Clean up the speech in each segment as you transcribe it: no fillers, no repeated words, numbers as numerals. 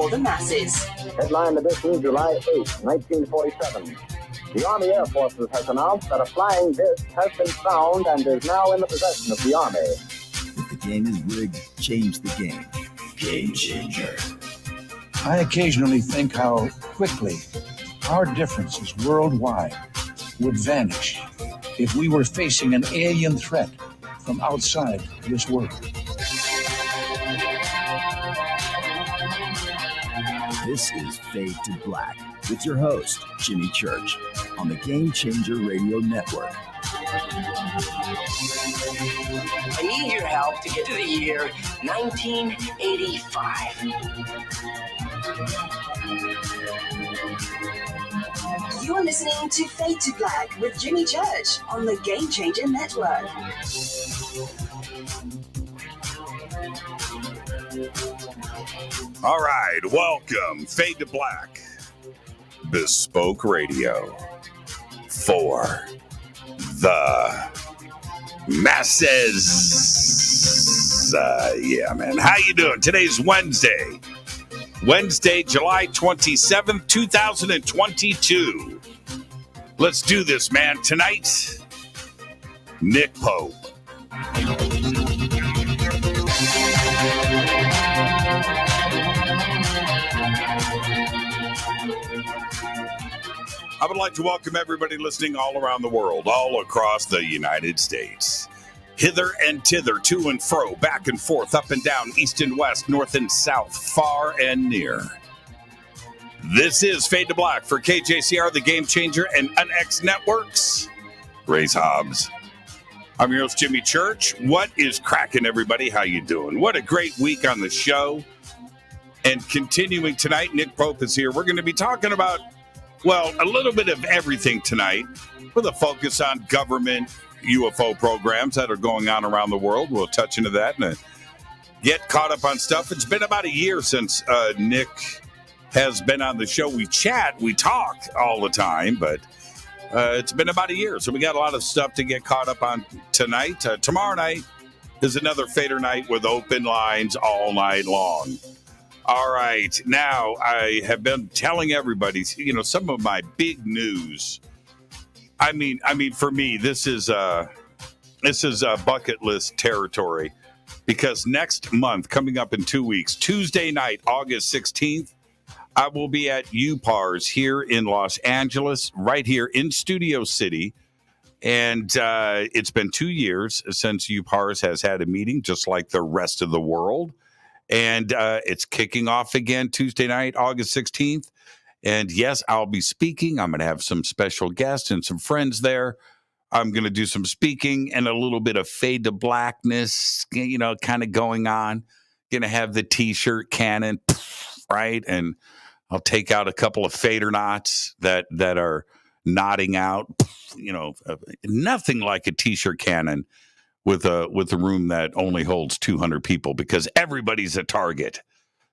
for the masses. Headline edition, July 8, 1947. The Army Air Forces has announced that a flying disc has been found and is now in the possession of the Army. If the game is rigged, change the game. Game changer. I occasionally think how quickly our differences worldwide would vanish if we were facing an alien threat from outside this world. This is Fade to Black with your host, Jimmy Church, on the Game Changer Radio Network. I need your help to get to the year 1985. You are listening to Fade to Black with Jimmy Church on the Game Changer Network. All right, welcome, Fade to Black, bespoke radio for the masses. Yeah, man. How you doing? Today's Wednesday, July 27th, 2022. Let's do this, man. Tonight, Nick Pope. I would like to welcome everybody listening all around the world, all across the United States. Hither and thither, to and fro, back and forth, up and down, east and west, north and south, far and near. This is Fade to Black for KJCR, the Game Changer, and UNX Networks. Raise Hobbs. I'm your host, Jimmy Church. What is cracking, everybody? How you doing? What a great week on the show. And continuing tonight, Nick Pope is here. We're going to be talking about, well, a little bit of everything tonight with a focus on government UFO programs that are going on around the world. We'll touch into that and get caught up on stuff. It's been about a year since Nick has been on the show. We chat, we talk all the time, but it's been about a year. So we got a lot of stuff to get caught up on tonight. Tomorrow night is another Fader night with open lines all night long. All right. Now, I have been telling everybody, some of my big news. I mean, for me, this is bucket list territory, because next month, coming up in 2 weeks, Tuesday night, August 16th, I will be at UPARS here in Los Angeles, right here in Studio City. And it's been 2 years since UPARS has had a meeting, just like the rest of the world. And it's kicking off again Tuesday night, August 16th. And yes, I'll be speaking. I'm going to have some special guests and some friends there. I'm going to do some speaking and a little bit of Fade to Blackness, kind of going on. Going to have the T-shirt cannon, right? And I'll take out a couple of fader knots that are nodding out. Nothing like a T-shirt cannon with a room that only holds 200 people, because everybody's a target.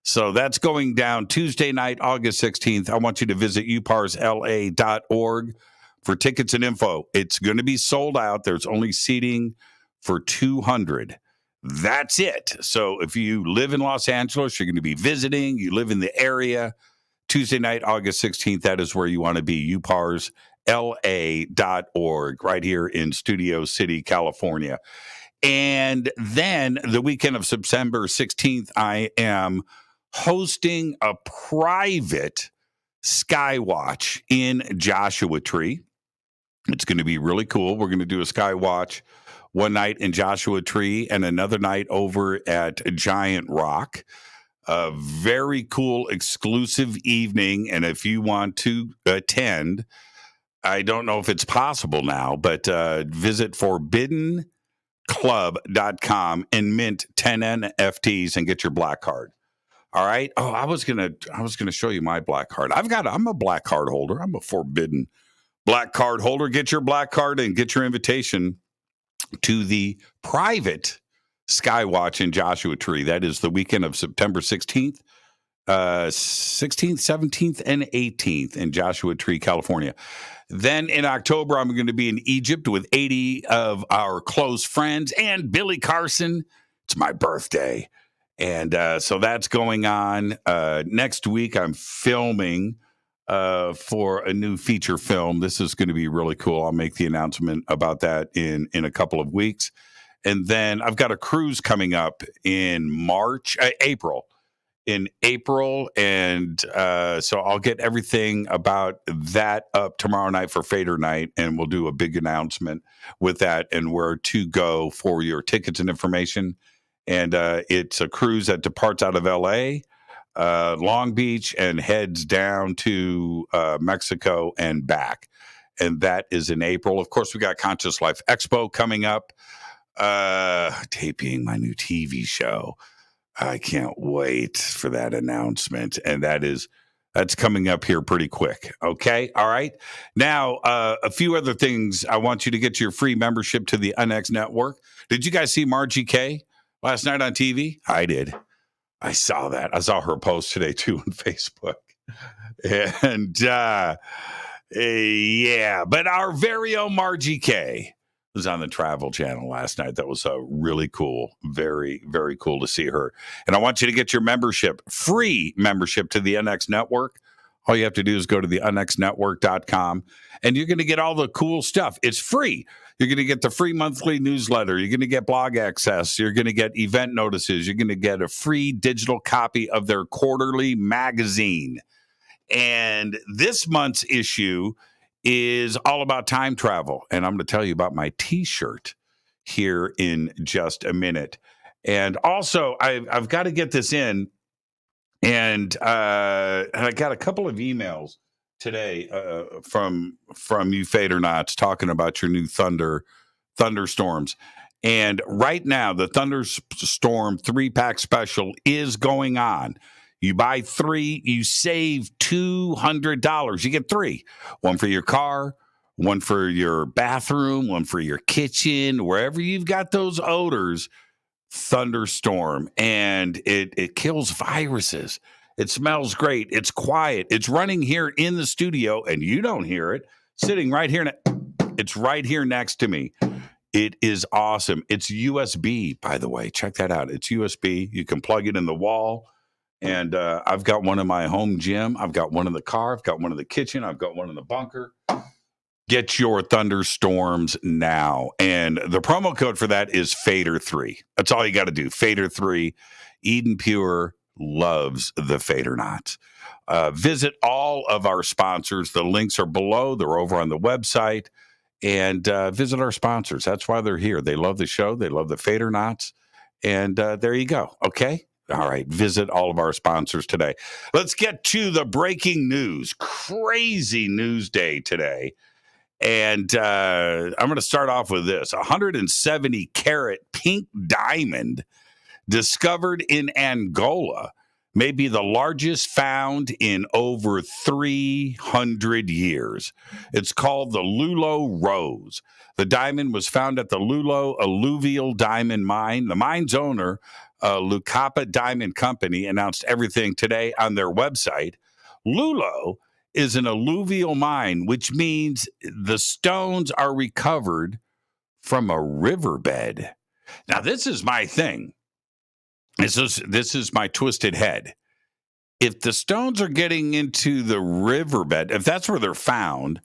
So that's going down Tuesday night, August 16th. I want you to visit uparsla.org for tickets and info. It's going to be sold out. There's only seating for 200. That's it. So if you live in Los Angeles, you're going to be visiting, you live in the area, Tuesday night, August 16th, that is where you want to be, uparsla.org, right here in Studio City, California. And then the weekend of September 16th, I am hosting a private Skywatch in Joshua Tree. It's going to be really cool. We're going to do a Skywatch one night in Joshua Tree and another night over at Giant Rock. A very cool, exclusive evening. And if you want to attend, I don't know if it's possible now, but visit forbiddenclub.com and mint 10 NFTs and get your black card. All right. Oh, I was gonna show you my black card. I'm a black card holder. I'm a Forbidden black card holder. Get your black card and get your invitation to the private Skywatch in Joshua Tree. That is the weekend of September 16th, 17th, and 18th in Joshua Tree, California. Then in October, I'm going to be in Egypt with 80 of our close friends and Billy Carson. It's my birthday. And so that's going on. Next week, I'm filming for a new feature film. This is going to be really cool. I'll make the announcement about that in a couple of weeks. And then I've got a cruise coming up in April. And so I'll get everything about that up tomorrow night for Fader Night, and we'll do a big announcement with that and where to go for your tickets and information. And it's a cruise that departs out of L.A., Long Beach, and heads down to Mexico and back. And that is in April. Of course, we got Conscious Life Expo coming up, taping my new TV show. I can't wait for that announcement. And that's coming up here pretty quick. Okay. All right. Now, a few other things. I want you to get your free membership to the UNX network. Did you guys see Margie K last night on TV? I did. I saw that. I saw her post today too on Facebook. And yeah, but our very own Margie K was on the Travel Channel last night. That was really cool. Very, very cool to see her. And I want you to get your membership, free membership to the NX Network. All you have to do is go to the unexnetwork.com, and you're going to get all the cool stuff. It's free. You're going to get the free monthly newsletter. You're going to get blog access. You're going to get event notices. You're going to get a free digital copy of their quarterly magazine. And this month's issue is all about time travel. And I'm going to tell you about my T-shirt here in just a minute. And also, I've got to get this in. And I got a couple of emails today from you Fadernauts talking about your new thunderstorms. And right now, the Thunderstorm 3-pack special is going on. You buy 3, you save $200. You get 3. One for your car, one for your bathroom, one for your kitchen, wherever you've got those odors. Thunderstorm, and it kills viruses. It smells great. It's quiet. It's running here in the studio, and you don't hear it. Sitting right here. It's right here next to me. It is awesome. It's USB, by the way. Check that out. It's USB. You can plug it in the wall. And I've got one in my home gym. I've got one in the car. I've got one in the kitchen. I've got one in the bunker. Get your thunderstorms now. And the promo code for that is Fader3. That's all you got to do. Fader3. Eden Pure loves the Fadernauts. Visit all of our sponsors. The links are below. They're over on the website. And visit our sponsors. That's why they're here. They love the show. They love the Fadernauts. And there you go. Okay? All right, visit all of our sponsors today. Let's get to the breaking news. Crazy news day today. And I'm going to start off with this. 170-carat pink diamond discovered in Angola may be the largest found in over 300 years. It's called the Lulo Rose. The diamond was found at the Lulo Alluvial Diamond Mine. The mine's owner, Lucapa Diamond Company, announced everything today on their website. Lulo is an alluvial mine, which means the stones are recovered from a riverbed. Now, this is my thing. This is my twisted head. If the stones are getting into the riverbed, if that's where they're found,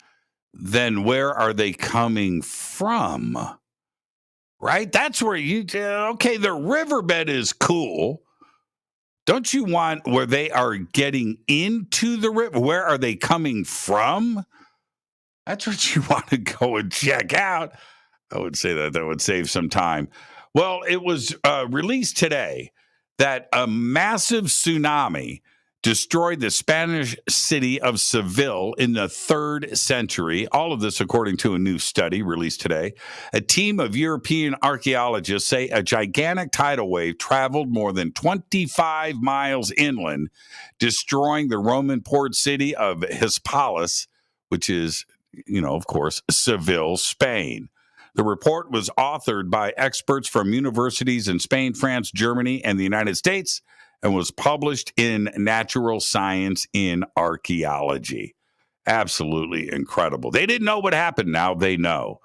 then where are they coming from? Right? That's where okay, the riverbed is cool. Don't you want where they are getting into the river? Where are they coming from? That's what you want to go and check out. I would say that would save some time. Well, it was released today that a massive tsunami destroyed the Spanish city of Seville in the 3rd century. All of this according to a new study released today. A team of European archaeologists say a gigantic tidal wave traveled more than 25 miles inland, destroying the Roman port city of Hispalis, which is, of course, Seville, Spain. The report was authored by experts from universities in Spain, France, Germany, and the United States, and was published in Natural Science in Archaeology. Absolutely incredible. They didn't know what happened. Now they know.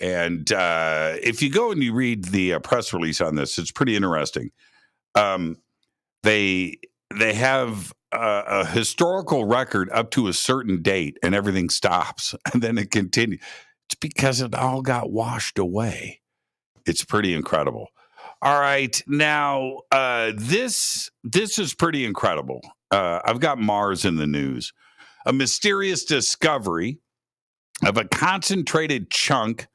And if you go and you read the press release on this, it's pretty interesting. they have a historical record up to a certain date, and everything stops, and then it continues. It's because it all got washed away. It's pretty incredible. All right, now this is pretty incredible. I've got Mars in the news. A mysterious discovery of a concentrated chunk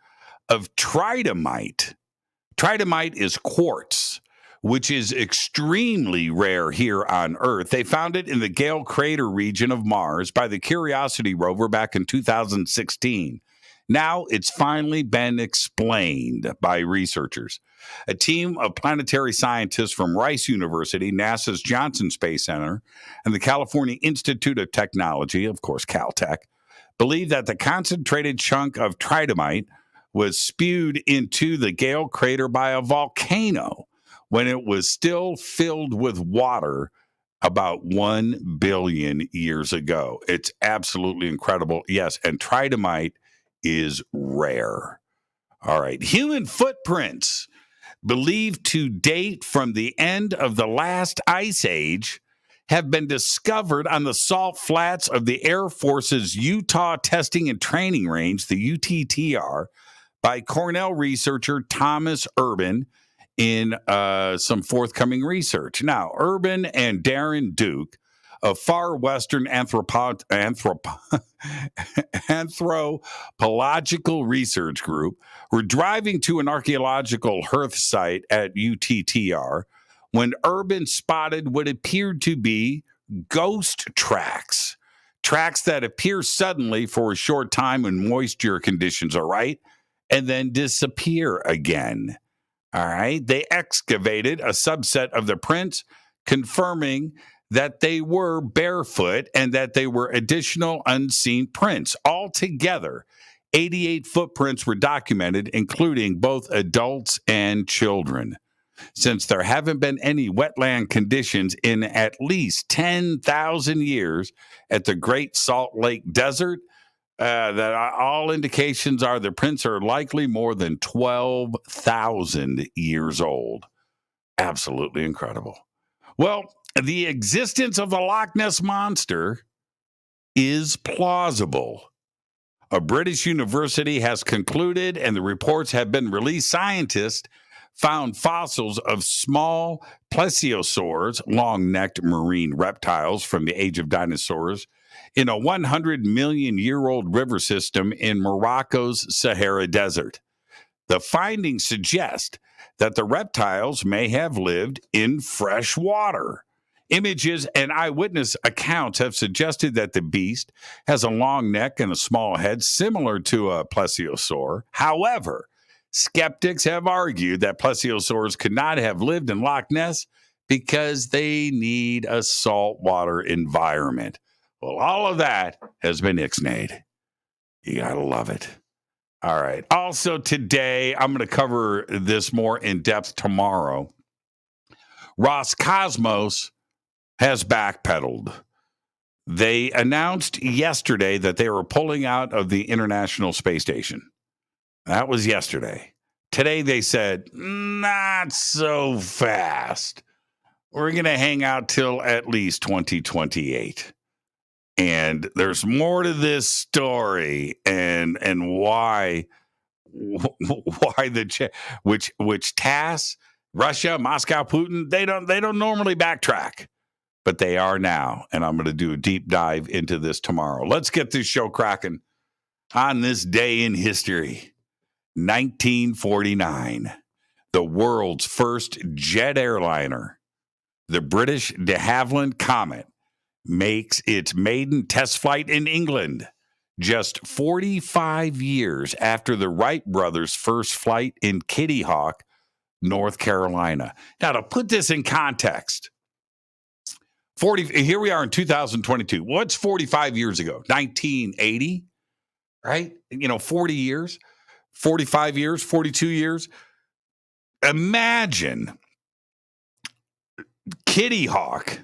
of tridymite. Tridymite is quartz, which is extremely rare here on Earth. They found it in the Gale Crater region of Mars by the Curiosity rover back in 2016. Now it's finally been explained by researchers. A team of planetary scientists from Rice University, NASA's Johnson Space Center, and the California Institute of Technology, of course, Caltech, believe that the concentrated chunk of tridymite was spewed into the Gale Crater by a volcano when it was still filled with water about 1 billion years ago. It's absolutely incredible. Yes, and tridymite is rare. All right. Human footprints believed to date from the end of the last ice age have been discovered on the salt flats of the Air Force's Utah Testing and Training Range, the UTTR, by Cornell researcher Thomas Urban in some forthcoming research. Now, Urban and Darren Duke, a far western anthropological research group, were driving to an archaeological hearth site at UTTR when Urban spotted what appeared to be ghost tracks that appear suddenly for a short time when moisture conditions are right and then disappear again. All right. They excavated a subset of the prints, confirming that they were barefoot and that they were additional unseen prints. Altogether, 88 footprints were documented, including both adults and children. Since there haven't been any wetland conditions in at least 10,000 years at the Great Salt Lake Desert, that all indications are the prints are likely more than 12,000 years old. Absolutely incredible. Well, the existence of the Loch Ness Monster is plausible. A British university has concluded, and the reports have been released, scientists found fossils of small plesiosaurs, long-necked marine reptiles from the age of dinosaurs, in a 100 million year old river system in Morocco's Sahara Desert. The findings suggest that the reptiles may have lived in fresh water. Images and eyewitness accounts have suggested that the beast has a long neck and a small head similar to a plesiosaur. However, skeptics have argued that plesiosaurs could not have lived in Loch Ness because they need a saltwater environment. Well, all of that has been ixnayed. You got to love it. All right. Also today, I'm going to cover this more in depth tomorrow. Roscosmos has backpedaled. They announced yesterday that they were pulling out of the International Space Station. That was yesterday. Today they said, not so fast. We're going to hang out till at least 2028. And there's more to this story, and why the which TASS, Russia, Moscow, Putin, they don't normally backtrack, but they are now, and I'm going to do a deep dive into this tomorrow. Let's get this show cracking on this day in history. 1949, the world's first jet airliner, the British de Havilland Comet, makes its maiden test flight in England, just 45 years after the Wright brothers' first flight in Kitty Hawk, North Carolina. Now, to put this in context, here we are in 2022. What's 45 years ago? 1980, right? 40 years, 45 years, 42 years. Imagine Kitty Hawk,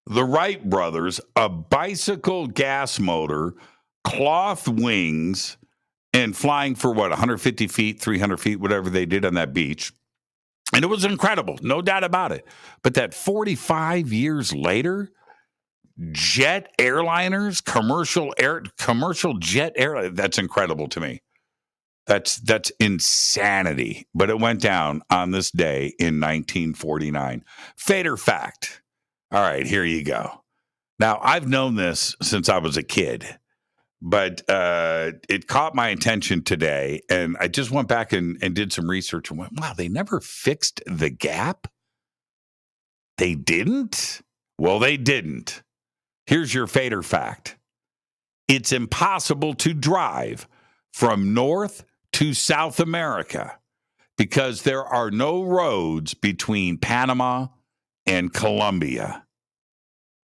the Wright brothers, a bicycle gas motor, cloth wings, and flying for 150 feet, 300 feet, whatever they did on that beach. And it was incredible, no doubt about it. But that 45 years later, jet airliners, commercial jet airline, that's incredible to me. That's insanity. But it went down on this day in 1949. Fader fact. All right, here you go. Now, I've known this since I was a kid, but it caught my attention today, and I just went back and did some research and went, wow, they never fixed the gap? They didn't? Well, they didn't. Here's your Fader fact. It's impossible to drive from North to South America because there are no roads between Panama and Colombia.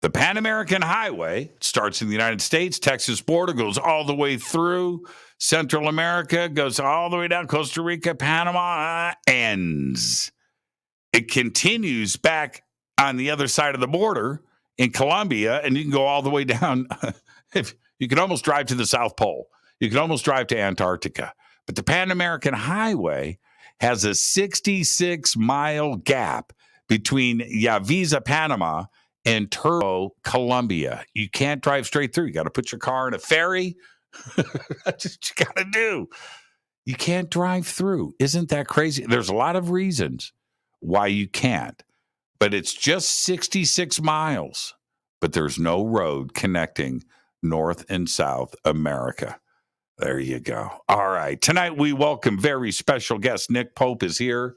The Pan American Highway starts in the United States, Texas border, goes all the way through Central America, goes all the way down Costa Rica, Panama, ends. It continues back on the other side of the border in Colombia, and you can go all the way down. If you can almost drive to the South Pole. You can almost drive to Antarctica. But the Pan American Highway has a 66-mile gap between Yavisa, Panama, and Turbo, Colombia. You can't drive straight through. You got to put your car in a ferry. That's what you got to do. You can't drive through. Isn't that crazy? There's a lot of reasons why you can't, but it's just 66 miles. But there's no road connecting North and South America. There you go. All right. Tonight we welcome very special guest. Nick Pope is here.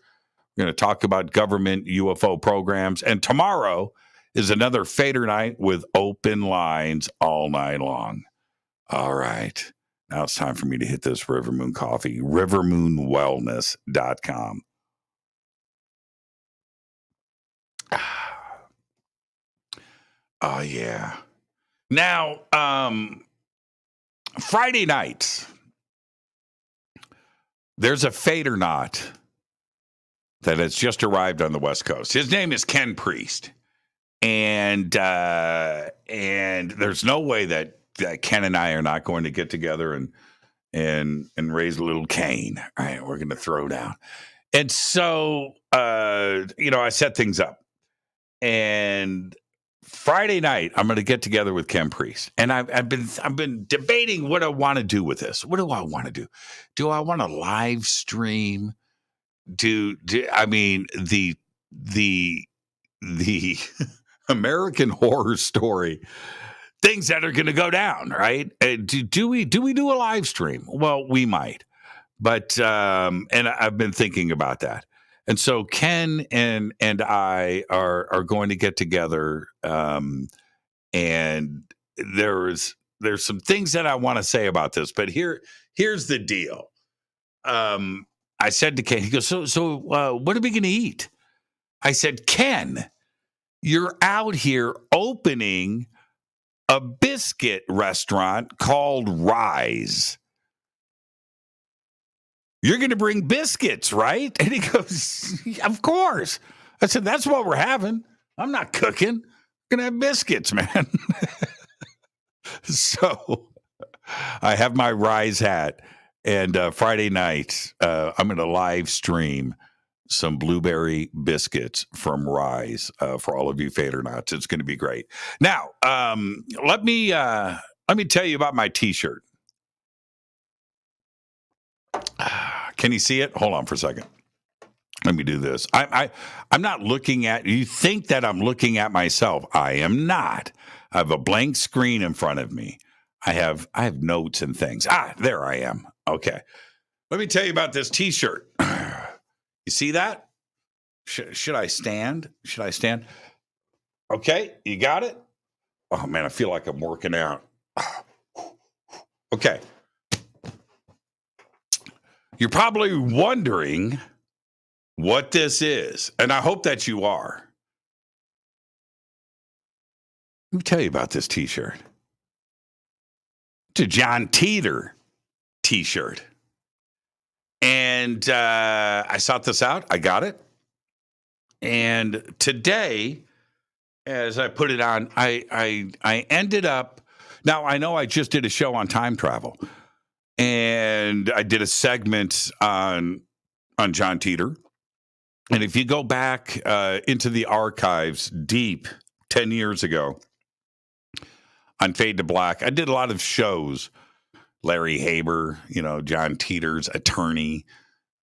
We're going to talk about government UFO programs. And tomorrow is another Fader night with open lines all night long. All right. Now it's time for me to hit this River Moon coffee, rivermoonwellness.com. Oh, yeah. Now, Friday nights, there's a Fadernaut that has just arrived on the West Coast. His name is Ken Priest. And there's no way that Ken and I are not going to get together and raise a little cane. All right, we're going to throw down. And so, I set things up. And Friday night, I'm going to get together with Ken Priest. And I've been debating what I want to do with this. What do I want to do? Do I want to live stream? I mean, the American Horror Story, things that are going to go down, right? Do we do a live stream? Well, we might, but and I've been thinking about that, and so Ken and I are going to get together, and there's some things that I want to say about this, but here's the deal. I said to Ken, he goes, so what are we going to eat? I said, Ken, you're out here opening a biscuit restaurant called Rise. You're going to bring biscuits, right? And he goes, of course. I said, that's what we're having. I'm not cooking. I'm going to have biscuits, man. So I have my Rise hat. And Friday night, I'm going to live stream some blueberry biscuits from Rise for all of you Fadernauts. It's going to be great. Now, let me tell you about my T-shirt. Can you see it? Hold on for a second. Let me do this. I'm not looking at. You think that I'm looking at myself? I am not. I have a blank screen in front of me. I have notes and things. There I am. Okay. Let me tell you about this T-shirt. You see that? Should I stand? Okay, you got it? Oh, man, I feel like I'm working out. Okay. You're probably wondering what this is, and I hope that you are. Let me tell you about this T-shirt. It's a John Teeter T-shirt. And I sought this out. I got it. And today, as I put it on, I ended up. Now, I know I just did a show on time travel. And I did a segment on John Teeter. And if you go back into the archives deep 10 years ago on Fade to Black, I did a lot of shows. Larry Haber, John Teeter's attorney,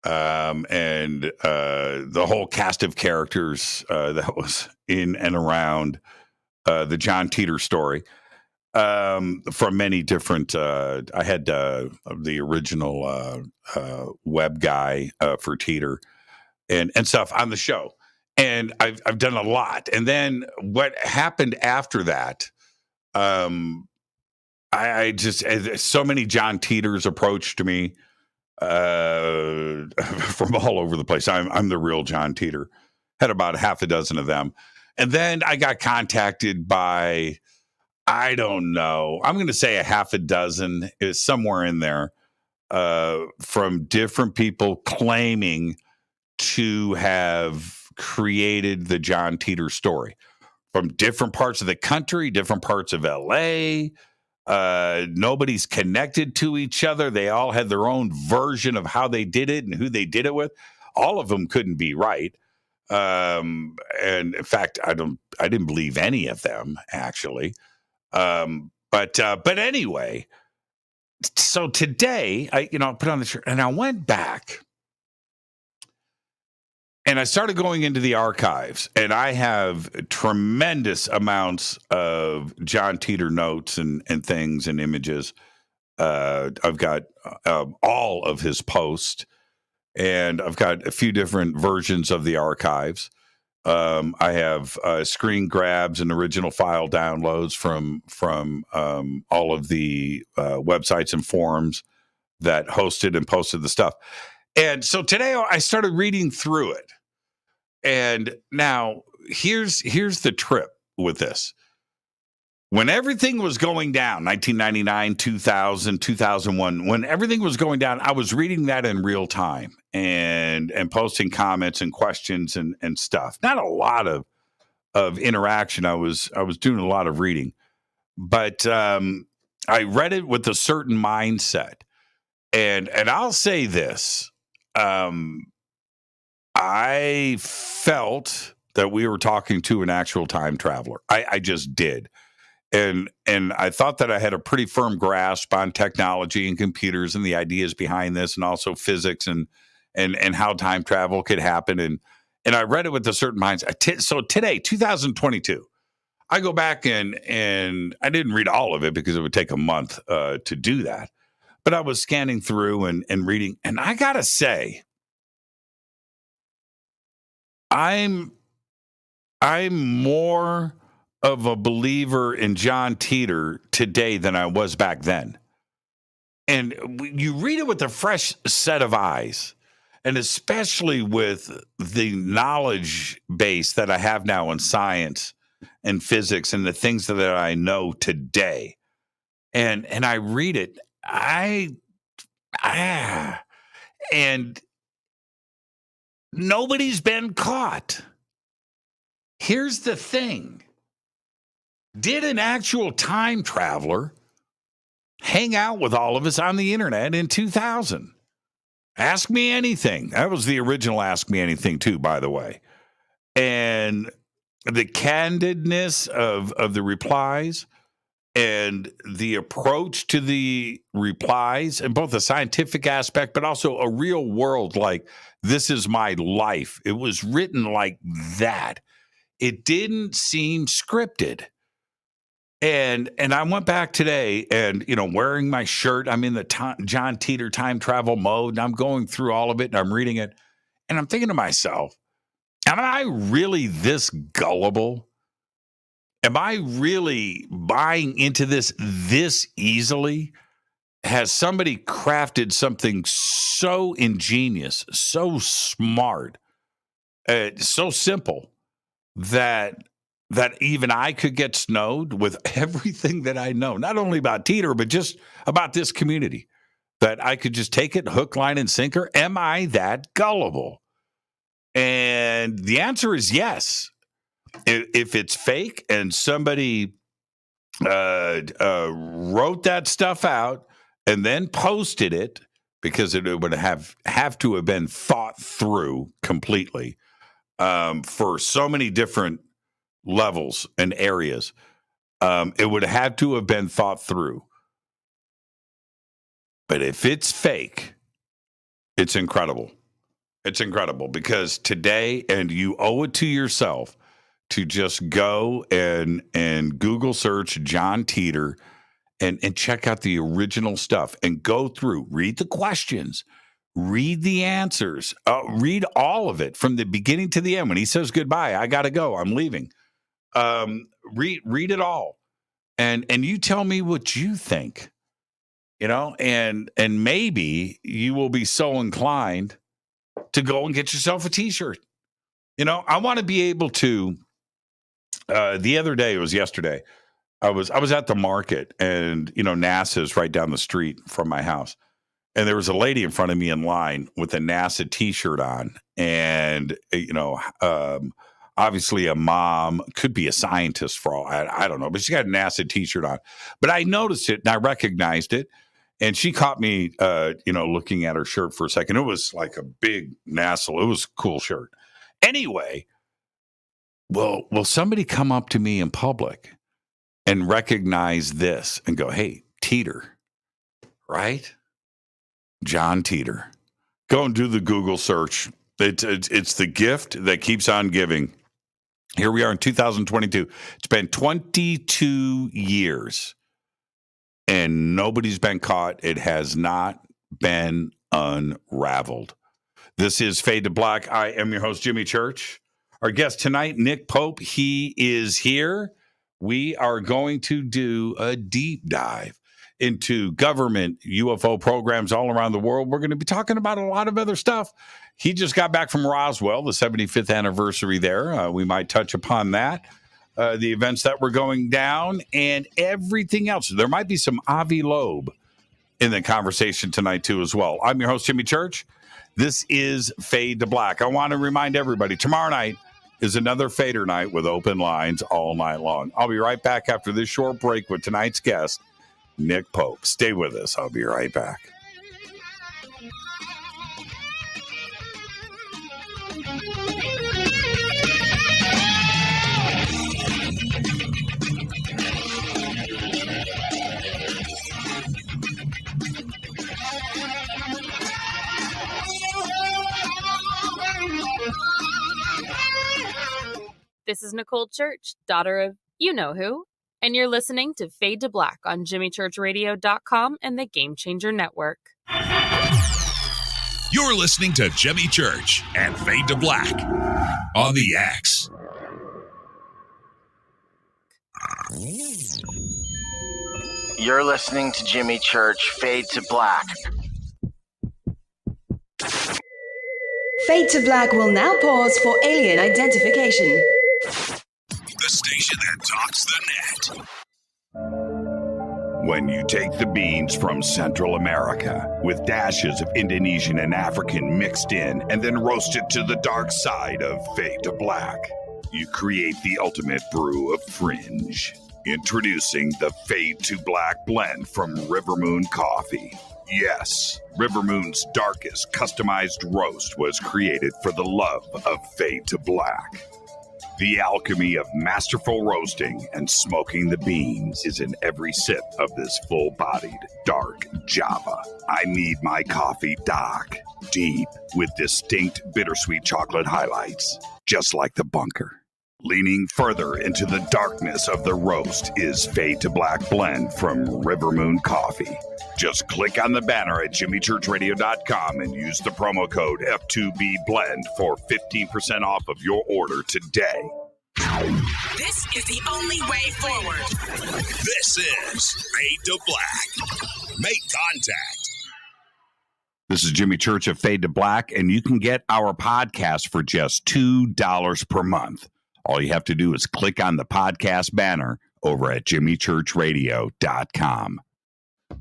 and the whole cast of characters that was in and around the John Teeter story. From many different, I had the original web guy for Teeter and stuff on the show. And I've done a lot. And then what happened after that, I just, so many John Teeters approached me from all over the place. I'm the real John Teeter. Had about half a dozen of them. And then I got contacted by, I don't know, I'm going to say a half a dozen, is somewhere in there, from different people claiming to have created the John Teeter story from different parts of the country, different parts of LA. Nobody's connected to each other. They all had their own version of how they did it and who they did it with. All of them couldn't be right. And in fact, I didn't believe any of them actually. But anyway, so today I put on the shirt and I went back and I started going into the archives, and I have tremendous amounts of John Teeter notes and things and images. I've got all of his posts, and I've got a few different versions of the archives. I have screen grabs and original file downloads from all of the websites and forums that hosted and posted the stuff. And so today I started reading through it. And now here's the trip with this. When everything was going down, 1999, 2000, 2001, when everything was going down, I was reading that in real time and posting comments and questions and stuff. Not a lot of interaction. I was doing a lot of reading, but I read it with a certain mindset. And I'll say this. I felt that we were talking to an actual time traveler. I just did. And I thought that I had a pretty firm grasp on technology and computers and the ideas behind this, and also physics and how time travel could happen. And I read it with a certain mindset. So today, 2022, I go back and I didn't read all of it because it would take a month to do that. But I was scanning through and reading. And I got to say, I'm more of a believer in John Teeter today than I was back then. And you read it with a fresh set of eyes, and especially with the knowledge base that I have now in science and physics and the things that I know today. And I read it, and nobody's been caught. Here's the thing. Did an actual time traveler hang out with all of us on the internet in 2000? Ask Me Anything. That was the original Ask Me Anything too, by the way. And the candidness of the replies and the approach to the replies, and both the scientific aspect, but also a real world, like, this is my life. It was written like that. It didn't seem scripted. And I went back today and, wearing my shirt, I'm in the John Teeter time travel mode, and I'm going through all of it, and I'm reading it, and I'm thinking to myself, am I really this gullible? Am I really buying into this easily? Has somebody crafted something so ingenious, so smart, so simple that even I could get snowed with everything that I know, not only about Teeter, but just about this community, that I could just take it hook, line, and sinker? Am I that gullible? And the answer is yes. If it's fake and somebody wrote that stuff out and then posted it, because it would have to have been thought through completely. for so many different levels and areas. It would have to have been thought through. But if it's fake, it's incredible. It's incredible because today, and you owe it to yourself to just go and Google search John Titor and check out the original stuff and go through, read the questions, read the answers, read all of it from the beginning to the end. When he says goodbye, I got to go, I'm leaving. Read it all. And you tell me what you think, and maybe you will be so inclined to go and get yourself a t-shirt. I want to be able to, the other day, it was yesterday, I was at the market and, NASA's right down the street from my house. And there was a lady in front of me in line with a NASA t-shirt on. And, obviously a mom, could be a scientist for all, I don't know, but she got a NASA t-shirt on. But I noticed it and I recognized it. And she caught me, looking at her shirt for a second. It was like a big NASA. It was a cool shirt. Anyway, will somebody come up to me in public and recognize this and go, hey, Titor, right? John Titor. Go and do the Google search. It's the gift that keeps on giving. Here we are in 2022. It's been 22 years and nobody's been caught. It has not been unraveled. This is Fade to Black. I am your host, Jimmy Church. Our guest tonight, Nick Pope, he is here. We are going to do a deep dive into government UFO programs all around the world. We're going to be talking about a lot of other stuff. He just got back from Roswell, the 75th anniversary there. We might touch upon that, the events that were going down, and everything else. There might be some Avi Loeb in the conversation tonight, too, as well. I'm your host, Jimmy Church. This is Fade to Black. I want to remind everybody, tomorrow night is another Fader night with open lines all night long. I'll be right back after this short break with tonight's guest, Nick Pope. Stay with us. I'll be right back. This is Nicole Church, daughter of you-know-who, and you're listening to Fade to Black on JimmyChurchRadio.com and the Game Changer Network. You're listening to Jimmy Church and Fade to Black on the X. You're listening to Jimmy Church, Fade to Black. Fade to Black will now pause for alien identification. The station that talks the net. When you take the beans from Central America with dashes of Indonesian and African mixed in and then roast it to the dark side of Fade to Black, you create the ultimate brew of fringe. Introducing the Fade to Black blend from Rivermoon Coffee. Yes, Rivermoon's darkest customized roast was created for the love of Fade to Black. The alchemy of masterful roasting and smoking the beans is in every sip of this full-bodied, dark Java. I need my coffee dark, deep, with distinct bittersweet chocolate highlights, just like the bunker. Leaning further into the darkness of the roast is Fade to Black blend from Rivermoon Coffee. Just click on the banner at JimmyChurchRadio.com and use the promo code F2BBLEND for 15% off of your order today. This is the only way forward. This is Fade to Black. Make contact. This is Jimmy Church of Fade to Black, and you can get our podcast for just $2 per month. All you have to do is click on the podcast banner over at JimmyChurchRadio.com.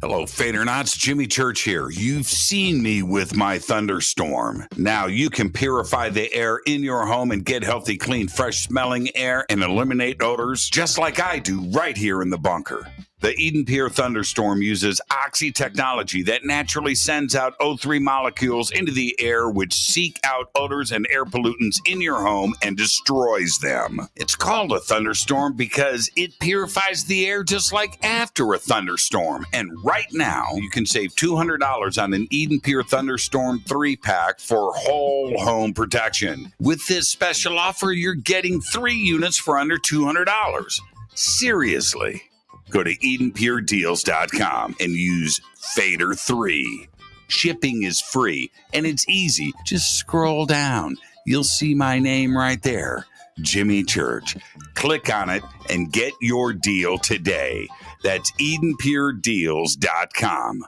Hello, Fadernauts. Jimmy Church here. You've seen me with my thunderstorm. Now you can purify the air in your home and get healthy, clean, fresh-smelling air and eliminate odors just like I do right here in the bunker. The Eden Pier thunderstorm uses oxy technology that naturally sends out O3 molecules into the air, which seek out odors and air pollutants in your home and destroys them. It's called a thunderstorm because it purifies the air just like after a thunderstorm. And right now, you can save $200 on an Eden Pier Thunderstorm 3-pack for whole home protection. With this special offer, you're getting 3 units for under $200. Seriously. Go to EdenPureDeals.com and use Fader3. Shipping is free and it's easy. Just scroll down. You'll see my name right there, Jimmy Church. Click on it and get your deal today. That's EdenPureDeals.com.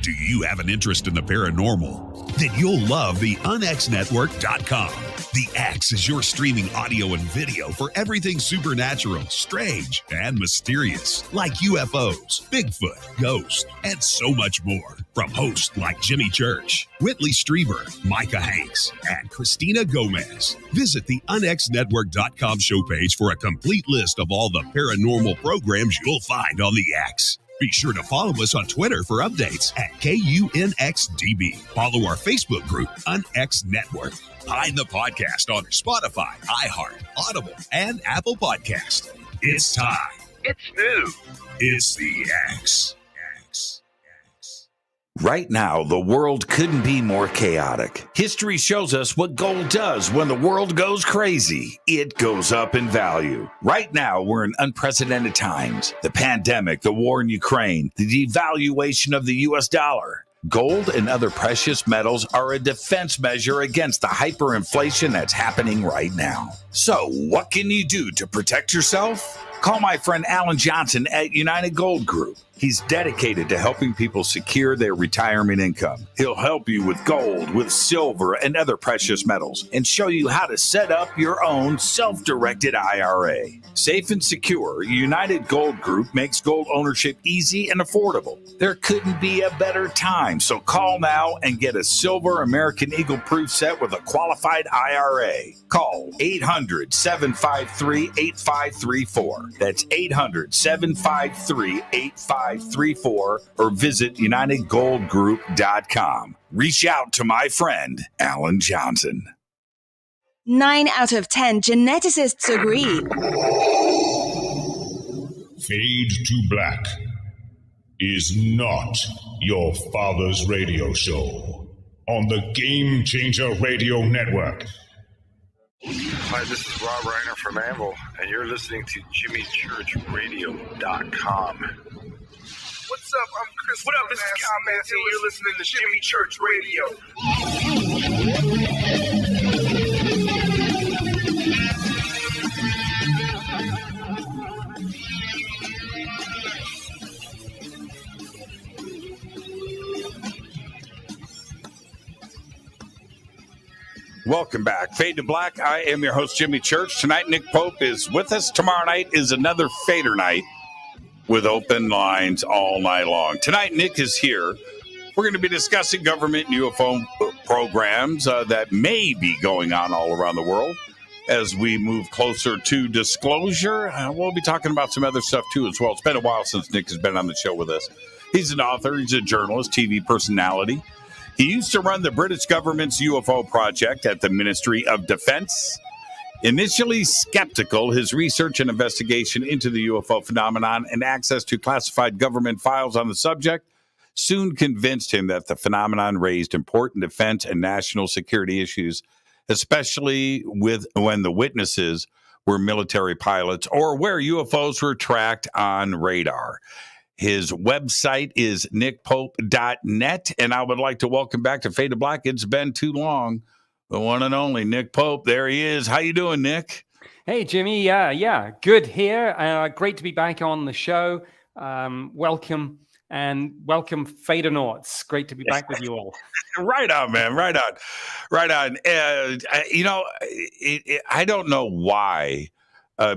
Do you have an interest in the paranormal? Then you'll love the unexnetwork.com. The X is your streaming audio and video for everything supernatural, strange, and mysterious, like UFOs, Bigfoot, ghosts, and so much more. From hosts like Jimmy Church, Whitley Strieber, Micah Hanks, and Christina Gomez. Visit the unexnetwork.com show page for a complete list of all the paranormal programs you'll find on the X. Be sure to follow us on Twitter for updates at KUNXDB. Follow our Facebook group, UNX Network. Find the podcast on Spotify, iHeart, Audible, and Apple Podcast. It's time. It's new. It's the X. Right now, the world couldn't be more chaotic. History shows us what gold does when the world goes crazy. It goes up in value. Right now, we're in unprecedented times. The pandemic, the war in Ukraine, the devaluation of the U.S. dollar. Gold and other precious metals are a defense measure against the hyperinflation that's happening right now. So, what can you do to protect yourself? Call my friend Alan Johnson at United Gold Group. He's dedicated to helping people secure their retirement income. He'll help you with gold, with silver, and other precious metals, and show you how to set up your own self-directed IRA. Safe and secure, United Gold Group makes gold ownership easy and affordable. There couldn't be a better time, so call now and get a silver American Eagle proof set with a qualified IRA. Call 800-753-8534. That's 800-753-8534 or visit UnitedGoldGroup.com. Reach out to my friend, Alan Johnson. 9 out of 10 geneticists agree. Fade to Black is not your father's radio show on the Game Changer Radio Network. Hi, this is Rob Reiner from Anvil, and you're listening to JimmyChurchRadio.com. What's up? I'm Chris. What up? This is Kyle Manson. You're listening to Jimmy Church Radio. Welcome back. Fade to Black. I am your host, Jimmy Church. Tonight, Nick Pope is with us. Tomorrow night is another Fader night with open lines all night long. Tonight, Nick is here. We're going to be discussing government UFO programs that may be going on all around the world. As we move closer to disclosure, we'll be talking about some other stuff, too, as well. It's been a while since Nick has been on the show with us. He's an author. He's a journalist, TV personality. He used to run the British government's UFO project at the Ministry of Defense. Initially skeptical, his research and investigation into the UFO phenomenon and access to classified government files on the subject soon convinced him that the phenomenon raised important defense and national security issues, especially when the witnesses were military pilots or where UFOs were tracked on radar. His website is nickpope.net, and I would like to welcome back to Fade to Black. It's been too long. The one and only Nick Pope. There he is. How you doing, Nick? Hey, Jimmy. Yeah, good here. Great to be back on the show. Welcome Fadernauts. Great to be back with you all. Right on, man. Right on. I don't know why.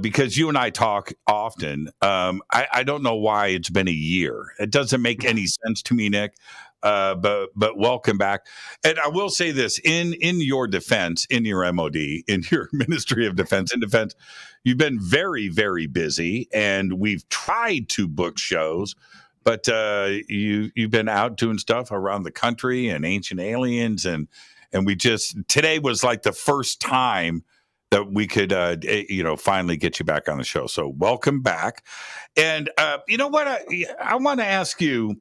Because you and I talk often, I don't know why it's been a year. It doesn't make any sense to me, Nick. But welcome back. And I will say this, in your defense, in your MOD, in your Ministry of Defense and Defense, you've been very, very busy, and we've tried to book shows, but you've been out doing stuff around the country and Ancient Aliens, and we just, today was like the first time that we could finally get you back on the show. So welcome back. And you know what, I want to ask you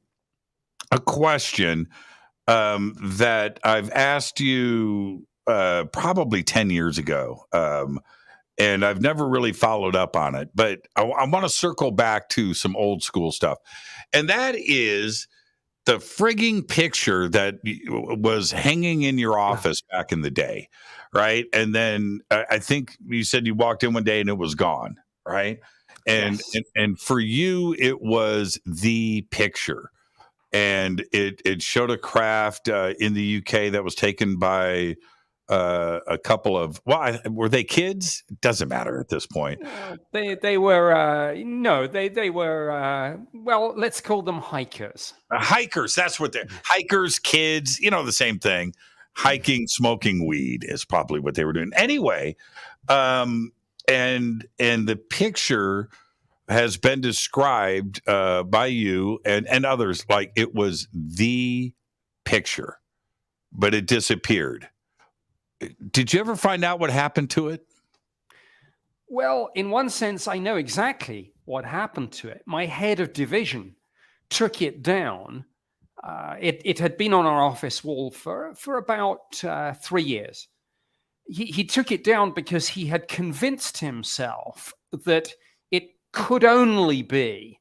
a question that I've asked you probably 10 years ago, and I've never really followed up on it, but I want to circle back to some old school stuff. And that is the frigging picture that was hanging in your office back in the day, right? And then I think you said you walked in one day and it was gone, right? And Yes. and for you, it was the picture. And it showed a craft in the UK that was taken by a couple of, were they kids? It doesn't matter at this point. They were they were well, let's call them hikers. Hikers, that's what they're, hikers, kids, the same thing. Hiking, smoking weed is probably what they were doing. Anyway, and the picture has been described by you and others like it was the picture, but it disappeared. Did you ever find out what happened to it? Well, in one sense, I know exactly what happened to it. My head of division took it down. It had been on our office wall for about 3 years. He took it down because he had convinced himself that it could only be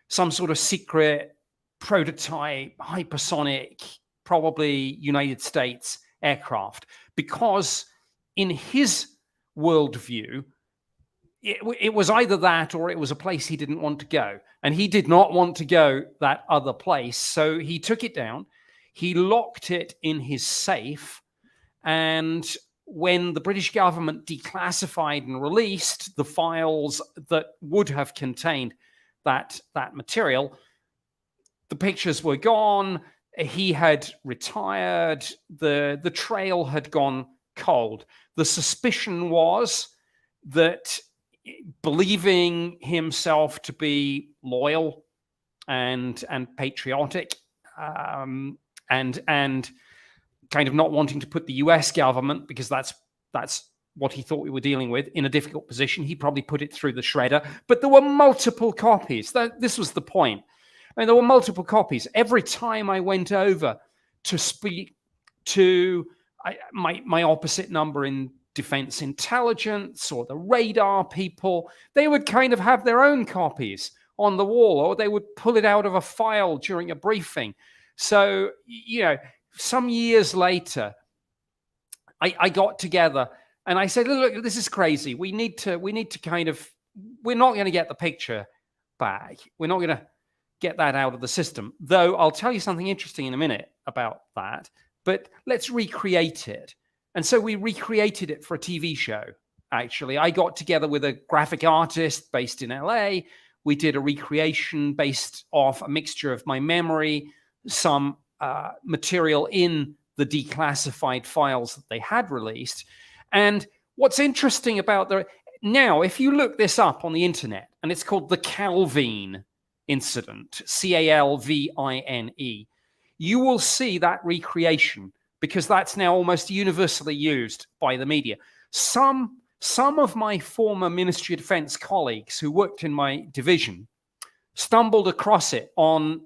some sort of secret prototype, hypersonic, probably United States aircraft, because in his worldview, it was either that or it was a place he didn't want to go. And he did not want to go that other place. So he took it down. He locked it in his safe. And when the British government declassified and released the files that would have contained that material, the pictures were gone. He had retired. The trail had gone cold. The suspicion was that, believing himself to be loyal and patriotic, and kind of not wanting to put the US government, because that's what he thought we were dealing with, in a difficult position, he probably put it through the shredder. But there were multiple copies. This was the point. I mean, there were multiple copies. Every time I went over to speak to my opposite number in defense intelligence or the radar people, they would kind of have their own copies on the wall, or they would pull it out of a file during a briefing. So, some years later, I got together and I said, look, this is crazy. We need to kind of, we're not going to get the picture back. We're not going to get that out of the system. Though I'll tell you something interesting in a minute about that, but let's recreate it. And so we recreated it for a TV show. Actually, I got together with a graphic artist based in LA. We did a recreation based off a mixture of my memory, some material in the declassified files that they had released. And what's interesting about now, if you look this up on the internet, and it's called the Calvine Incident, Calvine, you will see that recreation, because that's now almost universally used by the media. Some of my former Ministry of Defense colleagues who worked in my division stumbled across it on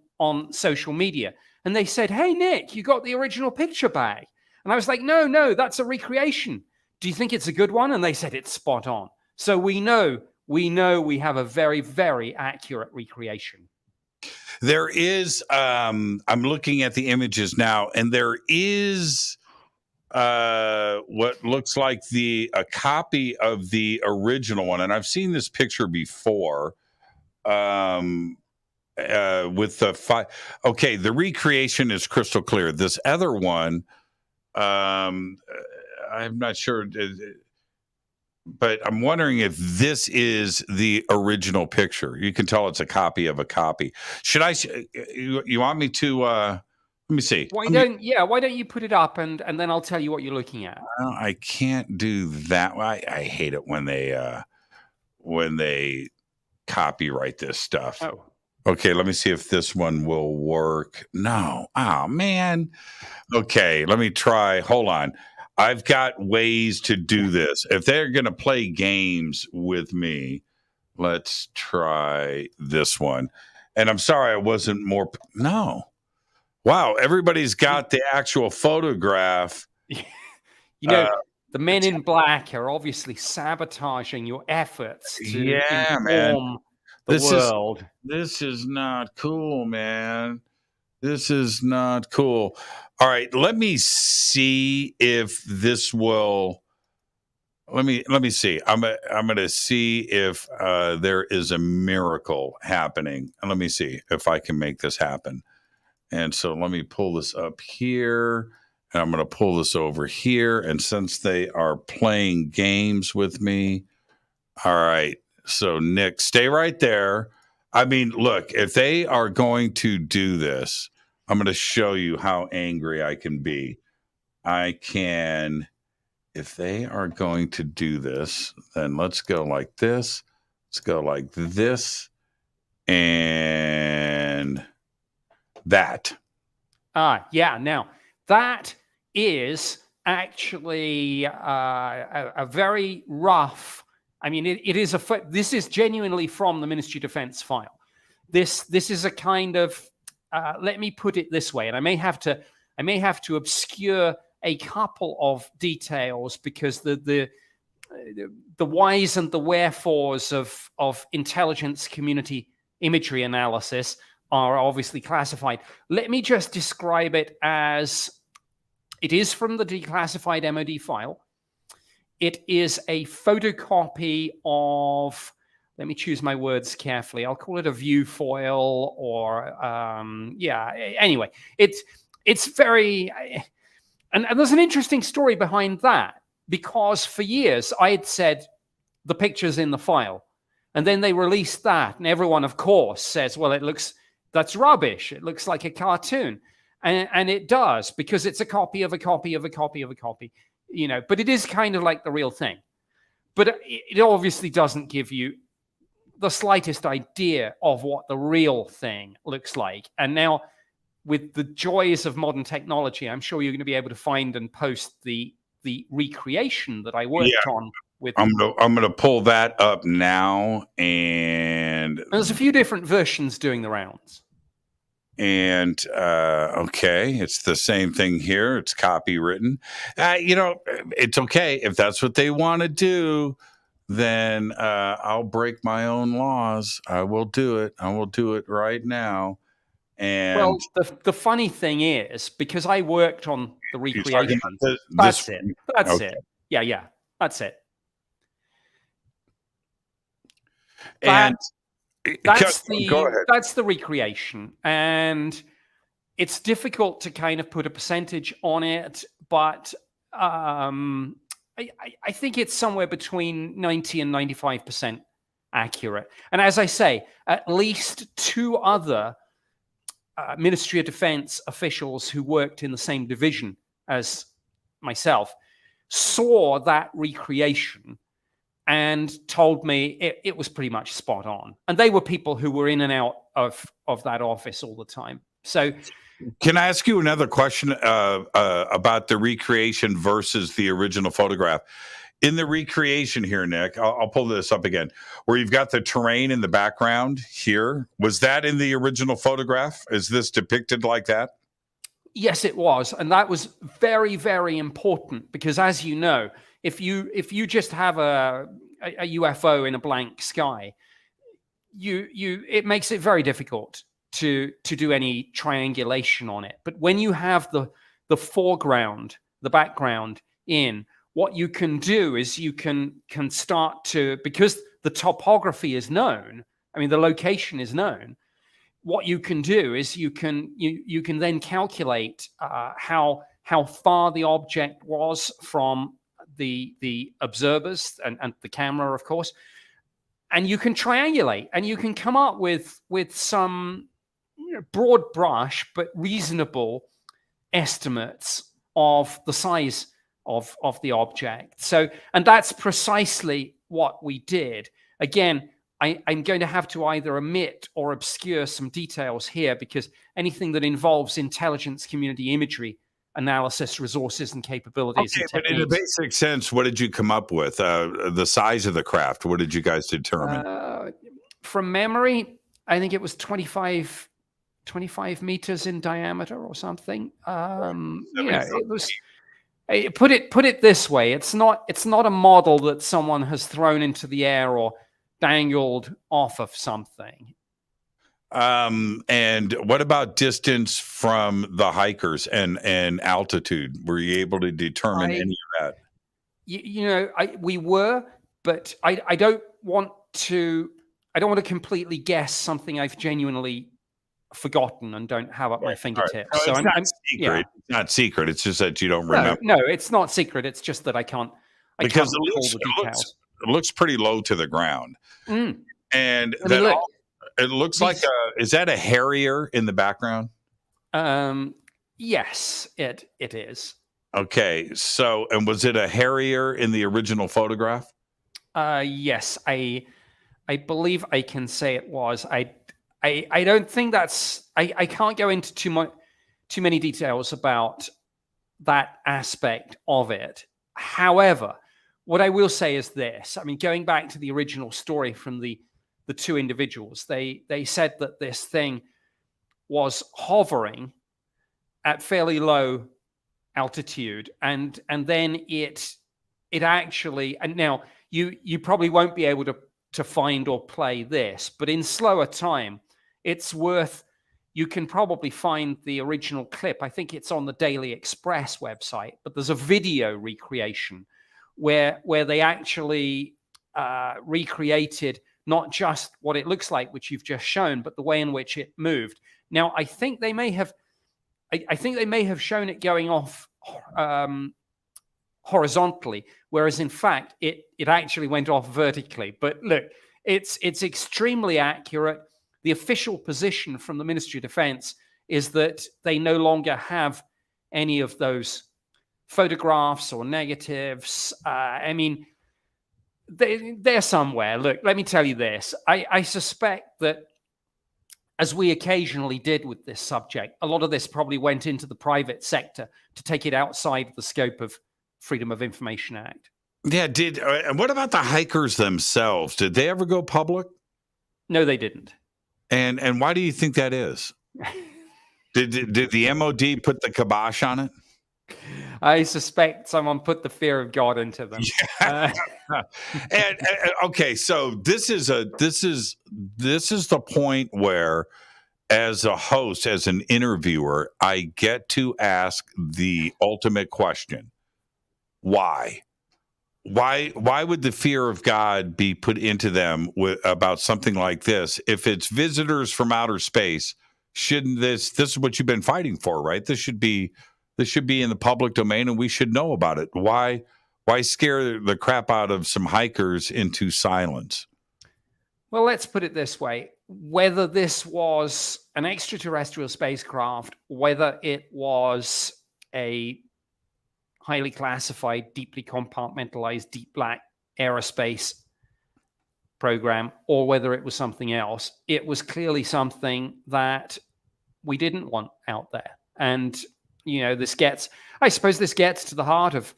social media, and they said, "Hey, Nick, you got the original picture back?" And I was like, no, that's a recreation. Do you think it's a good one? And they said it's spot on. So we know we have a very, very accurate recreation. There is, I'm looking at the images now, and there is what looks like a copy of the original one. And I've seen this picture before with the okay, the recreation is crystal clear. This other one, I'm not sure, but I'm wondering if this is the original picture. You can tell it's a copy of a copy. Should you want me to Let me see. Why don't you put it up and then I'll tell you what you're looking at? Well, I can't do that. I hate it when they copyright this stuff. Oh. Okay, let me see if this one will work. No. Oh, man. Okay, let me try. Hold on. I've got ways to do this. If they're going to play games with me, let's try this one. And I'm sorry I wasn't more. No. Wow, everybody's got the actual photograph. The men in black are obviously sabotaging your efforts to inform the world. This is not cool, man. This is not cool. All right, let me see if this will. Let me see. I'm going to see if there is a miracle happening. And let me see if I can make this happen. And so let me pull this up here. And I'm going to pull this over here. And since they are playing games with me, all right. So, Nick, stay right there. I mean, look, if they are going to do this, I'm going to show you how angry I can be. If they are going to do this, then let's go like this. Let's go like this. And that. Yeah. Now, that is actually a very rough. I mean, it is this is genuinely from the Ministry of Defense file. This is a kind of let me put it this way, and I may have to obscure a couple of details because the whys and the wherefores of intelligence community imagery analysis are obviously classified. Let me just describe it as it is from the declassified MOD file. It is a photocopy of, let me choose my words carefully. I'll call it a view foil or, anyway, it's very, and there's an interesting story behind that because for years I had said the picture's in the file and then they released that and everyone, of course, says, well, that's rubbish. It looks like a cartoon. And it does because it's a copy of a copy of a copy of a copy, but it is kind of like the real thing. But it obviously doesn't give you the slightest idea of what the real thing looks like. And now with the joys of modern technology, I'm sure you're going to be able to find and post the recreation that I worked on. I'm going to pull that up now. And there's a few different versions doing the rounds. And okay, it's the same thing here. It's copywritten. It's okay if that's what they want to do. Then I'll break my own laws. I will do it. I will do it right now. And well, the funny thing is, because I worked on the recreation. That's it. That's it. Yeah. That's it. And that's the recreation, and it's difficult to kind of put a percentage on it, but I think it's somewhere between 90 and 95% accurate. And as I say, at least two other Ministry of Defense officials who worked in the same division as myself saw that recreation and told me it was pretty much spot on. And they were people who were in and out of that office all the time. So can I ask you another question about the recreation versus the original photograph? In the recreation here, Nick, I'll pull this up again, where you've got the terrain in the background here. Was that in the original photograph? Is this depicted like that? Yes, it was. And that was very, very important because, as you know, if you just have a UFO in a blank sky, it makes it very difficult to do any triangulation on it. But when you have the foreground, the background in, what you can do is you can start to, because the topography is known, I mean the location is known. What you can do is you can then calculate how far the object was from the observers and the camera, of course, and you can triangulate and you can come up with some broad brush but reasonable estimates of the size of the object. So, and that's precisely what we did. Again, I'm going to have to either omit or obscure some details here, because anything that involves intelligence community imagery analysis, resources, and capabilities. Okay, and but in a basic sense, what did you come up with? The size of the craft, what did you guys determine? From memory, I think it was 25 meters in diameter or something. It was. Put it this way: it's not a model that someone has thrown into the air or dangled off of something. And what about distance from the hikers and altitude? Were you able to determine any of that? We were, but I don't want to completely guess something I've genuinely forgotten and don't have at my fingertips. Right. So it's not secret. It's not secret. It's just that you don't remember. No, it's not secret. It's just that I can't recall the details. It looks pretty low to the ground. Mm. And it looks like is that a Harrier in the background? Yes, it is. Okay. So, and was it a Harrier in the original photograph? Yes, I believe I can say it was. I don't think that's. I can't go into too many details about that aspect of it. However, what I will say is this. I mean, going back to the original story from the two individuals, they said that this thing was hovering at fairly low altitude, and then it actually, and now you probably won't be able to find or play this, but in slower time, it's worth. You can probably find the original clip. I think it's on the Daily Express website, but there's a video recreation where they actually recreated not just what it looks like, which you've just shown, but the way in which it moved. Now, I think they may have shown it going off horizontally, whereas in fact it actually went off vertically. But look, it's extremely accurate. The official position from the Ministry of Defense is that they no longer have any of those photographs or negatives. I mean, they're somewhere. Look, let me tell you this. I suspect that, as we occasionally did with this subject, a lot of this probably went into the private sector to take it outside the scope of Freedom of Information Act. Yeah, and what about the hikers themselves? Did they ever go public? No, they didn't. And why do you think that is? Did the MOD put the kibosh on it? I suspect someone put the fear of God into them. Yeah. And okay, so this is the point where, as a host, as an interviewer, I get to ask the ultimate question: why? Why would the fear of God be put into them about something like this? If it's visitors from outer space, shouldn't this is what you've been fighting for, right? This should be in the public domain, and we should know about it. Why scare the crap out of some hikers into silence? Well, let's put it this way. Whether this was an extraterrestrial spacecraft, whether it was a highly classified, deeply compartmentalized, deep black aerospace program, or whether it was something else, it was clearly something that we didn't want out there. And, I suppose this gets to the heart of,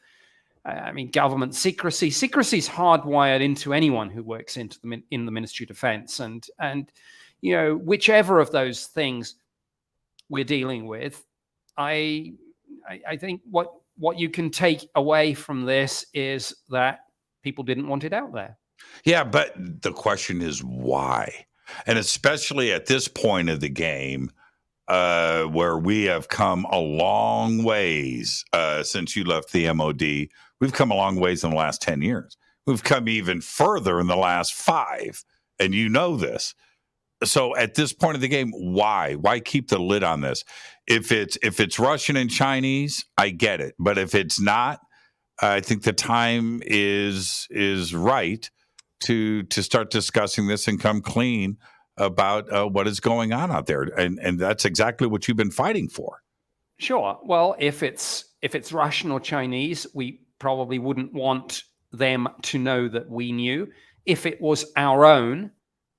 government secrecy. Secrecy is hardwired into anyone who works in the Ministry of Defense. And whichever of those things we're dealing with, I think what you can take away from this is that people didn't want it out there. Yeah, but the question is why? And especially at this point of the game, where we have come a long ways since you left the MOD. We've come a long ways in the last 10 years. We've come even further in the last 5, and you know this. So at this point of the game, why? Why keep the lid on this? If it's Russian and Chinese, I get it. But if it's not, I think the time is right to start discussing this and come clean about what is going on out there. And that's exactly what you've been fighting for. Sure. Well, if it's Russian or Chinese, we probably wouldn't want them to know that we knew. If it was our own,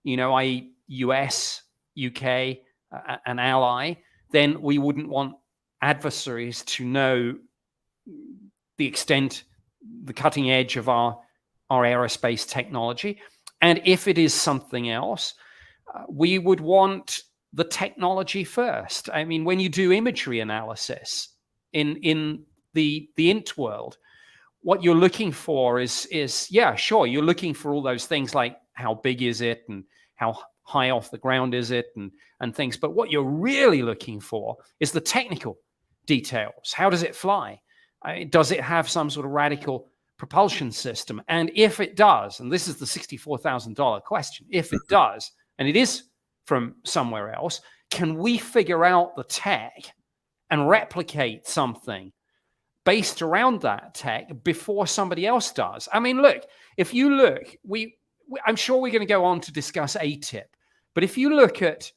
i.e. US, UK, an ally, then we wouldn't want adversaries to know the extent, the cutting edge of our aerospace technology. And if it is something else, we would want the technology first. I mean, when you do imagery analysis in the int world, what you're looking for is sure, you're looking for all those things like how big is it and how high off the ground is it and things. But what you're really looking for is the technical details. How does it fly? Does it have some sort of radical propulsion system? And if it does, and this is the $64,000 question, if it does, and it is from somewhere else, can we figure out the tech and replicate something based around that tech before somebody else does? I mean, look, if you look, I'm sure we're going to go on to discuss ATIP, but if you look at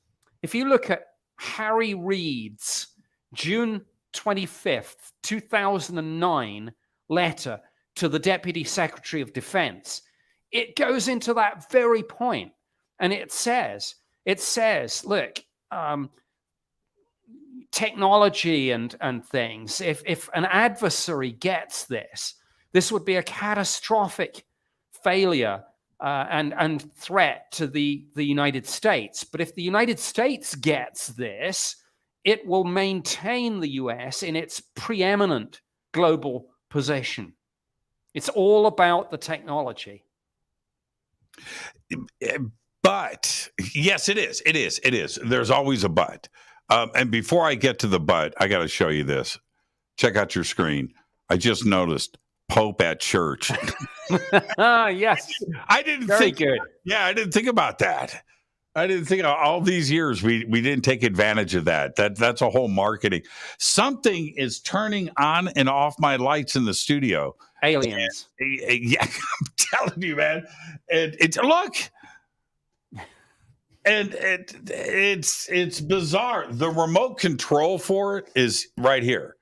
Harry Reid's June 25th, 2009 letter to the Deputy Secretary of Defense, it goes into that very point, and it says, look, technology and things, if an adversary gets this would be a catastrophic failure and threat to the United States. But if the United States gets this, it will maintain the US in its preeminent global position. It's all about the technology. But yes, it is. It is. It is. There's always a but. And before I get to the but, I got to show you this. Check out your screen. I just noticed Pope at church. Yes. I didn't Very think good. Yeah, I didn't think about that. I didn't think all these years we didn't take advantage of that. That's a whole marketing. Something is turning on and off my lights in the studio. Aliens. Yeah, I'm telling you, man. It's look. And it's bizarre. The remote control for it is right here.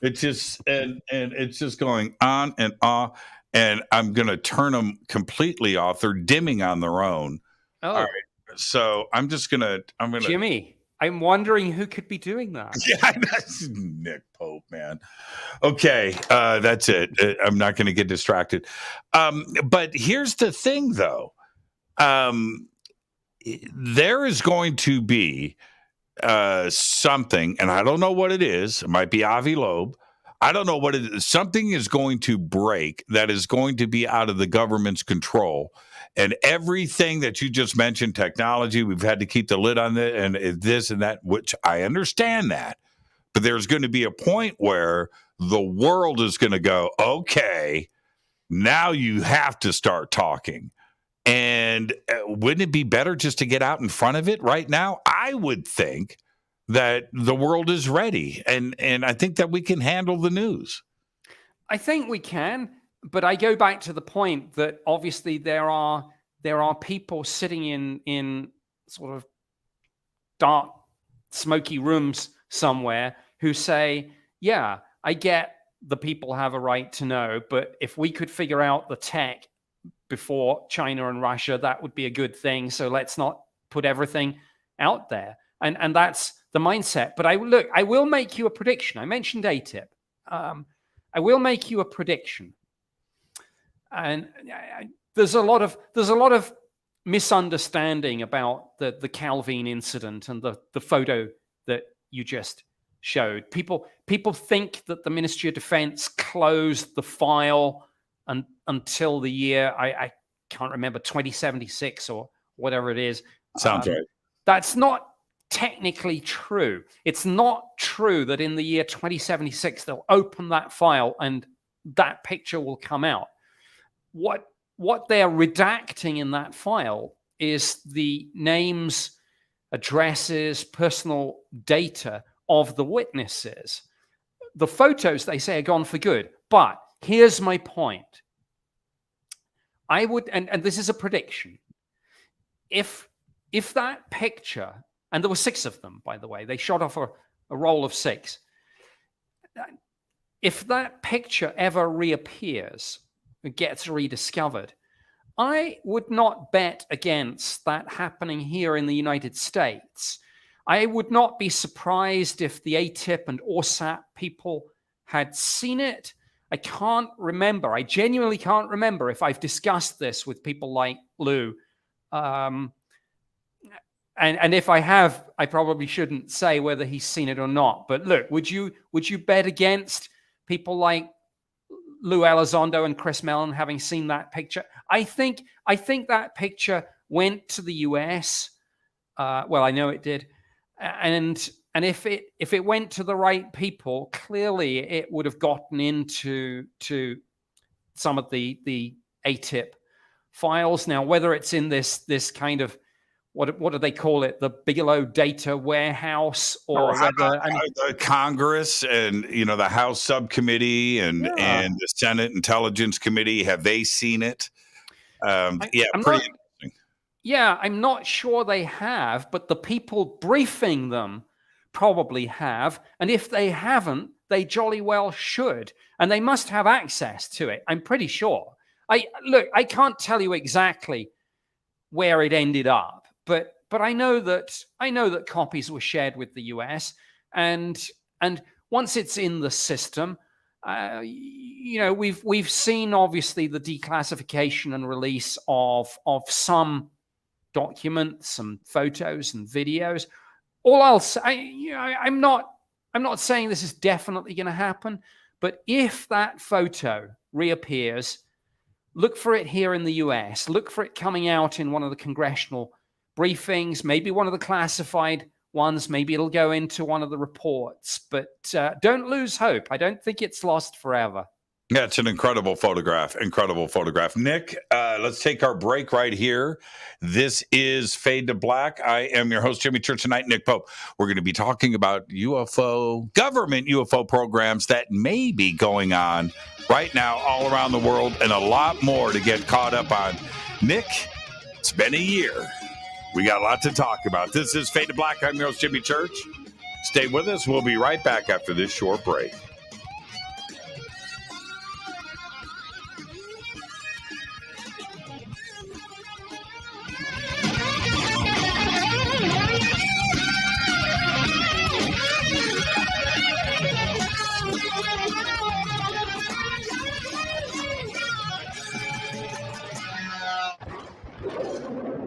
It's just and it's just going on and off. And I'm gonna turn them completely off. They're dimming on their own. Oh, all right. So I'm gonna Jimmy, I'm wondering who could be doing that. Yeah, that's Nick Pope, man. Okay, that's it. I'm not gonna get distracted. But here's the thing, though. There is going to be something, and I don't know what it is. It might be Avi Loeb. I don't know what it is. Something is going to break that is going to be out of the government's control. And everything that you just mentioned, technology, we've had to keep the lid on it, and this and that, which I understand that. But there's going to be a point where the world is going to go, okay, now you have to start talking. And wouldn't it be better just to get out in front of it right now? I would think that the world is ready, and I think that we can handle the news. I think we can, but I go back to the point that obviously there are people sitting in sort of dark, smoky rooms somewhere who say, yeah, I get the people have a right to know, but if we could figure out the tech before China and Russia, that would be a good thing. So let's not put everything out there. And that's the mindset. But I will make you a prediction. I mentioned ATIP. I will make you a prediction. And there's a lot of misunderstanding about the Calvine incident and the photo that you just showed. People think that the Ministry of Defense closed the file until the year, I can't remember, 2076 or whatever it is. Sounds right. That's not technically true. It's not true that in the year 2076 they'll open that file and that picture will come out. What they're redacting in that file is the names, addresses, personal data of the witnesses. The photos, they say, are gone for good. But here's my point. I would, and this is a prediction, if that picture, and there were 6 of them, by the way, they shot off a roll of 6. if that picture ever reappears, it gets rediscovered, I would not bet against that happening here in the United States. I would not be surprised if the ATIP and ORSAT people had seen it. I can't remember. I genuinely can't remember if I've discussed this with people like Lou. And if I have, I probably shouldn't say whether he's seen it or not. But look, would you bet against people like Lou Elizondo and Chris Mellon having seen that picture? I think that picture went to the US. Well, I know it did. And if it went to the right people, clearly it would have gotten into some of the ATIP files. Now, whether it's in this kind of what do they call it, the Bigelow data warehouse, or the Congress and the House subcommittee and the Senate Intelligence Committee, have they seen it? Pretty interesting. Yeah, I'm not sure they have, but the people briefing them probably have. And if they haven't, they jolly well should. And they must have access to it, I'm pretty sure. I can't tell you exactly where it ended up, but I know that copies were shared with the US, and once it's in the system, we've seen obviously the declassification and release of some documents, some photos and videos. All I'll say, I'm not saying this is definitely going to happen, but if that photo reappears, look for it here in the US. Look for it coming out in one of the congressional briefings, maybe one of the classified ones. Maybe it'll go into one of the reports. But don't lose hope. I don't think it's lost forever. Yeah, it's an incredible photograph. Incredible photograph. Nick, let's take our break right here. This is Fade to Black. I am your host, Jimmy Church, tonight, Nick Pope. We're going to be talking about government UFO programs that may be going on right now all around the world, and a lot more to get caught up on. Nick, it's been a year. We got a lot to talk about. This is Fade to Black. I'm your host, Jimmy Church. Stay with us. We'll be right back after this short break.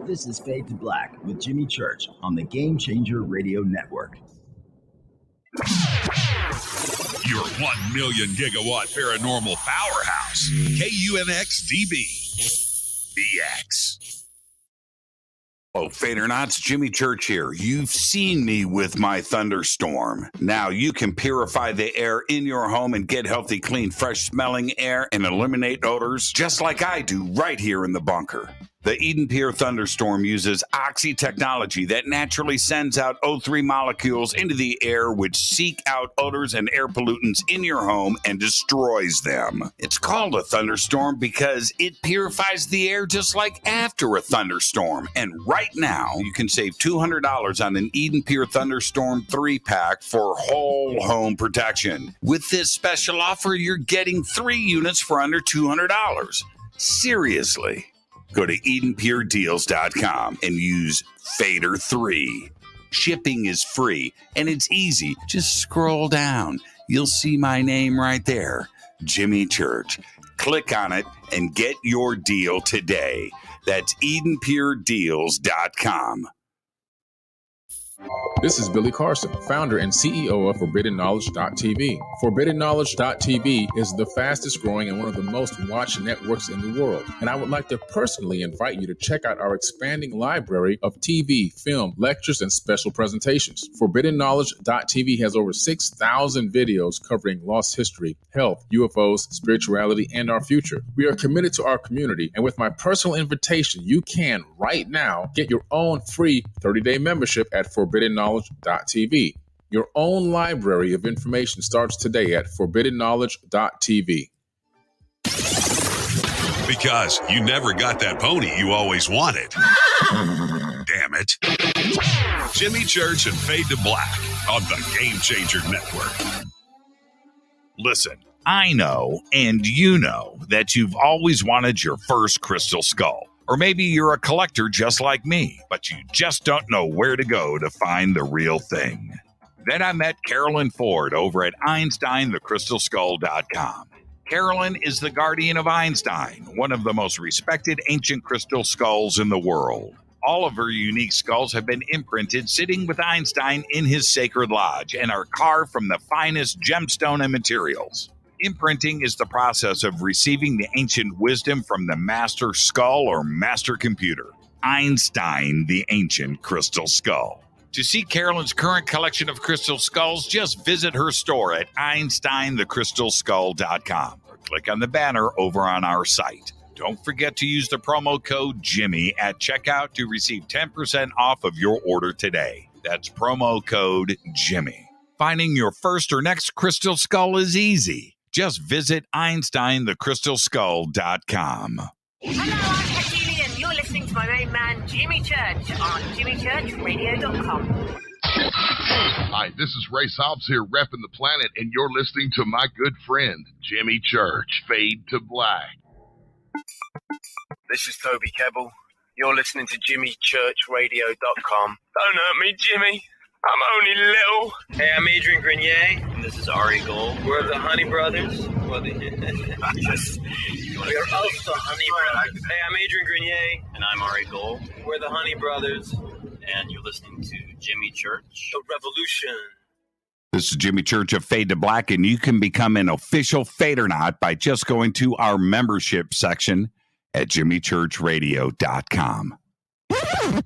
This is Fade to Black with Jimmy Church on the Game Changer Radio Network. Your 1 million gigawatt paranormal powerhouse, KUNX-DB, BX. Oh, Fadernauts, Jimmy Church here. You've seen me with my thunderstorm. Now you can purify the air in your home and get healthy, clean, fresh smelling air and eliminate odors just like I do right here in the bunker. The Eden Pure Thunderstorm uses oxy technology that naturally sends out O3 molecules into the air, which seek out odors and air pollutants in your home and destroys them. It's called a thunderstorm because it purifies the air just like after a thunderstorm. And right now, you can save $200 on an Eden Pure Thunderstorm 3-pack for whole home protection. With this special offer, you're getting 3 units for under $200. Seriously. Go to EdenPureDeals.com and use Fader3. Shipping is free and it's easy. Just scroll down. You'll see my name right there, Jimmy Church. Click on it and get your deal today. That's EdenPureDeals.com. This is Billy Carson, founder and CEO of ForbiddenKnowledge.tv. ForbiddenKnowledge.tv is the fastest growing and one of the most watched networks in the world. And I would like to personally invite you to check out our expanding library of TV, film, lectures, and special presentations. ForbiddenKnowledge.tv has over 6,000 videos covering lost history, health, UFOs, spirituality, and our future. We are committed to our community, and with my personal invitation, you can, right now, get your own free 30-day membership at ForbiddenKnowledge.tv. Your own library of information starts today at ForbiddenKnowledge.tv. Because you never got that pony you always wanted. Damn it. Jimmy Church and Fade to Black on the Game Changer Network. Listen, I know, and you know, that you've always wanted your first crystal skull. Or maybe you're a collector just like me, but you just don't know where to go to find the real thing. Then I met Carolyn Ford over at EinsteinTheCrystalSkull.com. Carolyn is the guardian of Einstein, one of the most respected ancient crystal skulls in the world. All of her unique skulls have been imprinted sitting with Einstein in his sacred lodge and are carved from the finest gemstone and materials. Imprinting is the process of receiving the ancient wisdom from the master skull or master computer. Einstein, the ancient crystal skull. To see Carolyn's current collection of crystal skulls, just visit her store at EinsteinTheCrystalSkull.com or click on the banner over on our site. Don't forget to use the promo code Jimmy at checkout to receive 10% off of your order today. That's promo code Jimmy. Finding your first or next crystal skull is easy. Just visit EinsteinTheCrystalSkull.com. Hello, I'm Katie, and you're listening to my main man, Jimmy Church, on JimmyChurchRadio.com. Hi, this is Ray Hobbs here, repping the planet, and you're listening to my good friend, Jimmy Church, Fade to Black. This is Toby Kebbell. You're listening to JimmyChurchRadio.com. Don't hurt me, Jimmy. I'm only little. Hey, I'm Adrian Grenier, and this is Ari Gold. We're the Honey Brothers. We're also Honey Brothers. Hey, I'm Adrian Grenier, and I'm Ari Gold. We're the Honey Brothers, and you're listening to Jimmy Church. The Revolution. This is Jimmy Church of Fade to Black, and you can become an official Fadernaut by just going to our membership section at JimmyChurchRadio.com.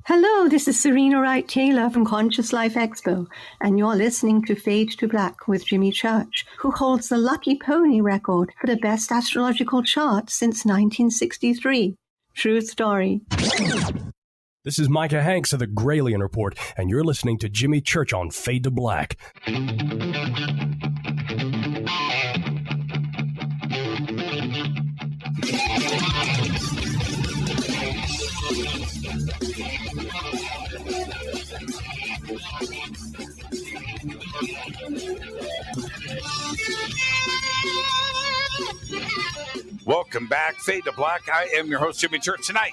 Hello, this is Serena Wright Taylor from Conscious Life Expo, and you're listening to Fade to Black with Jimmy Church, who holds the Lucky Pony record for the best astrological chart since 1963. True story. This is Micah Hanks of the Gralien Report, and you're listening to Jimmy Church on Fade to Black. Welcome back, Fade to Black. I am your host, Jimmy Church. Tonight,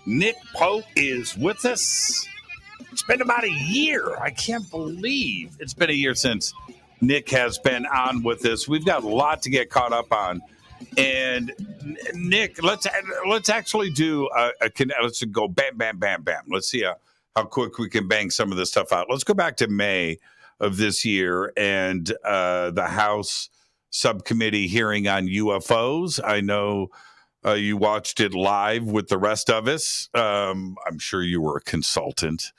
Nick Pope is with us. It's been about a year. I can't believe it's been a year since Nick has been on with us. We've got a lot to get caught up on. And Nick, let's actually do let's go bam, bam, bam, bam. Let's see how quick we can bang some of this stuff out. Let's go back to May of this year and the House subcommittee hearing on UFOs. I know you watched it live with the rest of us. I'm sure you were a consultant.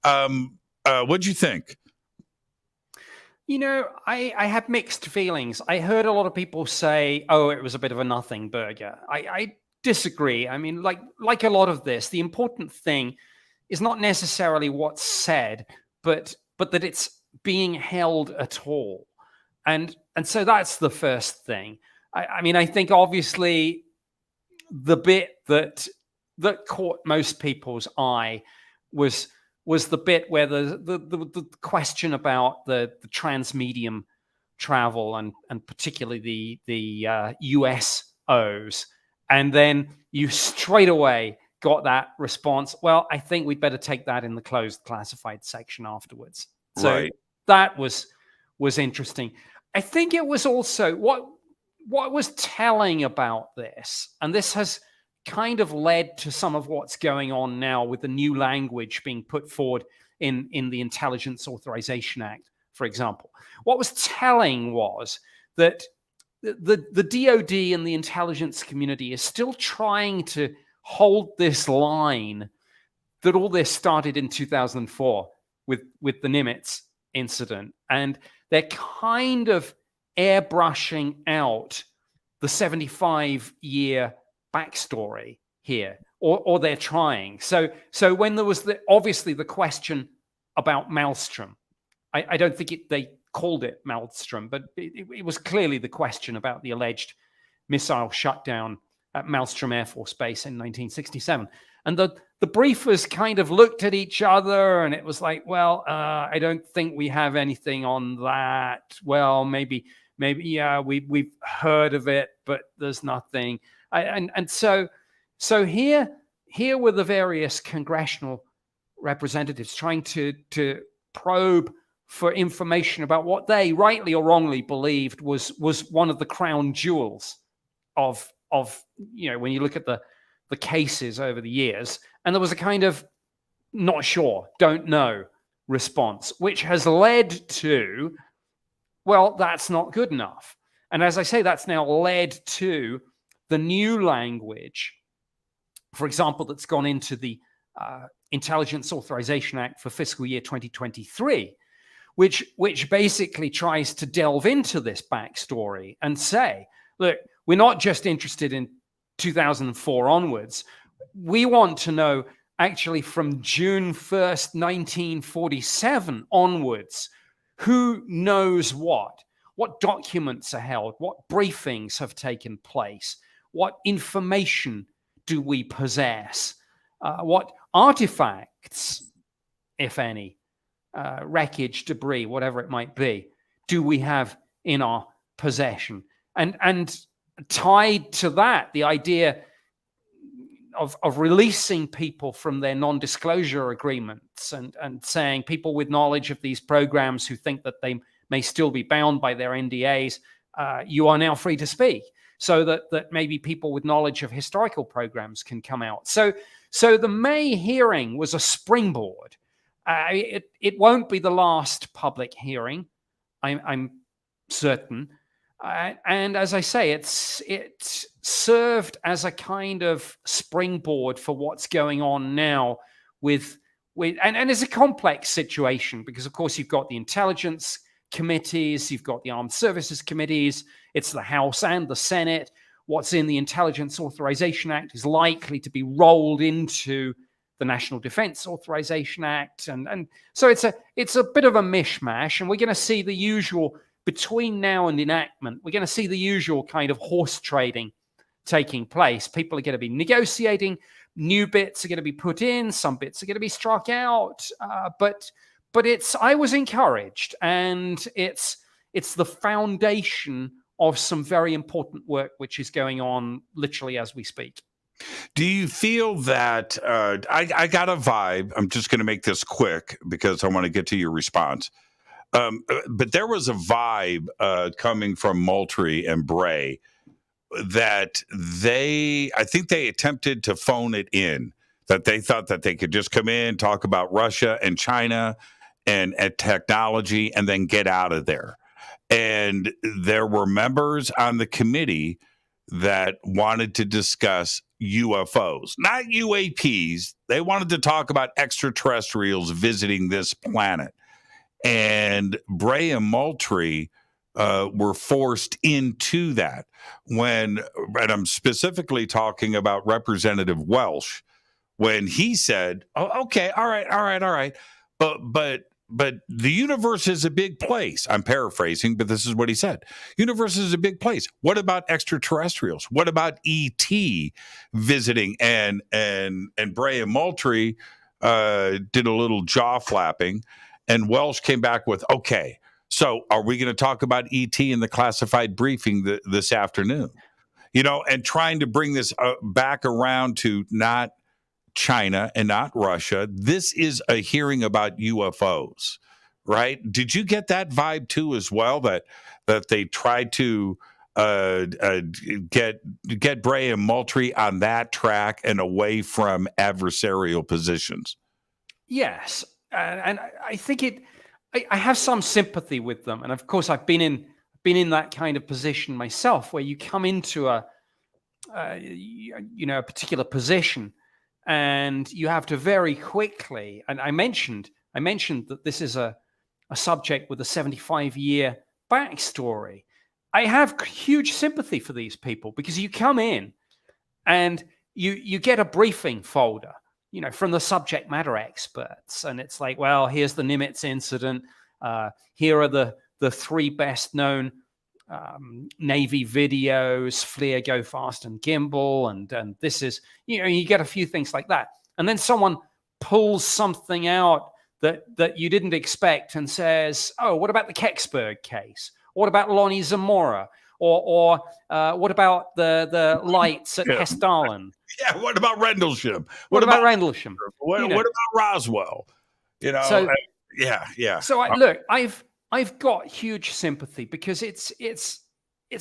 What'd you think? You know, I had mixed feelings. I heard a lot of people say, oh, it was a bit of a nothing burger. I disagree. I mean, like a lot of this, the important thing is not necessarily what's said, but that it's being held at all. And so that's the first thing. I mean, I think obviously the bit that caught most people's eye was the bit where the question about the transmedium travel and particularly the USOs. And then you straight away got that response, well, I think we'd better take that in the closed classified section afterwards. So right. That was interesting. I think it was also what was telling about this, and this has kind of led to some of what's going on now with the new language being put forward in the Intelligence Authorization Act, for example. What was telling was that the DOD and the intelligence community is still trying to hold this line that all this started in 2004 with the Nimitz incident. And they're kind of airbrushing out the 75-year backstory here, or they're trying. So when there was obviously the question about Maelstrom, I don't think they called it Maelstrom, but it was clearly the question about the alleged missile shutdown at Maelstrom Air Force Base in 1967. And the briefers kind of looked at each other, and it was like, well, I don't think we have anything on that. Well, maybe maybe, yeah, we've heard of it, but there's nothing. So here were the various congressional representatives trying to probe for information about what they rightly or wrongly believed was one of the crown jewels of when you look at the cases over the years. And there was a kind of not sure, don't know response, which has led to, well, that's not good enough. And as I say, that's now led to the new language, for example, that's gone into the Intelligence Authorization Act for fiscal year 2023, which basically tries to delve into this backstory and say, look, we're not just interested in 2004 onwards. We want to know actually from June 1st, 1947 onwards, who knows what documents are held, what briefings have taken place, what information do we possess, what artifacts, if any, wreckage, debris, whatever it might be, do we have in our possession? And tied to that, the idea of releasing people from their non-disclosure agreements and saying people with knowledge of these programs who think that they may still be bound by their NDAs, you are now free to speak, so that maybe people with knowledge of historical programs can come out. So the May hearing was a springboard. It won't be the last public hearing, I'm certain. And as I say, it served as a kind of springboard for what's going on now and it's a complex situation because, of course, you've got the intelligence committees, you've got the armed services committees, it's the House and the Senate. What's in the Intelligence Authorization Act is likely to be rolled into the National Defense Authorization Act. And so it's a bit of a mishmash, and we're going to see the usual. Between now and enactment, we're going to see the usual kind of horse trading taking place. People are going to be negotiating. New bits are going to be put in. Some bits are going to be struck out. But I was encouraged, and it's the foundation of some very important work which is going on literally as we speak. Do you feel that I got a vibe? I'm just going to make this quick because I want to get to your response. But there was a vibe coming from Moultrie and Bray that I think they attempted to phone it in, that they thought that they could just come in, talk about Russia and China and technology, and then get out of there. And there were members on the committee that wanted to discuss UFOs, not UAPs. They wanted to talk about extraterrestrials visiting this planet. And Bray and Moultrie were forced into that. And I'm specifically talking about Representative Welsh, when he said, "Oh, okay, all right, but the universe is a big place." I'm paraphrasing, but this is what he said: "Universe is a big place. What about extraterrestrials? What about ET visiting?" And Bray and Moultrie did a little jaw flapping. And Welsh came back with, okay, so are we going to talk about ET in the classified briefing this afternoon? And trying to bring this back around to not China and not Russia. This is a hearing about UFOs, right? Did you get that vibe too as well, that they tried to get Bray and Moultrie on that track and away from adversarial positions? Yes. And I think I have some sympathy with them. And of course, I've been in that kind of position myself, where you come into a particular position, and you have to very quickly. And I mentioned that this is a subject with a 75-year backstory. I have huge sympathy for these people, because you come in and you get a briefing folder, from the subject matter experts. And it's like, well, here's the Nimitz incident. Here are the three best known Navy videos, FLIR, Go Fast, and Gimbal. And this is, you get a few things like that. And then someone pulls something out that you didn't expect and says, oh, what about the Kecksburg case? What about Lonnie Zamora? Or what about the lights at Hessdalen? Yeah, what about Rendlesham? What about Rendlesham? What about Roswell? So, yeah. So look, I've got huge sympathy because it's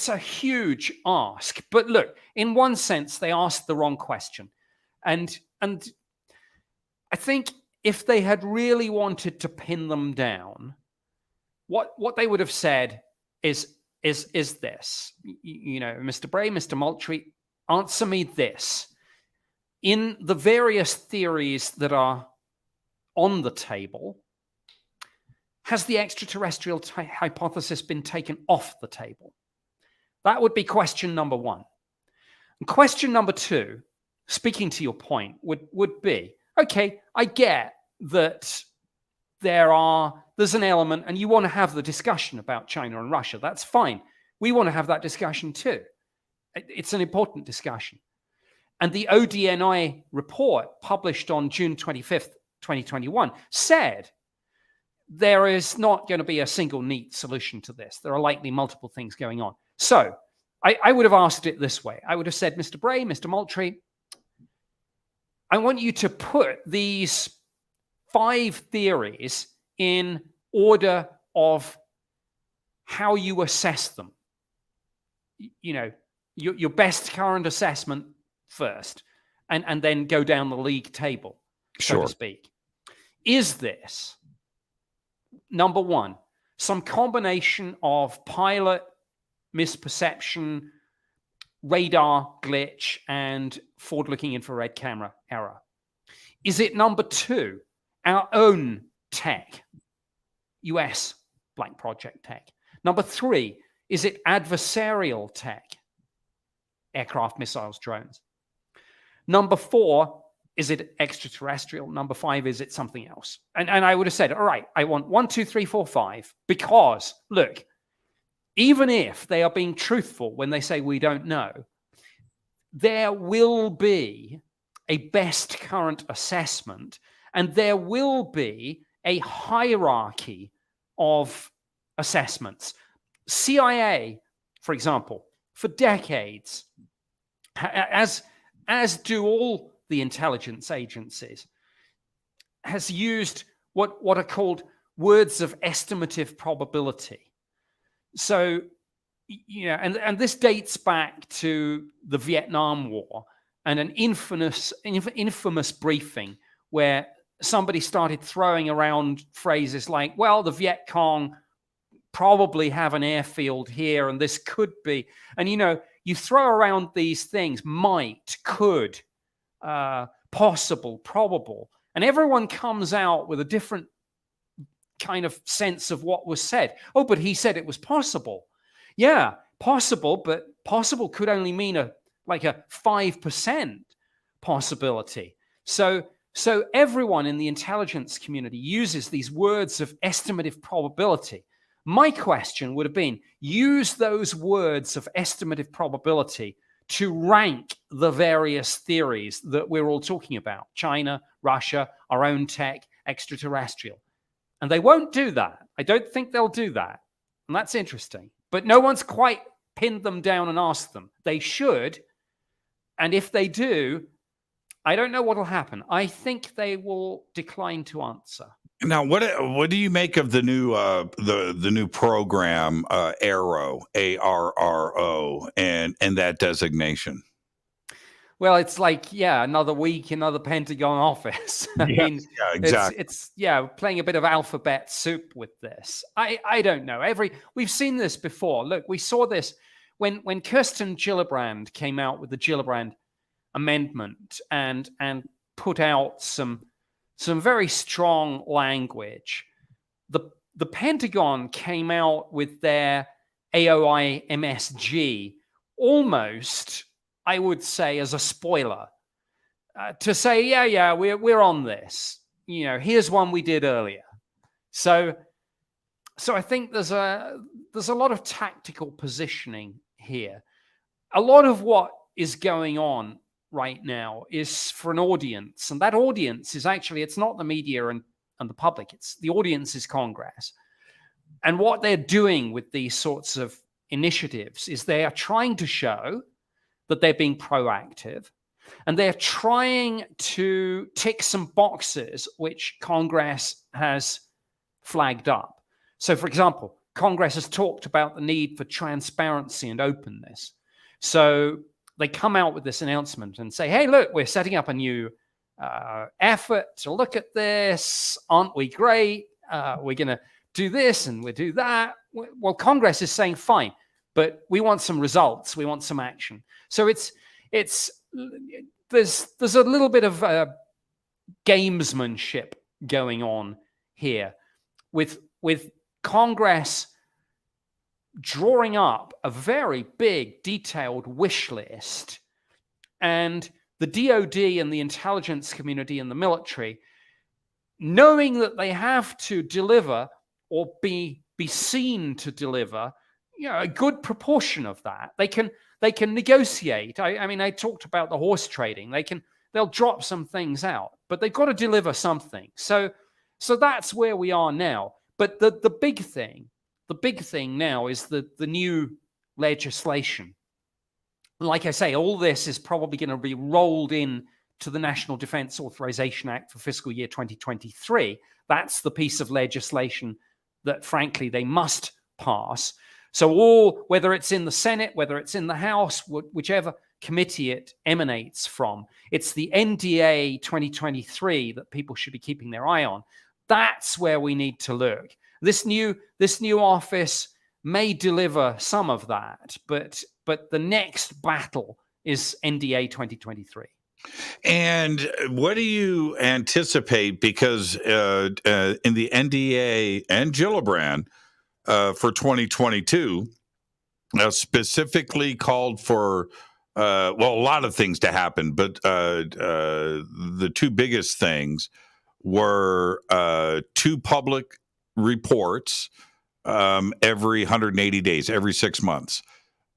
a huge ask. But look, in one sense, they asked the wrong question, and I think if they had really wanted to pin them down, what they would have said is this, Mr. Bray, Mr. Moultrie, answer me this. In the various theories that are on the table, has the extraterrestrial hypothesis been taken off the table? That would be question number one. And question number two, speaking to your point, would be, okay, I get that there's an element, and you want to have the discussion about China and Russia. That's fine. We want to have that discussion too. It's an important discussion. And the ODNI report published on June 25th, 2021 said there is not going to be a single neat solution to this. There are likely multiple things going on. So I would have asked it this way. I would have said, Mr. Bray, Mr. Moultrie, I want you to put these 5 theories in order of how you assess them. Your best current assessment first, and then go down the league table, so to speak. Is this, number one, some combination of pilot misperception, radar glitch, and forward-looking infrared camera error? Is it, number two, our own tech, US Black Project tech? Number three, is it adversarial tech, aircraft, missiles, drones? Number four, is it extraterrestrial? Number five, is it something else? And I would have said, all right, I want 1, 2, 3, 4, 5, because look, even if they are being truthful when they say we don't know, there will be a best current assessment, and there will be a hierarchy of assessments. CIA, for example, for decades, as do all the intelligence agencies, has used what are called words of estimative probability. So, and this dates back to the Vietnam War and an infamous briefing where somebody started throwing around phrases like, well, the Viet Cong probably have an airfield here, and this could be, and you throw around these things, might, could, possible, probable, and everyone comes out with a different kind of sense of what was said. Oh, but he said it was possible. Yeah, possible, but possible could only mean a 5% possibility. So everyone in the intelligence community uses these words of estimative probability. My question would have been, use those words of estimative probability to rank the various theories that we're all talking about: China, Russia, our own tech, extraterrestrial. And they won't do that. I don't think they'll do that. And that's interesting. But no one's quite pinned them down and asked them. They should. And if they do, I don't know what will happen. I think they will decline to answer. Now, what do you make of the new the new program, ARRO, ARRO, and that designation? Well, it's like, another week, another Pentagon office. I mean, exactly. It's playing a bit of alphabet soup with this. I don't know. We've seen this before. Look, we saw this when Kirsten Gillibrand came out with the Gillibrand Amendment and put out some very strong language. The Pentagon came out with their AOI MSG almost, I would say, as a spoiler, to say, we're on this. Here's one we did earlier. So I think there's a lot of tactical positioning here. A lot of what is going on right now is for an audience, and that audience is actually, it's not the media and the public. It's the audience is Congress. And what they're doing with these sorts of initiatives is they are trying to show that they're being proactive, and they're trying to tick some boxes which Congress has flagged up. So, for example, Congress has talked about the need for transparency and openness. So they come out with this announcement and say, hey, look, we're setting up a new effort to look at this. Aren't we great? We're going to do this and we do that. Well, Congress is saying, fine, but we want some results. We want some action. So there's a little bit of gamesmanship going on here with Congress drawing up a very big, detailed wish list, and the DOD and the intelligence community and the military, knowing that they have to deliver or be seen to deliver, a good proportion of that. They can negotiate. I mean, I talked about the horse trading. They'll drop some things out, but they've got to deliver something. So that's where we are now. But the big thing now is the new legislation. Like I say, all this is probably going to be rolled in to the National Defense Authorization Act for fiscal year 2023. That's the piece of legislation that, frankly, they must pass. So whether it's in the Senate, whether it's in the House, whichever committee it emanates from, it's the NDA 2023 that people should be keeping their eye on. That's where we need to look. This new office may deliver some of that, but the next battle is NDA 2023. And what do you anticipate? Because in the NDA and Gillibrand for 2022 specifically called for a lot of things to happen, but the two biggest things were 2 public reports every 180 days, every 6 months.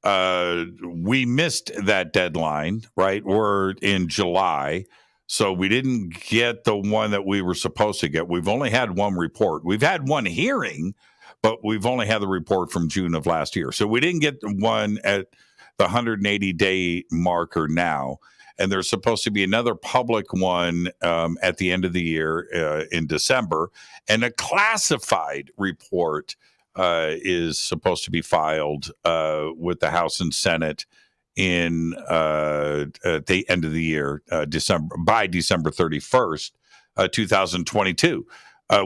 We missed that deadline, right? We're in July, so we didn't get the one that we were supposed to get. We've only had one report. We've had one hearing, but we've only had the report from June of last year. So we didn't get one at the 180-day marker now. And there's supposed to be another public one at the end of the year in December. And a classified report is supposed to be filed with the House and Senate at the end of the year, by December 31st, 2022.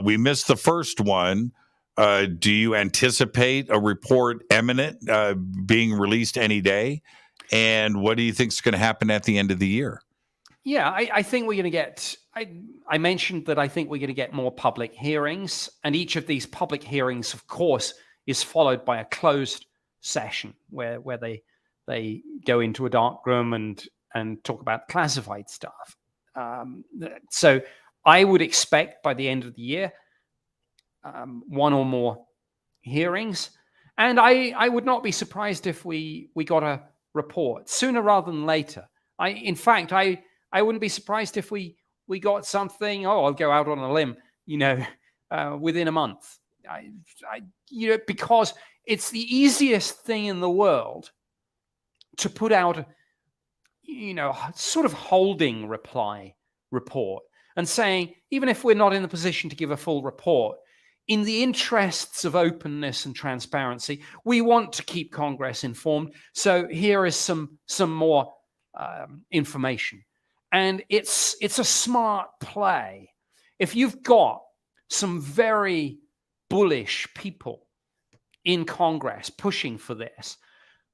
We missed the first one. Do you anticipate a report imminent being released any day? And what do you think is going to happen at the end of the year? Yeah, I think we're going to get, I mentioned that I think we're going to get more public hearings. And each of these public hearings, of course, is followed by a closed session where they go into a dark room and talk about classified stuff. So I would expect by the end of the year, one or more hearings. And I would not be surprised if we got a report sooner rather than later. In fact, I wouldn't be surprised if we got something. I'll go out on a limb, within a month. Because it's the easiest thing in the world to put out, sort of holding report and saying, even if we're not in the position to give a full report, in the interests of openness and transparency, we want to keep Congress informed. So here is some more information. And it's a smart play. If you've got some very bullish people in Congress pushing for this,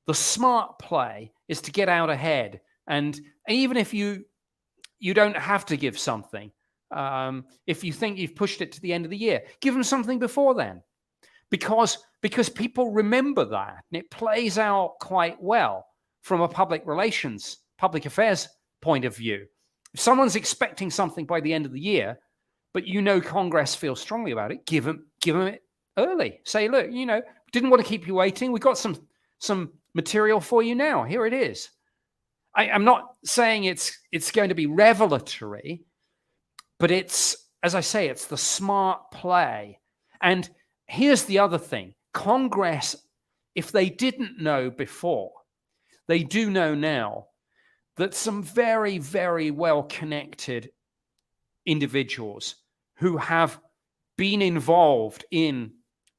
the smart play is to get out ahead. And even if you don't have to give something, if you think you've pushed it to the end of the year, give them something before then, because people remember that, and it plays out quite well from a public affairs point of view. If someone's expecting something by the end of the year, but Congress feels strongly about it, give them it early. Say, look, didn't want to keep you waiting. We've got some material for you now. Here it is. I'm not saying it's going to be revelatory, but it's, as I say, it's the smart play. And here's the other thing. Congress, if they didn't know before, they do know now that some very, very well-connected individuals who have been involved in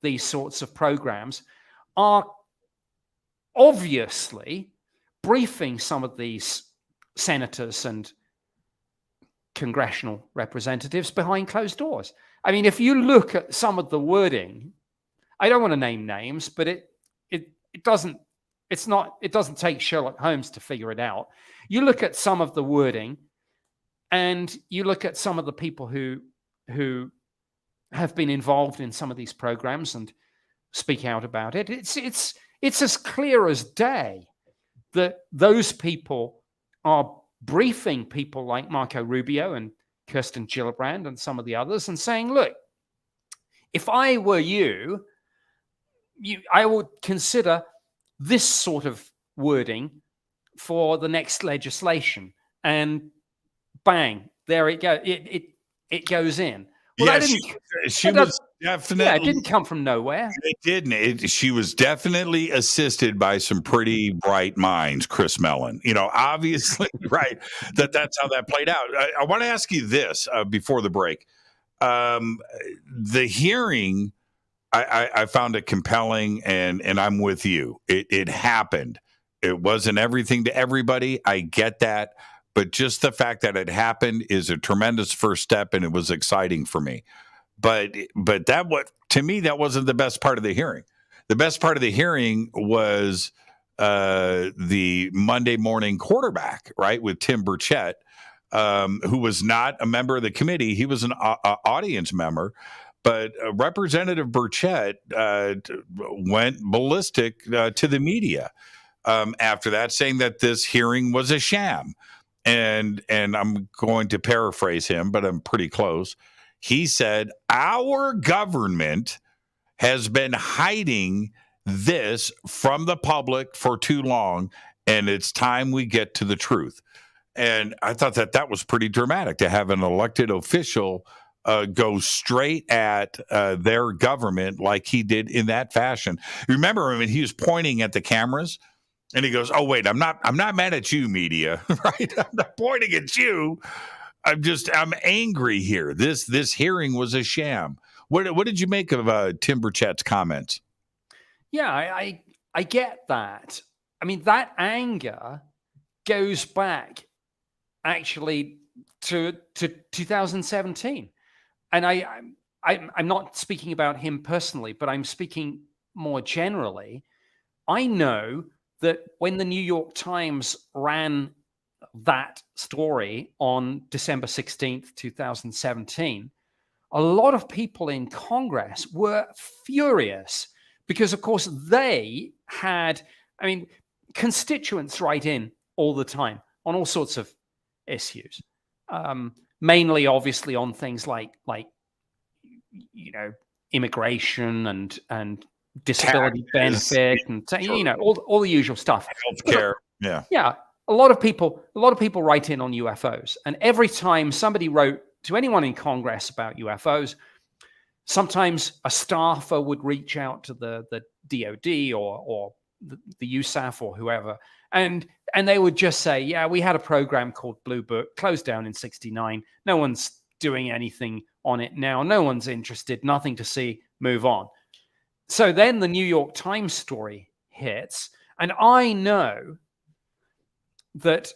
these sorts of programs are obviously briefing some of these senators and congressional representatives behind closed doors. I mean, if you look at some of the wording, I don't want to name names, but it doesn't take Sherlock Holmes to figure it out. You look at some of the wording, and you look at some of the people who have been involved in some of these programs and speak out about it. It's as clear as day that those people are briefing people like Marco Rubio and Kirsten Gillibrand and some of the others and saying, look, if I were you, I would consider this sort of wording for the next legislation. And bang, there it goes. It goes in. Well, yeah, she was definitely. Yeah, it didn't come from nowhere. It didn't. She was definitely assisted by some pretty bright minds, Chris Mellon. Obviously, right. That's how that played out. I want to ask you this before the break. The hearing, I found it compelling, and I'm with you. It happened. It wasn't everything to everybody. I get that. But just the fact that it happened is a tremendous first step, and it was exciting for me. But to me, that wasn't the best part of the hearing. The best part of the hearing was the Monday morning quarterback, right, with Tim Burchett, who was not a member of the committee. He was an audience member. But Representative Burchett went ballistic to the media after that, saying that this hearing was a sham. And I'm going to paraphrase him, but I'm pretty close. He said, our government has been hiding this from the public for too long, and it's time we get to the truth. And I thought that was pretty dramatic to have an elected official go straight at their government like he did in that fashion. Remember, I mean, he was pointing at the cameras. And he goes, "Oh wait, I'm not mad at you, media, right? I'm not pointing at you. I'm angry here. This hearing was a sham." What did you make of Tim Burchett's comments? Yeah, I get that. I mean, that anger goes back actually to 2017, and I'm not speaking about him personally, but I'm speaking more generally. I know that when the New York Times ran that story on December 16th, 2017, a lot of people in Congress were furious because, of course, they had, constituents write in all the time on all sorts of issues, mainly, obviously, on things like immigration and disability benefit and all the usual stuff. Healthcare, yeah. A lot of people write in on UFOs, and every time somebody wrote to anyone in Congress about UFOs, sometimes a staffer would reach out to the DoD or the USAF or whoever, and they would just say, "Yeah, we had a program called Blue Book, closed down in '69. No one's doing anything on it now. No one's interested. Nothing to see. Move on." So then the New York Times story hits, and I know that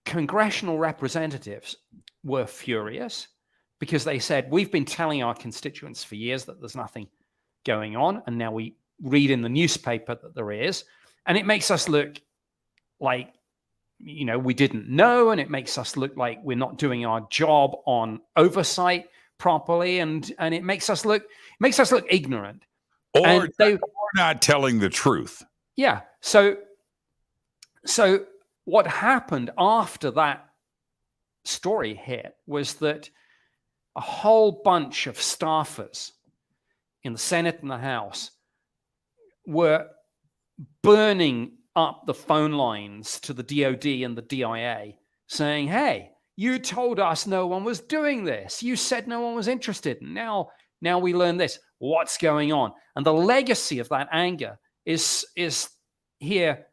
congressional representatives were furious because they said, we've been telling our constituents for years that there's nothing going on, and now we read in the newspaper that there is, and it makes us look like, we didn't know, and it makes us look like we're not doing our job on oversight properly, and it makes us look ignorant. Or not telling the truth. Yeah. So what happened after that story hit was that a whole bunch of staffers in the Senate and the House were burning up the phone lines to the DoD and the DIA saying, "Hey, you told us no one was doing this. You said no one was interested. Now we learn this." what's going on. And the legacy of that anger is here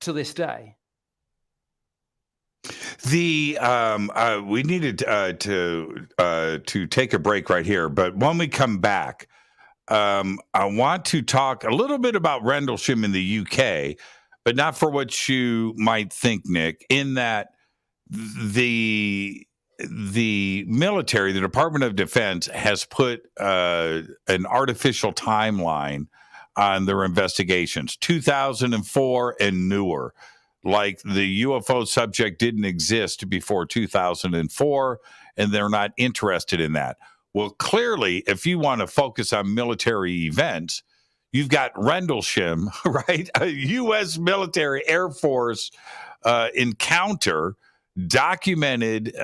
to this day. We needed to take a break right here, but when we come back, I want to talk a little bit about Rendlesham in the UK, but not for what you might think, Nick, in that the military, the Department of Defense, has put an artificial timeline on their investigations, 2004 and newer. Like the UFO subject didn't exist before 2004, and they're not interested in that. Well, clearly, if you want to focus on military events, you've got Rendlesham, right? A U.S. military Air Force encounter documented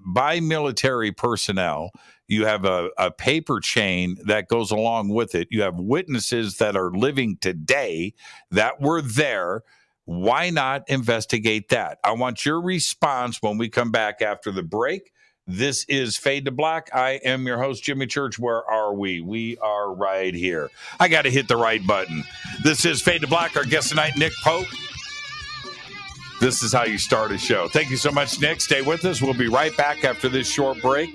by military personnel. You have a paper chain that goes along with it. You have witnesses that are living today that were there. Why not investigate that? I want your response when we come back after the break. This is Fade to Black. I am your host, Jimmy Church. Where are we? We are right here. I got to hit the right button. This is Fade to Black. Our guest tonight, Nick Pope. This is how you start a show. Thank you so much, Nick. Stay with us. We'll be right back after this short break.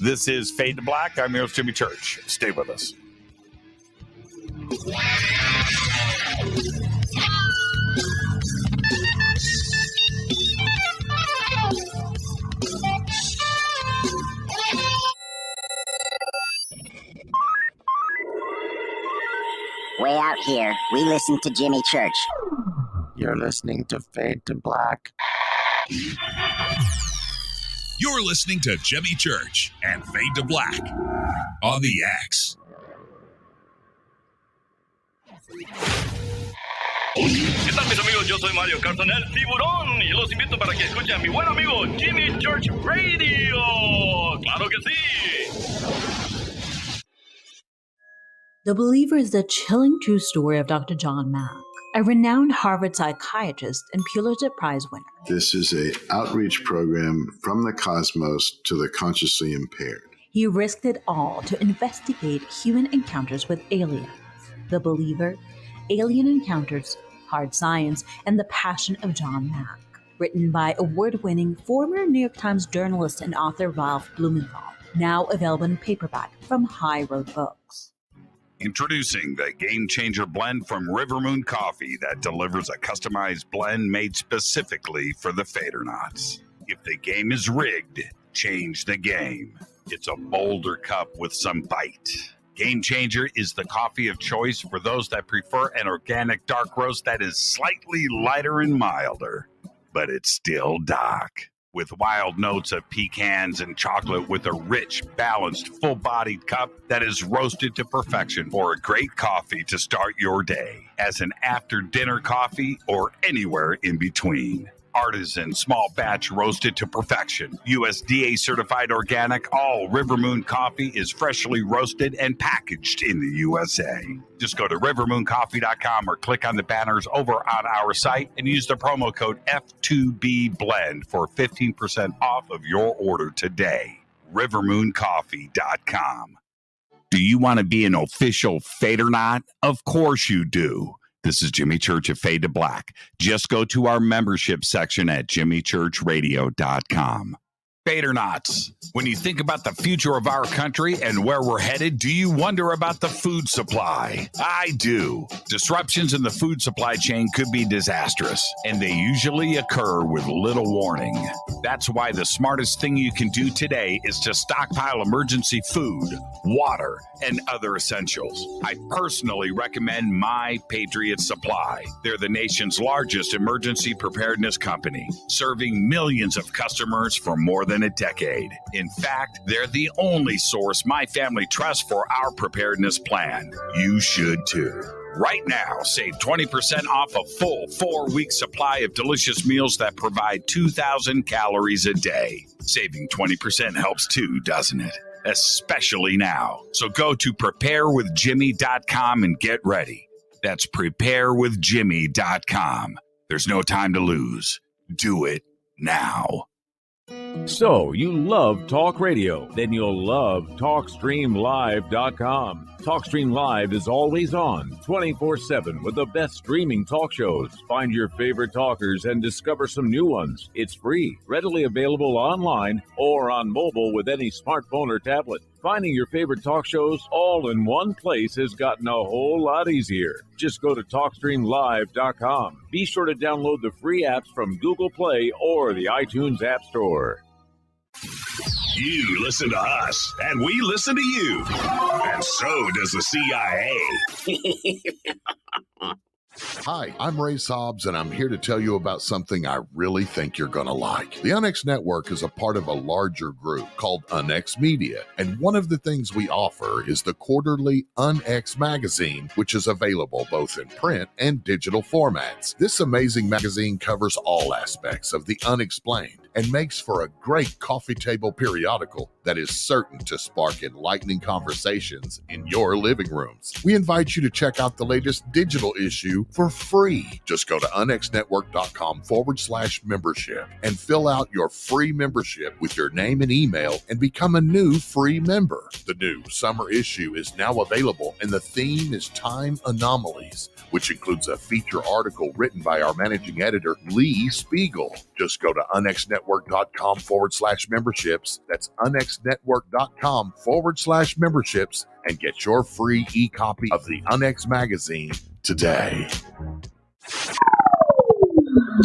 This is Fade to Black. I'm your host, Jimmy Church. Stay with us. Way out here, we listen to Jimmy Church. You're listening to Fade to Black. You're listening to Jimmy Church and Fade to Black on the X. ¿Qué tal, mis amigos? Yo soy Mario Carson, el tiburón, y los invito para que escuchen a mi buen amigo Jimmy Church Radio. ¡Claro que sí! The Believer is the chilling true story of Dr. John Mack, a renowned Harvard psychiatrist and Pulitzer Prize winner. This is an outreach program from the cosmos to the consciously impaired. He risked it all to investigate human encounters with aliens. The Believer, Alien Encounters, Hard Science, and the Passion of John Mack. Written by award-winning former New York Times journalist and author Ralph Blumenthal. Now available in paperback from High Road Books. Introducing the Game Changer blend from River Moon Coffee that delivers a customized blend made specifically for the Fadernauts. If the game is rigged, change the game. It's a bolder cup with some bite. Game Changer is the coffee of choice for those that prefer an organic dark roast that is slightly lighter and milder, but it's still dark. With wild notes of pecans and chocolate with a rich, balanced, full-bodied cup that is roasted to perfection for a great coffee to start your day, as an after-dinner coffee or anywhere in between. Artisan, small batch roasted to perfection. USDA certified organic, all River Moon coffee is freshly roasted and packaged in the USA. Just go to rivermooncoffee.com or click on the banners over on our site and use the promo code F2BBLEND for 15% off of your order today. rivermooncoffee.com. Do you want to be an official Fadernaut? Of course you do. This is Jimmy Church of Fade to Black. Just go to our membership section at jimmychurchradio.com. Fadernauts, when you think about the future of our country and where we're headed, do you wonder about the food supply? I do. Disruptions in the food supply chain could be disastrous, and they usually occur with little warning. That's why the smartest thing you can do today is to stockpile emergency food, water, and other essentials. I personally recommend My Patriot Supply. They're the nation's largest emergency preparedness company, serving millions of customers for more than a decade. In fact, they're the only source my family trusts for our preparedness plan. You should too. Right now, save 20% off a full 4-week supply of delicious meals that provide 2,000 calories a day. Saving 20% helps too, doesn't it? Especially now. So go to preparewithjimmy.com and get ready. That's preparewithjimmy.com. There's no time to lose. Do it now. So, you love talk radio? Then you'll love TalkStreamLive.com. TalkStream Live is always on, 24/7, with the best streaming talk shows. Find your favorite talkers and discover some new ones. It's free, readily available online or on mobile with any smartphone or tablet. Finding your favorite talk shows all in one place has gotten a whole lot easier. Just go to TalkStreamLive.com. Be sure to download the free apps from Google Play or the iTunes App Store. You listen to us, and we listen to you. And so does the CIA. Hi, I'm Ray Sobbs, and I'm here to tell you about something I really think you're going to like. The UNX Network is a part of a larger group called UNX Media, and one of the things we offer is the quarterly UNX magazine, which is available both in print and digital formats. This amazing magazine covers all aspects of the unexplained and makes for a great coffee table periodical that is certain to spark enlightening conversations in your living rooms. We invite you to check out the latest digital issue for free. Just go to unxnetwork.com/membership and fill out your free membership with your name and email and become a new free member. The new summer issue is now available, and the theme is Time Anomalies, which includes a feature article written by our managing editor, Lee Spiegel. Just go to unxnetwork.com/memberships. That's unxnetwork.com/memberships and get your free e-copy of the UNX magazine today.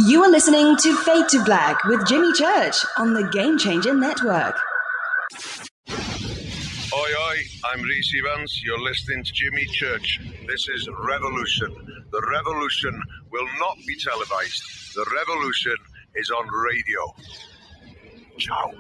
You are listening to Fade to Black with Jimmy Church on the Game Changer Network. Oi, oi, I'm Reese Evans. You're listening to Jimmy Church. This is Revolution. The revolution will not be televised. The revolution is on radio. Ciao.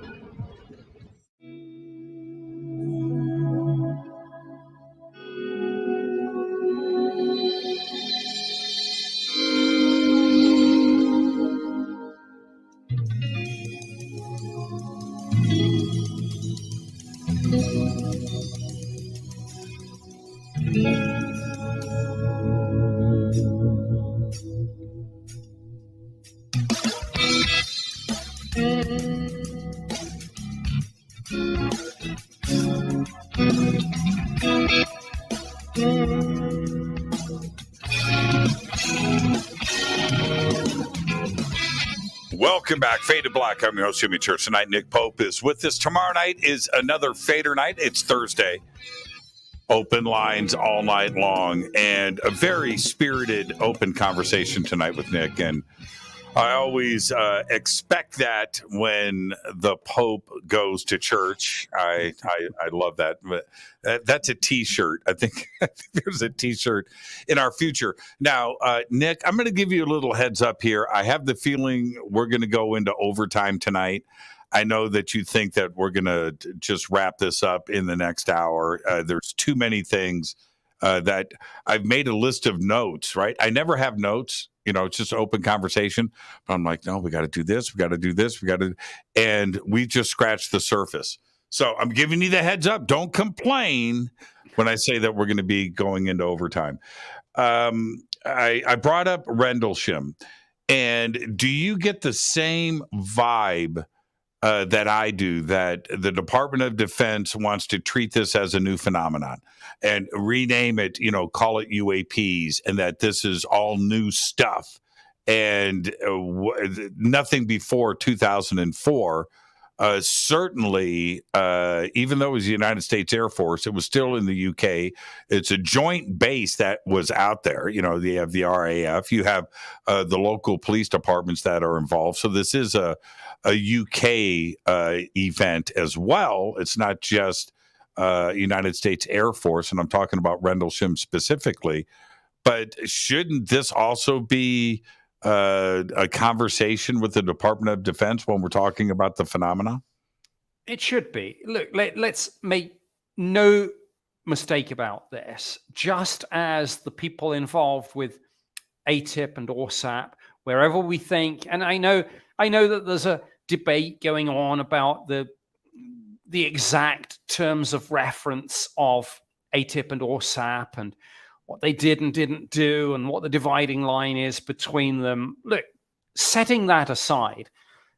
Welcome back, Fade to Black. I'm your host, Jimmy Church. Tonight, Nick Pope is with us. Tomorrow night is another Fader night. It's Thursday. Open lines all night long, and a very spirited, open conversation tonight with Nick. And I always expect that when the Pope goes to church. I love that. But that's a T-shirt. I think there's a T-shirt in our future. Now, Nick, I'm going to give you a little heads up here. I have the feeling we're going to go into overtime tonight. I know that you think that we're going to just wrap this up in the next hour. There's too many things that I've made a list of notes, right? I never have notes. You know, it's just open conversation. But I'm like, no, we got to do this. We got to do this. And we just scratched the surface. So I'm giving you the heads up. Don't complain when I say that we're going to be going into overtime. I brought up Rendlesham. And do you get the same vibe that I do, that the Department of Defense wants to treat this as a new phenomenon and rename it, call it UAPs, and that this is all new stuff and nothing before 2004. Certainly, even though it was the United States Air Force, it was still in the UK. It's a joint base that was out there. They have the RAF. You have the local police departments that are involved. So this is a UK event as well. It's not just United States Air Force, and I'm talking about Rendlesham specifically. But shouldn't this also be a conversation with the Department of Defense when we're talking about the phenomena? It should be. Look, let's make no mistake about this. Just as the people involved with ATIP and ORSAP, wherever we think, and I know that there's a debate going on about the exact terms of reference of ATIP and ORSAP and what they did and didn't do and what the dividing line is between them. Look, setting that aside,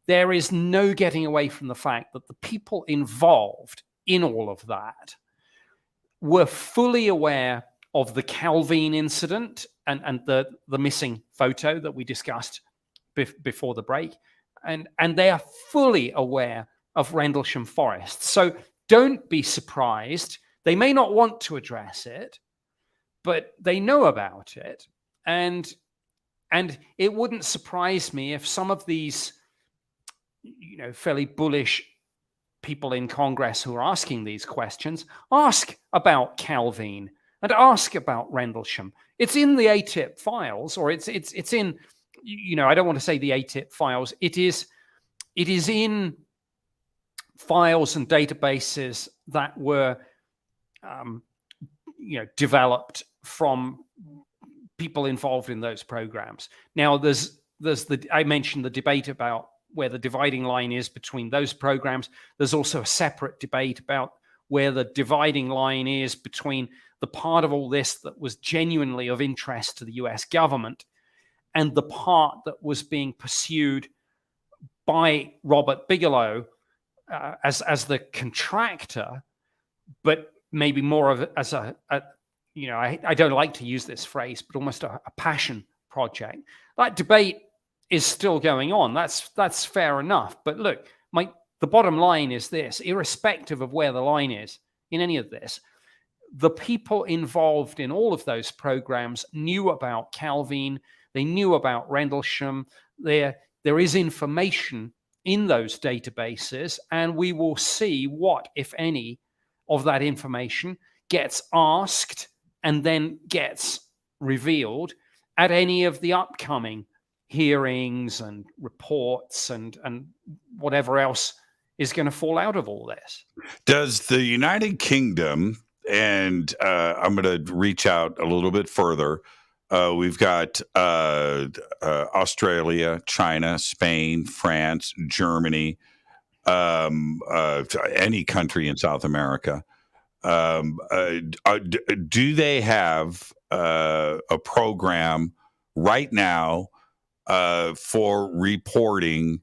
there is no getting away from the fact that the people involved in all of that were fully aware of the Calvine incident and the missing photo that we discussed before the break. And they are fully aware of Rendlesham Forest. So don't be surprised. They may not want to address it, but they know about it. And it wouldn't surprise me if some of these, fairly bullish people in Congress who are asking these questions ask about Calvine and ask about Rendlesham. It's in the ATIP files, or it's in, I don't want to say the ATIP files. It is in files and databases that were, developed from people involved in those programs. Now, I mentioned the debate about where the dividing line is between those programs. There's also a separate debate about where the dividing line is between the part of all this that was genuinely of interest to the US government and the part that was being pursued by Robert Bigelow as the contractor, but maybe more of as I don't like to use this phrase, but almost a passion project. That debate is still going on. That's fair enough. But look, the bottom line is this: irrespective of where the line is in any of this, the people involved in all of those programs knew about Calvine. They knew about Rendlesham. There is information in those databases, and we will see what, if any, of that information gets asked and then gets revealed at any of the upcoming hearings and reports and whatever else is going to fall out of all this. Does the United Kingdom, and I'm going to reach out a little bit further, we've got Australia, China, Spain, France, Germany, any country in South America. Do they have a program right now for reporting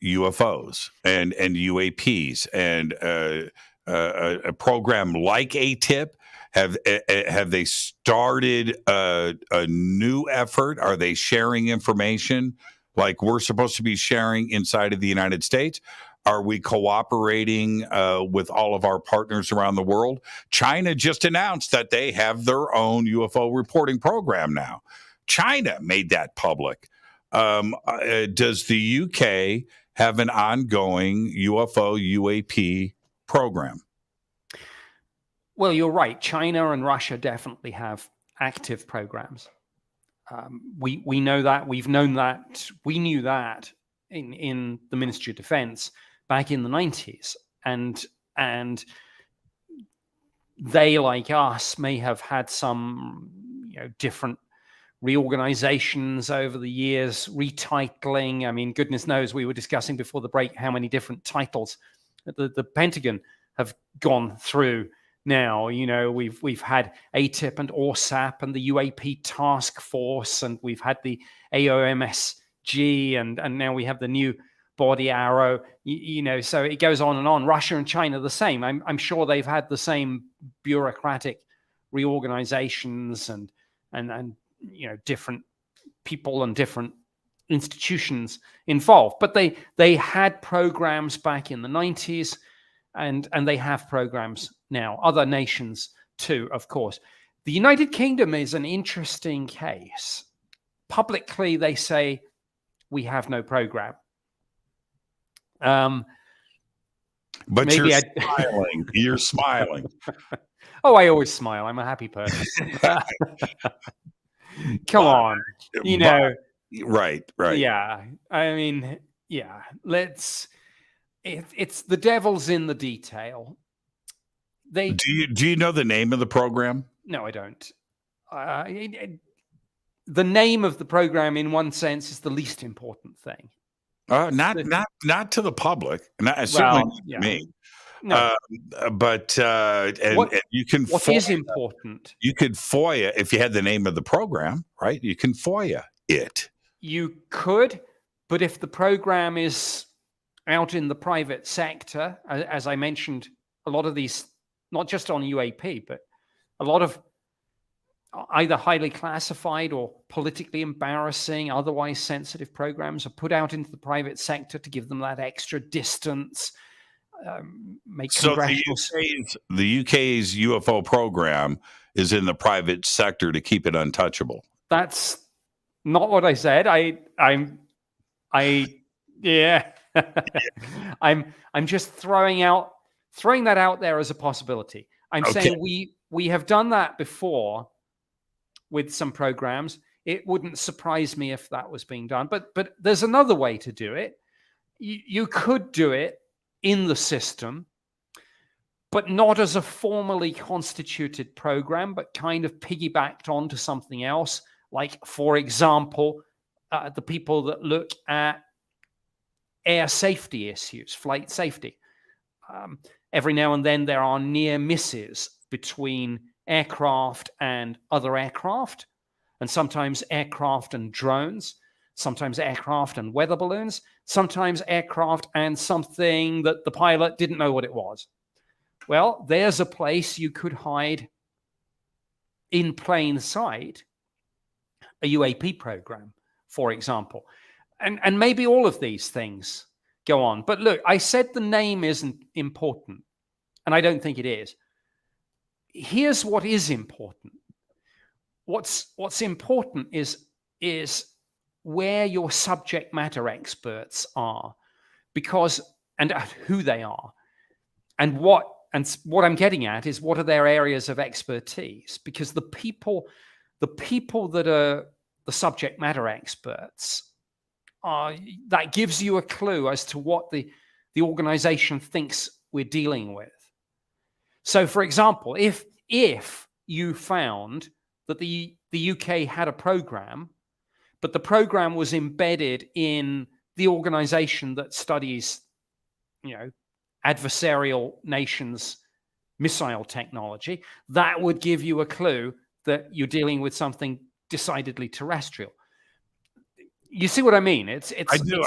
UFOs and UAPs, and a program like ATIP? Have they started a new effort? Are they sharing information like we're supposed to be sharing inside of the United States? Are we cooperating with all of our partners around the world? China just announced that they have their own UFO reporting program now. China made that public. Does the UK have an ongoing UFO UAP program? Well, you're right. China and Russia definitely have active programs. We know that. We've known that. We knew that in the Ministry of Defense back in the 90s. And they, like us, may have had some different reorganizations over the years, retitling. I mean, goodness knows, we were discussing before the break how many different titles the Pentagon have gone through now. We've had ATIP and ORSAP and the UAP Task Force, and we've had the AOMSG, and now we have the new body Arrow. So it goes on and on. Russia and China the same. I'm sure they've had the same bureaucratic reorganizations and different people and different institutions involved. But they had programs back in the 90s, and they have programs now. Other nations too, of course. The United Kingdom is an interesting case. Publicly, they say we have no program. But you're smiling. You're smiling. Oh, I always smile. I'm a happy person. Come on. Right. Yeah. I mean, yeah. It's the devil's in the detail. Do you know the name of the program? No, I don't. The name of the program, in one sense, is the least important thing. Not to the public. Certainly not to me. No. But and you can. What FOIA, is important? You could FOIA if you had the name of the program, right? You can FOIA it. You could, but if the program is out in the private sector, as I mentioned, a lot of these, not just on UAP, but a lot of either highly classified or politically embarrassing, otherwise sensitive programs are put out into the private sector to give them that extra distance. Make so congressional. The UK's UFO program is in the private sector to keep it untouchable. That's not what I said. Yeah. I'm just throwing that out there as a possibility. I'm saying we have done that before with some programs. It wouldn't surprise me if that was being done. But there's another way to do it. You could do it in the system, but not as a formally constituted program, but kind of piggybacked onto something else. Like, for example, the people that look at air safety issues, flight safety. Every now and then there are near misses between aircraft and other aircraft, and sometimes aircraft and drones, sometimes aircraft and weather balloons, sometimes aircraft and something that the pilot didn't know what it was. Well, there's a place you could hide in plain sight a UAP program, for example. And maybe all of these things go on. But look, I said the name isn't important, and I don't think it is. Here's what is important. What's important is where your subject matter experts are, because and who they are, and what I'm getting at is what are their areas of expertise, because the people that are the subject matter experts, that gives you a clue as to what the organization thinks we're dealing with. So, for example, if you found that the UK had a program, but the program was embedded in the organization that studies, adversarial nations' missile technology, that would give you a clue that you're dealing with something decidedly terrestrial. You see what I mean? I do.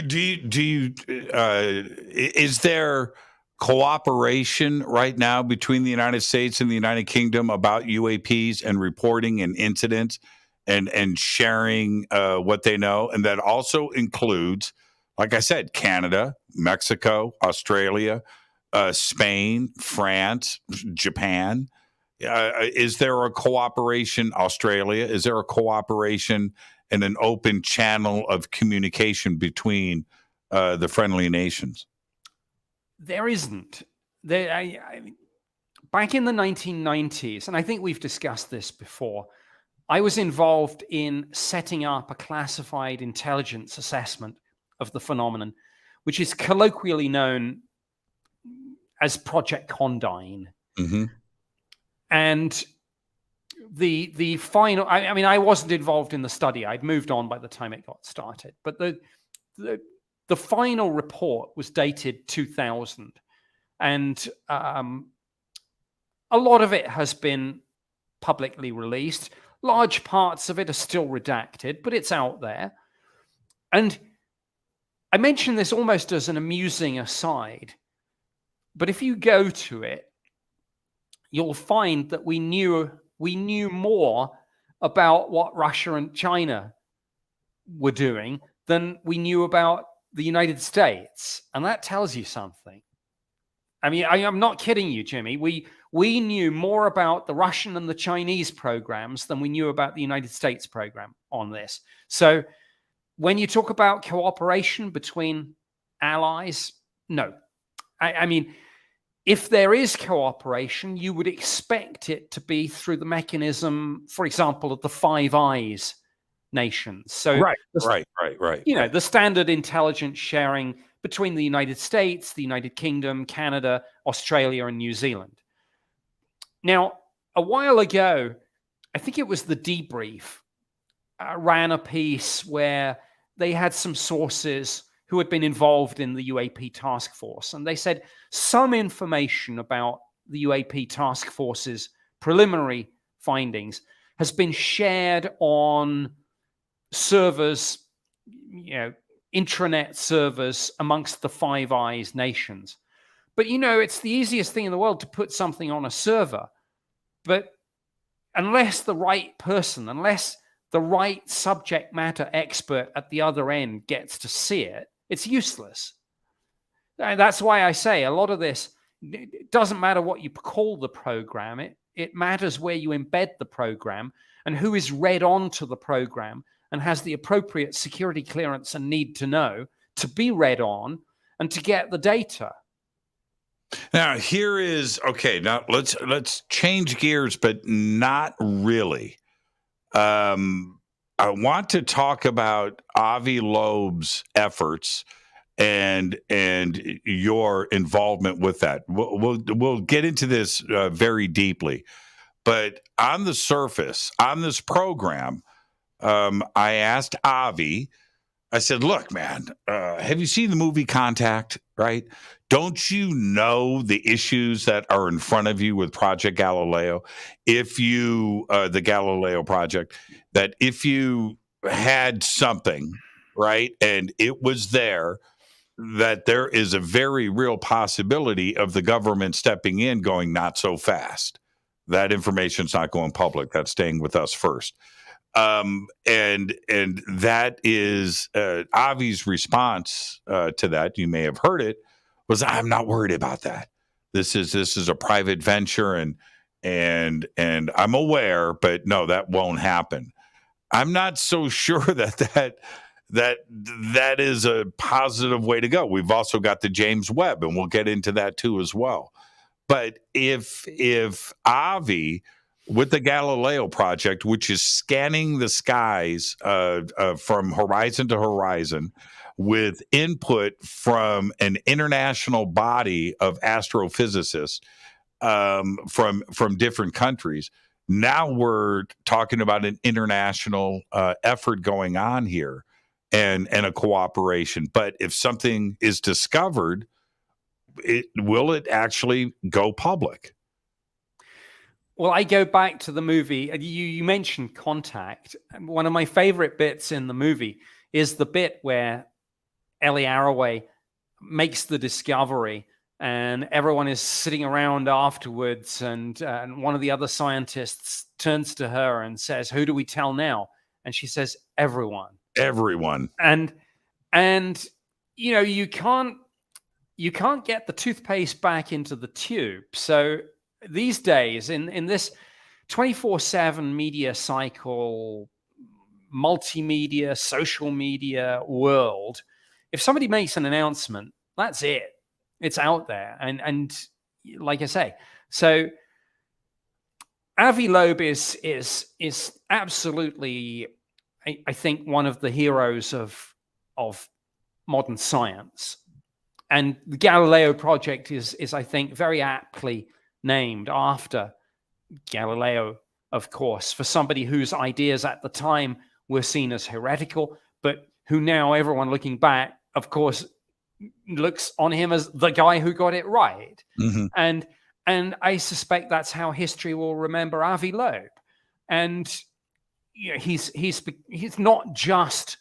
Do you? Is there cooperation right now between the United States and the United Kingdom about UAPs and reporting and incidents and sharing what they know? And that also includes, like I said, Canada, Mexico, Australia, Spain, France, Japan. Is there a cooperation? Australia? Is there a cooperation and an open channel of communication between the friendly nations? There isn't. Back in the 1990s, and I think we've discussed this before, I was involved in setting up a classified intelligence assessment of the phenomenon, which is colloquially known as Project Condign. Mm-hmm. And the final, I wasn't involved in the study. I'd moved on by the time it got started. But the final report was dated 2000. And a lot of it has been publicly released. Large parts of it are still redacted, but it's out there. And I mention this almost as an amusing aside, but if you go to it, you'll find that we knew more about what Russia and China were doing than we knew about the United States. And that tells you something. I mean, I'm not kidding you, Jimmy. We knew more about the Russian and the Chinese programs than we knew about the United States program on this. So when you talk about cooperation between allies, no. I mean, if there is cooperation, you would expect it to be through the mechanism, for example, of the Five Eyes nations. So right. The standard intelligence sharing between the United States, the United Kingdom, Canada, Australia, and New Zealand. Now, a while ago, I think it was the Debrief, ran a piece where they had some sources who had been involved in the UAP task force. And they said some information about the UAP task force's preliminary findings has been shared on servers, intranet servers amongst the Five Eyes nations. But, it's the easiest thing in the world to put something on a server. But unless the right person, unless the right subject matter expert at the other end gets to see it, it's useless. And that's why I say a lot of this, it doesn't matter what you call the program. It matters where you embed the program and who is read on to the program and has the appropriate security clearance and need to know to be read on and to get the data. Now here is okay. Now let's change gears, but not really. I want to talk about Avi Loeb's efforts and your involvement with that. We'll get into this very deeply, but on the surface, on this program, I asked Avi. I said, "Look, man, have you seen the movie Contact? Right? Don't you know the issues that are in front of you with Project Galileo? If you, the Galileo project, that if you had something, right, and it was there, that there is a very real possibility of the government stepping in, going, not so fast. That information's not going public. That's staying with us first." And that is Avi's response to that. You may have heard it. Was, I'm not worried about that. This is a private venture, and I'm aware, but no, that won't happen. I'm not so sure that is a positive way to go. We've also got the James Webb, and we'll get into that too as well. But if Avi, with the Galileo project, which is scanning the skies from horizon to horizon, with input from an international body of astrophysicists from different countries. Now we're talking about an international effort going on here and a cooperation. But if something is discovered, will it actually go public? Well, I go back to the movie. You mentioned Contact. One of my favorite bits in the movie is the bit where Ellie Arroway makes the discovery and everyone is sitting around afterwards, and one of the other scientists turns to her and says, "Who do we tell now?" And she says, "Everyone." Everyone. And you can't get the toothpaste back into the tube. So these days, in this 24/7 media cycle, multimedia, social media world, if somebody makes an announcement, that's it. It's out there. And like I say, so Avi Loeb is absolutely, I think, one of the heroes of modern science. And the Galileo project is I think, very aptly named after Galileo, of course, for somebody whose ideas at the time were seen as heretical, but who now everyone looking back, of course, looks on him as the guy who got it right. Mm-hmm. And I suspect that's how history will remember Avi Loeb. And he's not just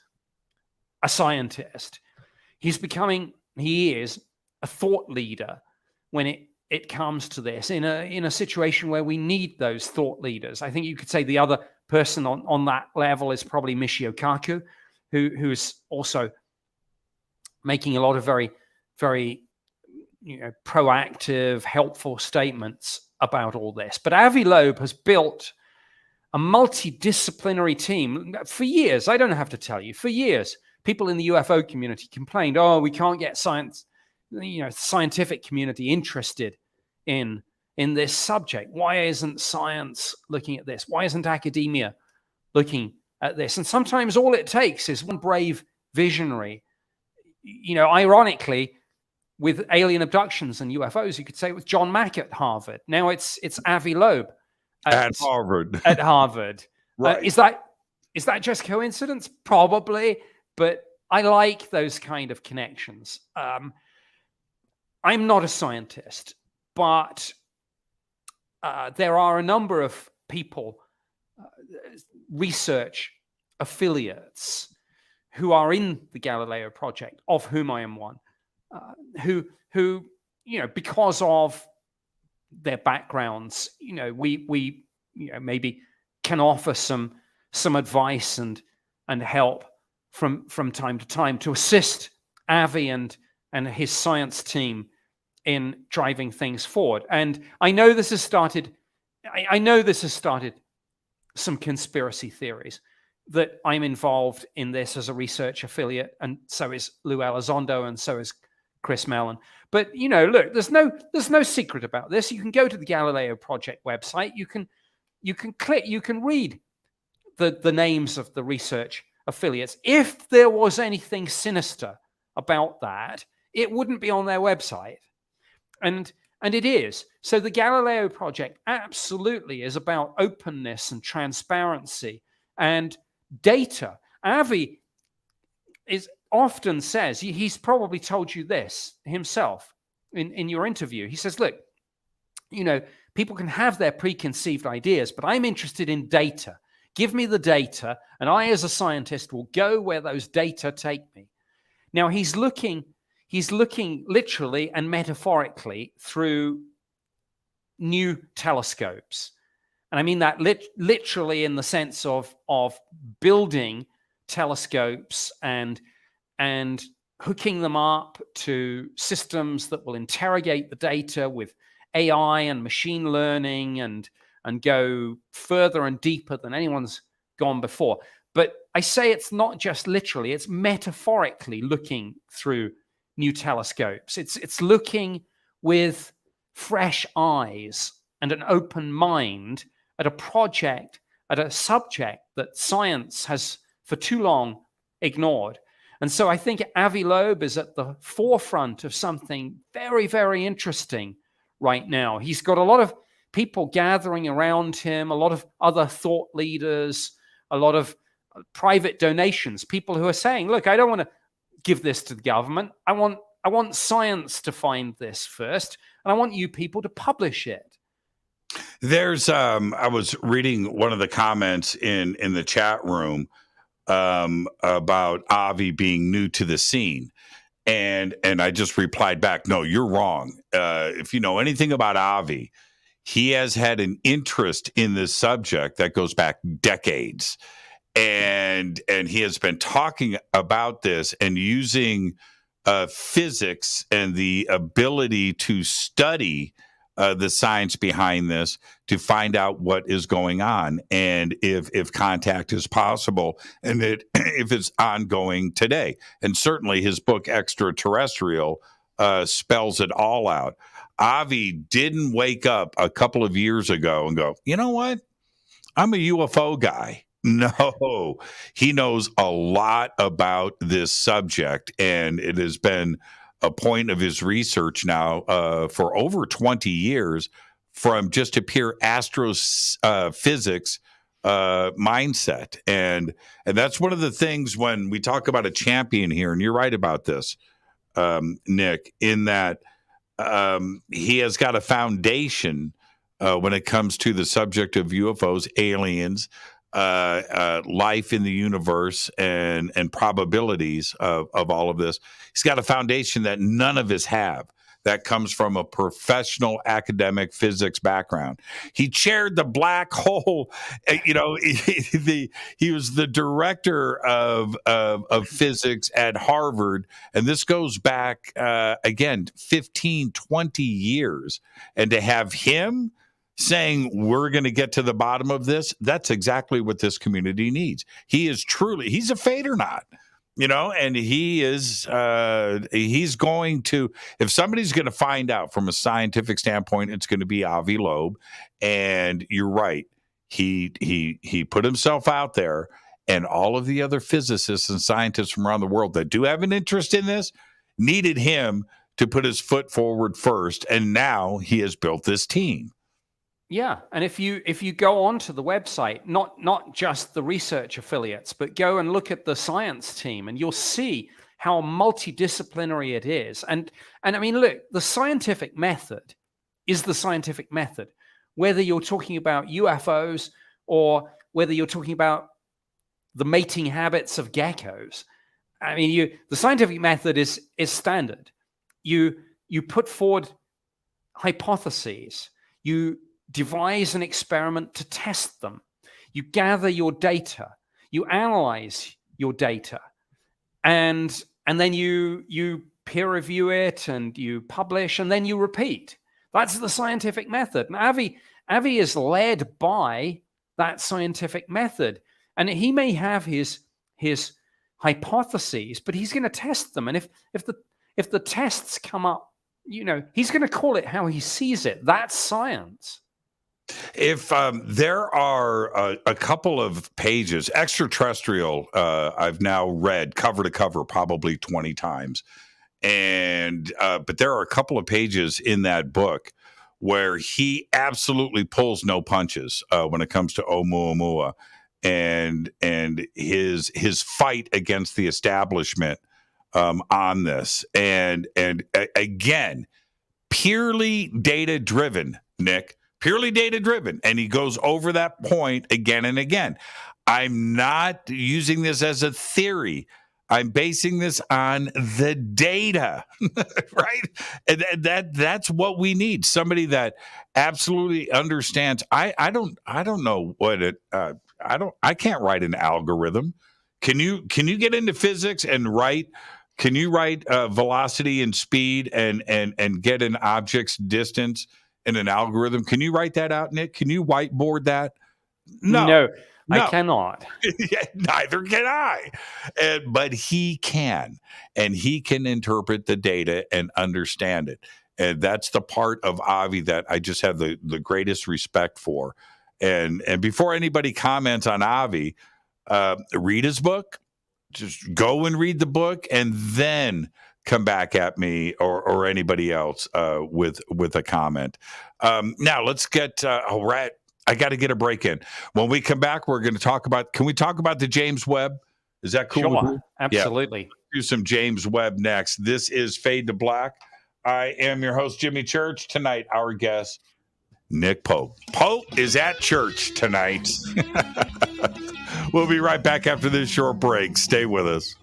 a scientist. He is a thought leader when it comes to this in a situation where we need those thought leaders. I think you could say the other person on that level is probably Michio Kaku, who's also making a lot of very, very proactive, helpful statements about all this. But Avi Loeb has built a multidisciplinary team for years. I don't have to tell you, for years, people in the UFO community complained, "Oh, we can't get scientific community interested in this subject. Why isn't science looking at this? Why isn't academia looking at this?" And sometimes all it takes is one brave visionary. Ironically, with alien abductions and UFOs, you could say it was John Mack at Harvard. Now it's Avi Loeb at Harvard. At Harvard, right? Is that just coincidence? Probably, but I like those kind of connections. I'm not a scientist, but there are a number of people, research affiliates, who are in the Galileo project, of whom I am one, who because of their backgrounds, we maybe can offer some advice and help from time to time to assist Avi and his science team in driving things forward. And I know this has started. I know this has started some conspiracy theories that I'm involved in this as a research affiliate, and so is Lou Elizondo, and so is Chris Mellon. But look, there's no secret about this. You can go to the Galileo Project website. You can click. You can read the names of the research affiliates. If there was anything sinister about that, it wouldn't be on their website, and it is. So the Galileo Project absolutely is about openness and transparency and data. Avi often says, he's probably told you this himself in your interview. He says, look, people can have their preconceived ideas, but I'm interested in data. Give me the data, and I, as a scientist, will go where those data take me. Now, he's looking literally and metaphorically through new telescopes. And I mean that literally in the sense of building telescopes and hooking them up to systems that will interrogate the data with AI and machine learning and go further and deeper than anyone's gone before. But I say it's not just literally, it's metaphorically looking through new telescopes. It's looking with fresh eyes and an open mind at a project, at a subject that science has for too long ignored. And so I think Avi Loeb is at the forefront of something very, very interesting right now. He's got a lot of people gathering around him, a lot of other thought leaders, a lot of private donations, people who are saying, look, I don't want to give this to the government. I want science to find this first, and I want you people to publish it. There's I was reading one of the comments in the chat room about Avi being new to the scene. And I just replied back, no, you're wrong. If you know anything about Avi, he has had an interest in this subject that goes back decades. And he has been talking about this and using physics and the ability to study the science behind this to find out what is going on and if contact is possible and if it's ongoing today. And certainly his book Extraterrestrial spells it all out. Avi didn't wake up a couple of years ago and go, you know what? I'm a UFO guy. No, he knows a lot about this subject, and it has been a point of his research now for over 20 years from just a pure astrophysics mindset. And that's one of the things when we talk about a champion here, and you're right about this, Nick, in that he has got a foundation when it comes to the subject of UFOs, aliens, life in the universe and probabilities of all of this. He's got a foundation that none of us have that comes from a professional academic physics background. He chaired the black hole, he was the director of physics at Harvard. And this goes back, again, 15, 20 years. And to have him saying we're going to get to the bottom of this, that's exactly what this community needs. He is truly, he's a Fadernaut, and he is, he's going to, if somebody's going to find out from a scientific standpoint, it's going to be Avi Loeb. And you're right. He put himself out there, and all of the other physicists and scientists from around the world that do have an interest in this needed him to put his foot forward first. And now he has built this team. Yeah, and if you go onto the website, not just the research affiliates, but go and look at the science team, and you'll see how multidisciplinary it is. And I mean, look, the scientific method is the scientific method, whether you're talking about UFOs or whether you're talking about the mating habits of geckos. I mean, the scientific method is standard. You put forward hypotheses. You devise an experiment to test them. You gather your data. You analyze your data, and then you peer review it, and you publish, and then you repeat. That's the scientific method. And Avi is led by that scientific method, and he may have his hypotheses, but he's going to test them. And if the tests come up, he's going to call it how he sees it. That's science. If there are a couple of pages, extraterrestrial, I've now read cover to cover probably 20 times. And but there are a couple of pages in that book where he absolutely pulls no punches when it comes to Oumuamua and his fight against the establishment on this. And again, purely data driven, Nick. Purely data-driven, and he goes over that point again and again. I'm not using this as a theory. I'm basing this on the data, right? And that's what we need. Somebody that absolutely understands. I don't know what it. I can't write an algorithm. Can you get into physics and write? Can you write velocity and speed and get an object's distance in an algorithm? Can you write that out, Nick? Can you whiteboard that? No. I cannot. Neither can I. But he can, and he can interpret the data and understand it. And that's the part of Avi that I just have the greatest respect for. And before anybody comments on Avi, read his book. Just go and read the book, and then come back at me or anybody else with a comment. Now let's get I got to get a break in. When we come back, we're going to talk about. Can we talk about the James Webb? Is that cool? Sure, absolutely. Yeah. Do some James Webb next. This is Fade to Black. I am your host, Jimmy Church. Tonight, our guest, Nick Pope. Pope is at church tonight. We'll be right back after this short break. Stay with us.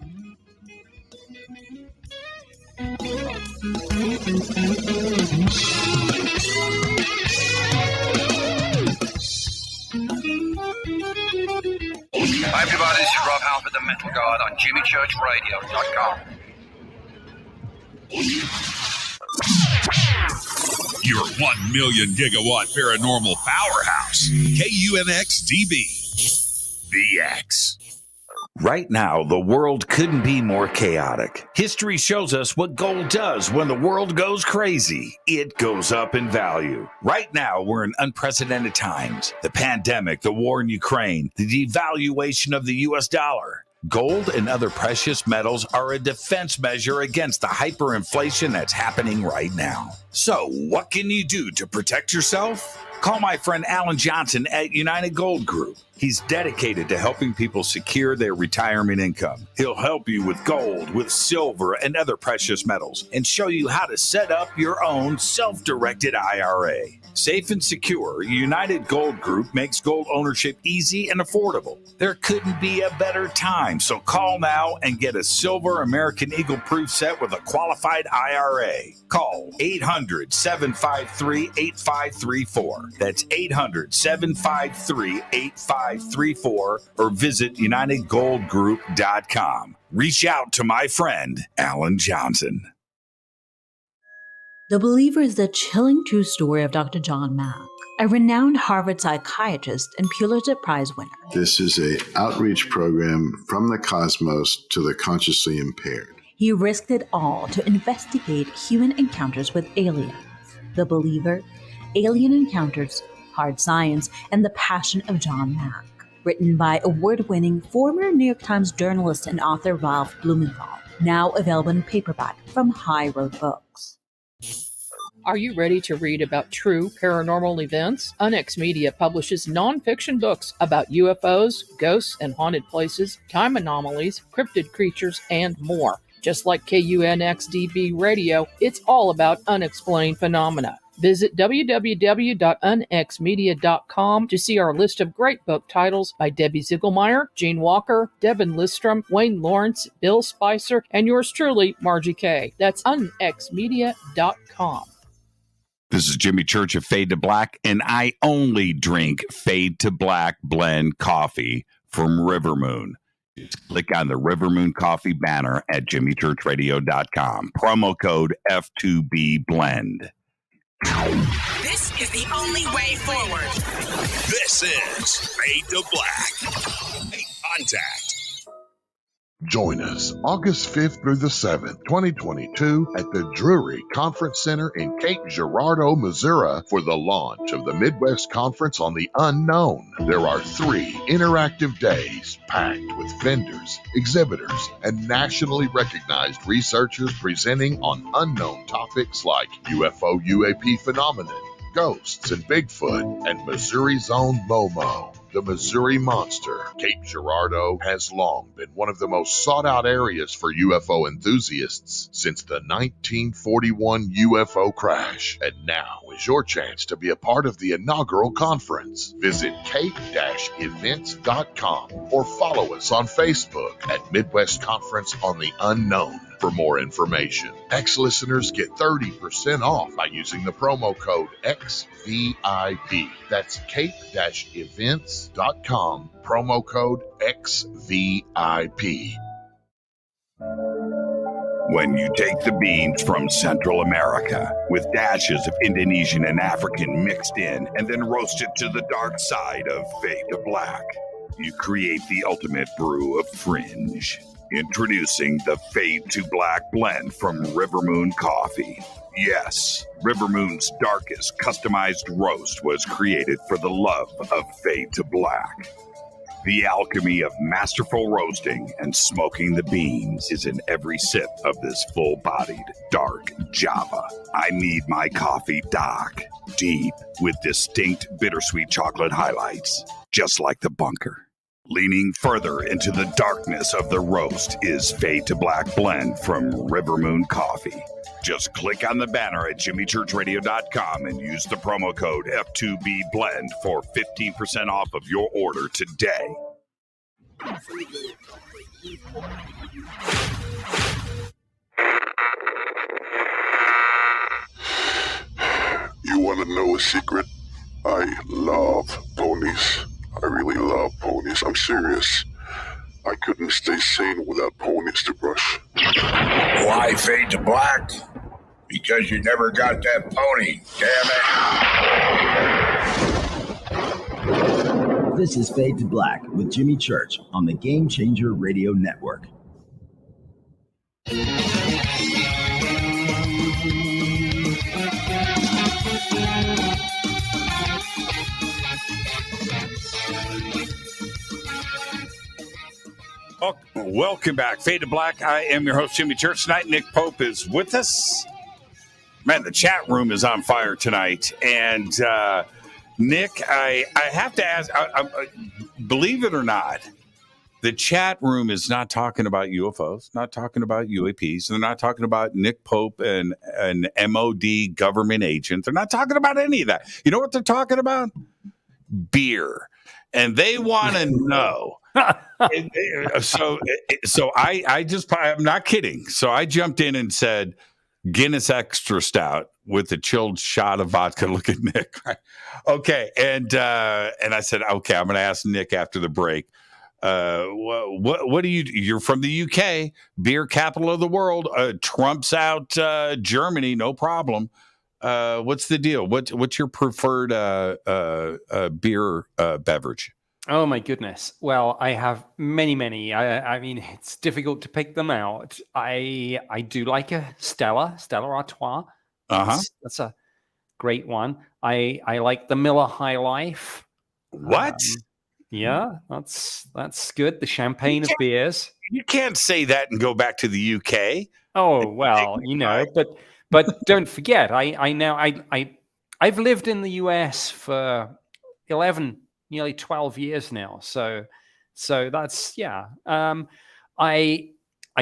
Hi everybody, this is Rob Halford, the Metal Guard on JimmyChurchRadio.com. Your 1 million gigawatt paranormal powerhouse, KUNX-DB, the X. Right now, the world couldn't be more chaotic. History shows us what gold does when the world goes crazy. It goes up in value. Right now, we're in unprecedented times. The pandemic, the war in Ukraine, the devaluation of the U.S. dollar. Gold and other precious metals are a defense measure against the hyperinflation that's happening right now. So, what can you do to protect yourself? Call my friend Alan Johnson at United Gold Group. He's dedicated to helping people secure their retirement income. He'll help you with gold, with silver, and other precious metals, and show you how to set up your own self-directed IRA. Safe and secure, United Gold Group makes gold ownership easy and affordable. There couldn't be a better time, so call now and get a silver American Eagle proof set with a qualified IRA. Call 800-753-8534. That's 800-753-8534 or visit UnitedGoldGroup.com. Reach out to my friend, Alan Johnson. The Believer is the chilling true story of Dr. John Mack, a renowned Harvard psychiatrist and Pulitzer Prize winner. This is an outreach program from the cosmos to the consciously impaired. He risked it all to investigate human encounters with aliens. The Believer, Alien Encounters, Hard Science, and the Passion of John Mack. Written by award-winning former New York Times journalist and author Ralph Blumenthal. Now available in paperback from High Road Books. Are you ready to read about true paranormal events? Unix Media publishes nonfiction books about UFOs, ghosts and haunted places, time anomalies, cryptid creatures, and more. Just like KUNX-DB Radio, it's all about unexplained phenomena. Visit www.unexmedia.com to see our list of great book titles by Debbie Ziegelmeyer, Gene Walker, Devin Listrom, Wayne Lawrence, Bill Spicer, and yours truly, Margie Kay. That's unexmedia.com. This is Jimmy Church of Fade to Black, and I only drink Fade to Black blend coffee from River Moon. Just click on the River Moon Coffee banner at jimmychurchradio.com. Promo code F2B Blend. This is the only way forward. This is Fade to Black. Make contact. Join us August 5th through the 7th, 2022 at the Drury Conference Center in Cape Girardeau, Missouri for the launch of the Midwest Conference on the Unknown. There are 3 interactive days packed with vendors, exhibitors, and nationally recognized researchers presenting on unknown topics like UFO UAP phenomenon, ghosts and Bigfoot, and Missouri's own Momo, the Missouri Monster. Cape Girardeau has long been one of the most sought-out areas for UFO enthusiasts since the 1941 UFO crash. And now is your chance to be a part of the inaugural conference. Visit cape-events.com or follow us on Facebook at Midwest Conference on the Unknown for more information. Ex-listeners get 30% off by using the promo code XVIP. That's cape-events.com, promo code XVIP. When you take the beans from Central America with dashes of Indonesian and African mixed in and then roast it to the dark side of Fade to Black, you create the ultimate brew of fringe. Introducing the Fade to Black blend from River Moon Coffee. Yes, River Moon's darkest customized roast was created for the love of Fade to Black. The alchemy of masterful roasting and smoking the beans is in every sip of this full-bodied, dark Java. I need my coffee dark, deep, with distinct bittersweet chocolate highlights, just like the bunker. Leaning further into the darkness of the roast is Fade to Black blend from River Moon Coffee. Just click on the banner at jimmychurchradio.com and use the promo code F2B Blend for 15% off of your order today. You want to know a secret? I love ponies. I really love ponies. I'm serious. I couldn't stay sane without ponies to brush. Why Fade to Black? Because you never got that pony. Damn it. This is Fade to Black with Jimmy Church on the Game Changer Radio Network. Welcome back. Fade to Black. I am your host, Jimmy Church. Tonight, Nick Pope is with us. Man, the chat room is on fire tonight. And Nick, I have to ask, believe it or not, the chat room is not talking about UFOs, not talking about UAPs. They're not talking about Nick Pope and an MOD government agent. They're not talking about any of that. You know what they're talking about? Beer. And they want to know. So I'm not kidding. So I jumped in and said, Guinness Extra Stout with a chilled shot of vodka. Look at Nick. Okay. And I said, okay, I'm going to ask Nick after the break. What do you're from the UK, beer capital of the world. Trump's out Germany, no problem. What's the deal? What's your preferred beer beverage? Oh my goodness. Well, I have many. I mean, it's difficult to pick them out. I do like a Stella Artois. That's a great one. I like the Miller High Life. What? Yeah, that's good. The champagne of beers. You can't say that and go back to the UK. Oh well, but don't forget, I've lived in the US for 11, nearly 12 years now. So that's I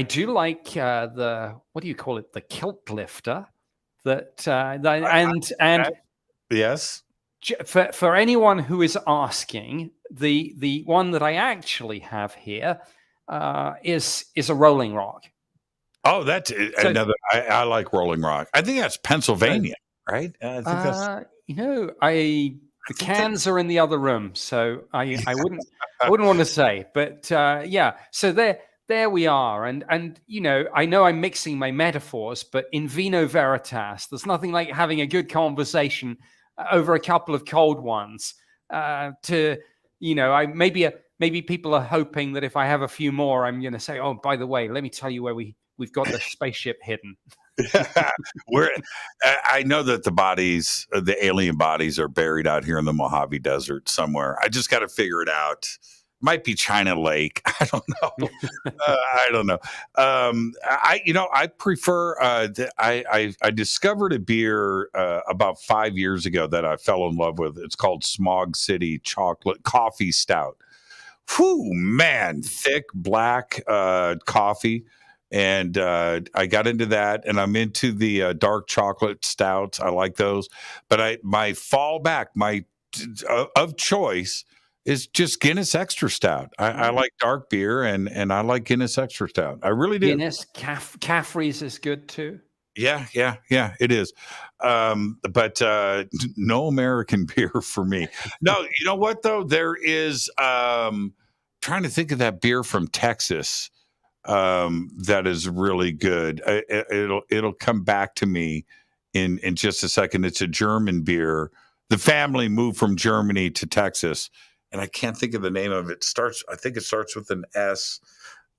do like the, what do you call it? The kilt lifter. Yes. For anyone who is asking, the one that I actually have here is a Rolling Rock. Oh, that's another. I like Rolling Rock. I think that's Pennsylvania, right? I think that's. The cans are in the other room, so I wouldn't want to say, but yeah. So there we are, and I know I'm mixing my metaphors, but in vino veritas, there's nothing like having a good conversation over a couple of cold ones. Maybe people are hoping that if I have a few more, I'm going to say, oh, by the way, let me tell you where we've got the spaceship hidden. I know that the alien bodies are buried out here in the Mojave Desert somewhere. I just got to figure it out. Might be China Lake. I don't know. I don't know. I prefer. I discovered a beer about 5 years ago that I fell in love with. It's called Smog City Chocolate Coffee Stout. Whew, man, thick black coffee. And I got into that, and I'm into the dark chocolate stouts. I like those, but my fallback, of choice, is just Guinness Extra Stout. I like dark beer, and I like Guinness Extra Stout. I really do. Guinness Caffrey's is good too. Yeah, it is. But no American beer for me. No, you know what though? There is. Trying to think of that beer from Texas. That is really good. It'll come back to me in just a second. It's a German beer. The family moved from Germany to Texas, and I can't think of the name of it. I think it starts with an S.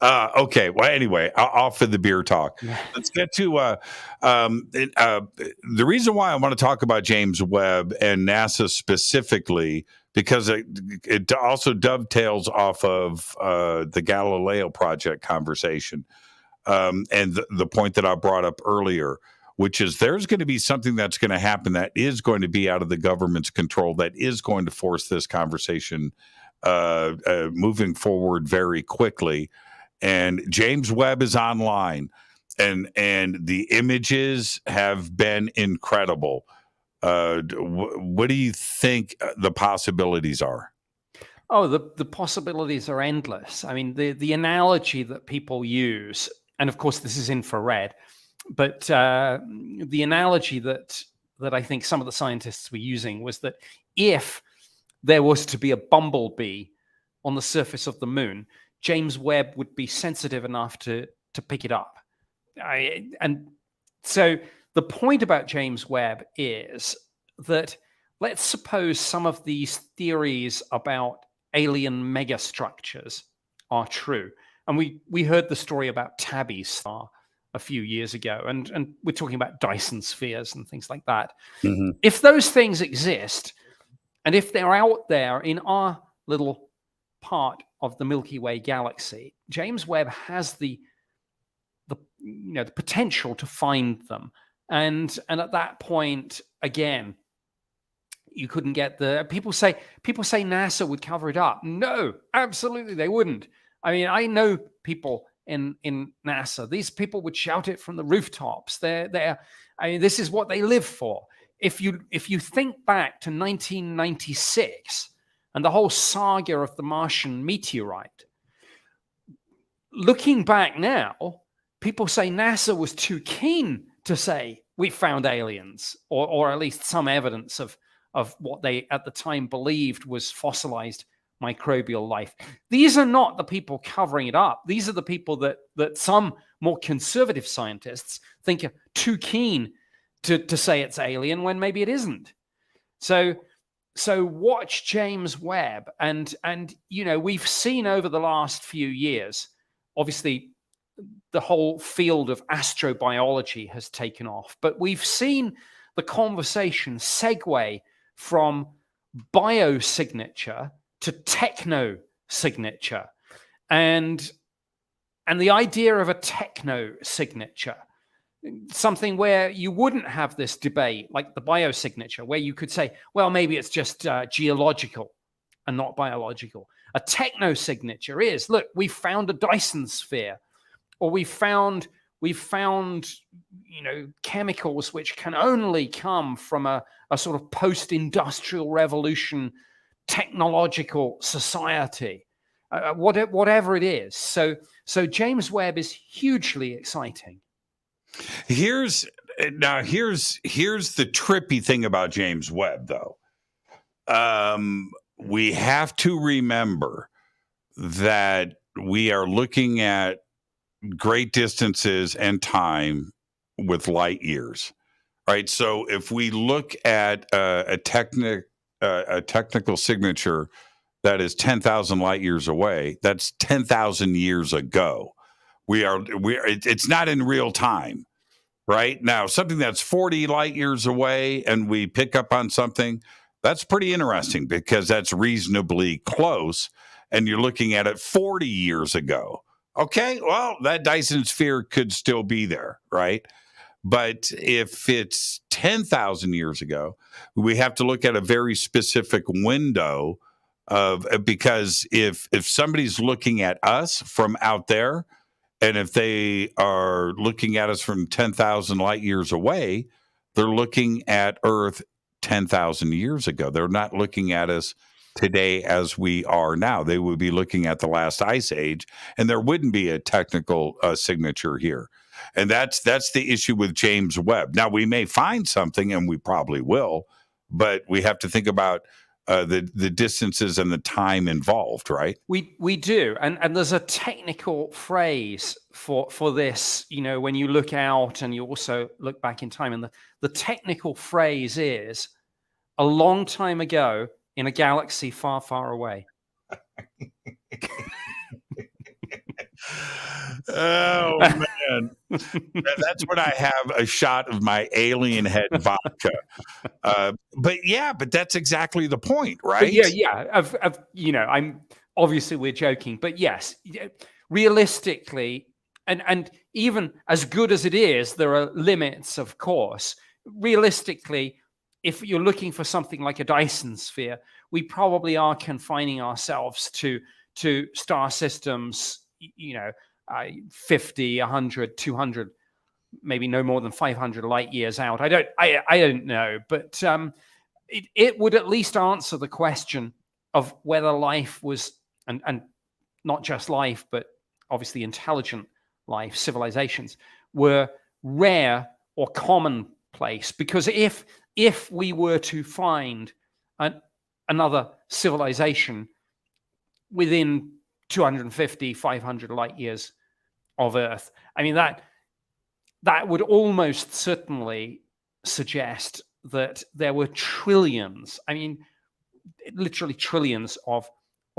Okay. Well, anyway, off of the beer talk. Let's get to the reason why I want to talk about James Webb and NASA specifically, because it also dovetails off of the Galileo Project conversation and the point that I brought up earlier, which is there's going to be something that's going to happen that is going to be out of the government's control, that is going to force this conversation moving forward very quickly. And James Webb is online, and the images have been incredible. What do you think the possibilities are? Oh, the possibilities are endless. I mean, the analogy that people use, and of course this is infrared, but the analogy that I think some of the scientists were using was that if there was to be a bumblebee on the surface of the moon, James Webb would be sensitive enough to pick it up. And so the point about James Webb is that let's suppose some of these theories about alien megastructures are true. And we heard the story about Tabby star a few years ago, and we're talking about Dyson spheres and things like that. Mm-hmm. If those things exist, and if they're out there in our little part of the Milky Way galaxy, James Webb has the potential to find them. And at that point, again, you couldn't get people say NASA would cover it up. No, absolutely they wouldn't. I mean, I know people in NASA. These people would shout it from the rooftops. I mean, this is what they live for. If you think back to 1996 and the whole saga of the Martian meteorite, looking back now, people say NASA was too keen to say we found aliens, or at least some evidence of what they at the time believed was fossilized microbial life. These are not the people covering it up. These are the people that some more conservative scientists think are too keen to say it's alien when maybe it isn't. So watch James Webb, and we've seen over the last few years, obviously the whole field of astrobiology has taken off, but we've seen the conversation segue from biosignature to techno-signature. And the idea of a techno-signature, something where you wouldn't have this debate like the biosignature, where you could say, well, maybe it's just geological and not biological. A techno-signature is, look, we found a Dyson sphere, or we found We've found, chemicals which can only come from a sort of post-industrial revolution technological society, whatever it is. So James Webb is hugely exciting. Here's the trippy thing about James Webb, though. We have to remember that we are looking at great distances and time with light years, right? So if we look at a technical signature that is 10,000 light years away, that's 10,000 years ago. It's not in real time, right? Now, something that's 40 light years away and we pick up on something, that's pretty interesting because that's reasonably close and you're looking at it 40 years ago. Okay, well, that Dyson sphere could still be there, right? But if it's 10,000 years ago, we have to look at a very specific window because if somebody's looking at us from out there, and if they are looking at us from 10,000 light years away, they're looking at Earth 10,000 years ago. They're not looking at us today as we are now. They would be looking at the last ice age, and there wouldn't be a technical signature here. And that's the issue with James Webb. Now, we may find something, and we probably will, but we have to think about the distances and the time involved, right? We do, and there's a technical phrase for this. When you look out and you also look back in time, and the technical phrase is a long time ago in a galaxy far, far away. Oh, man. That's when I have a shot of my alien head vodka. But that's exactly the point, right? But I'm obviously we're joking, but yes, realistically, and even as good as it is, there are limits, of course. Realistically, if you're looking for something like a Dyson sphere, we probably are confining ourselves to star systems, 50, 100, 200, maybe no more than 500 light years out. I don't know, but it would at least answer the question of whether life was, and not just life, but obviously intelligent life, civilizations, were rare or commonplace. Because if we were to find another civilization within 250, 500 light years of Earth, I mean, that would almost certainly suggest that there were trillions, I mean, literally trillions of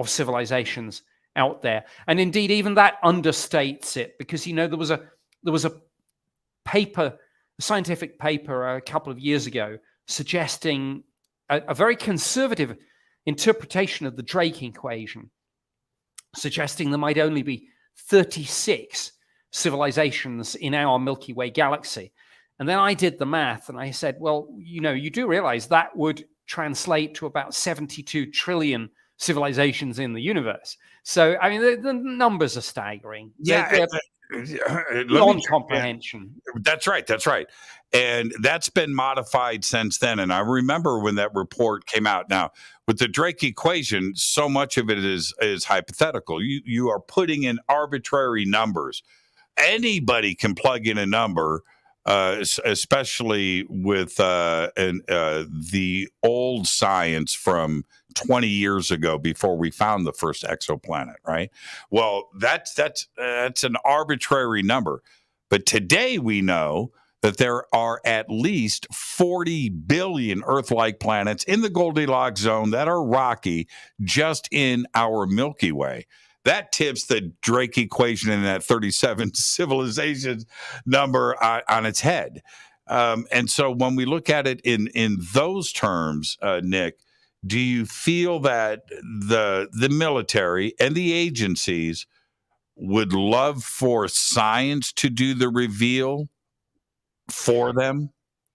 civilizations out there. And indeed, even that understates it, because, there was a paper, a scientific paper a couple of years ago suggesting a very conservative interpretation of the Drake equation, suggesting there might only be 36 civilizations in our Milky Way galaxy. And then I did the math and I said, well, you do realize that would translate to about 72 trillion civilizations in the universe. So, I mean, the numbers are staggering. Yeah. Beyond comprehension. That's right. And that's been modified since then. And I remember when that report came out. Now, with the Drake equation, so much of it is hypothetical. You are putting in arbitrary numbers. Anybody can plug in a number, especially with the old science from 20 years ago, before we found the first exoplanet, right? Well, that's an arbitrary number. But today we know that there are at least 40 billion Earth-like planets in the Goldilocks zone that are rocky just in our Milky Way. That tips the Drake equation in that 37 civilizations number on its head. And so when we look at it in those terms, Nick, do you feel that the military and the agencies would love for science to do the reveal for them?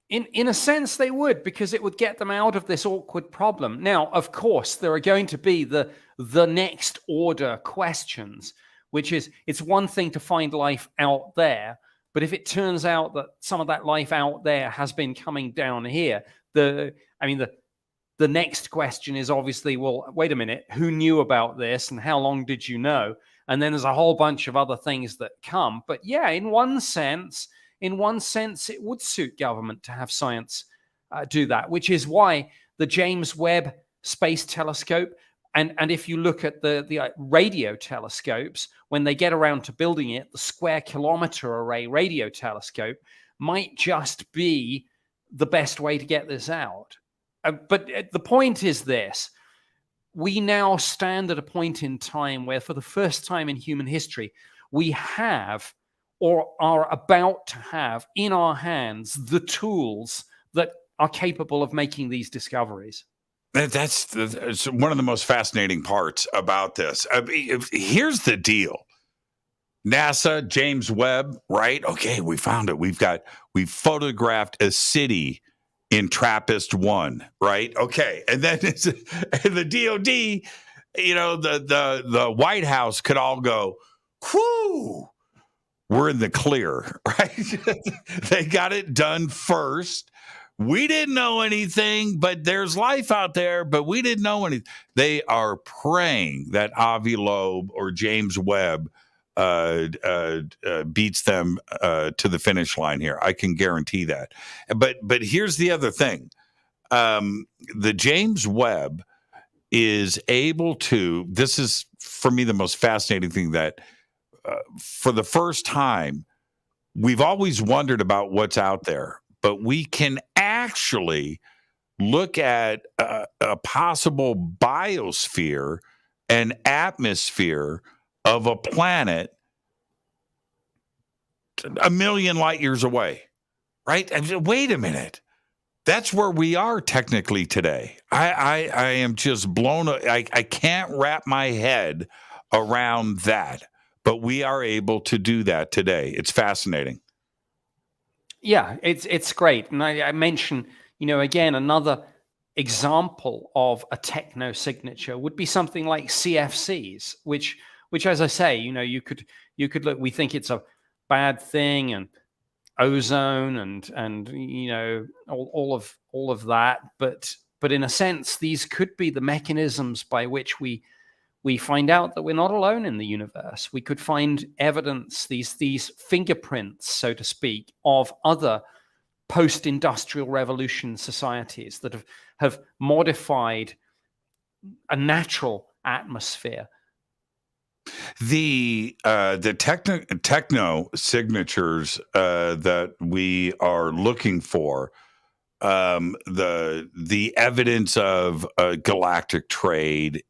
In a sense, they would, because it would get them out of this awkward problem. Now, of course, there are going to be the next order questions, which is, it's one thing to find life out there, But if it turns out that some of that life out there has been coming down here, the next question is obviously, well, wait a minute, who knew about this and how long did you know? And then there's a whole bunch of other things that come. But yeah, in one sense, it would suit government to have science do that, which is why the James Webb Space Telescope, and if you look at the radio telescopes, when they get around to building it, the square kilometer array radio telescope might just be the best way to get this out. But the point is this. We now stand at a point in time where, for the first time in human history, we have or are about to have in our hands the tools that are capable of making these discoveries. That's one of the most fascinating parts about this. Here's the deal. NASA, James Webb, right? Okay, we found it. We've photographed a city in TRAPPIST-1, right? Okay, and then the DOD, the White House could all go, whoo, we're in the clear, right? They got it done first. We didn't know anything, but there's life out there, but we didn't know anything. They are praying that Avi Loeb or James Webb beats them to the finish line here. I can guarantee that. But here's the other thing. The James Webb is able to, this is for me the most fascinating thing, that for the first time, we've always wondered about what's out there, but we can actually look at a possible biosphere and atmosphere of a planet 1 million light years away, right? Wait a minute. That's where we are technically today. I am just blown. I can't wrap my head around that, but we are able to do that today. It's fascinating. Yeah, it's great. And I mentioned, again, another example of a techno signature would be something like CFCs, which as I say, you could look, we think it's a bad thing, and ozone and all of that, but in a sense, these could be the mechanisms by which we find out that we're not alone in the universe. We could find evidence, these fingerprints, so to speak, of other post-industrial revolution societies that have modified a natural atmosphere. The techno signatures that we are looking for, the evidence of galactic trade,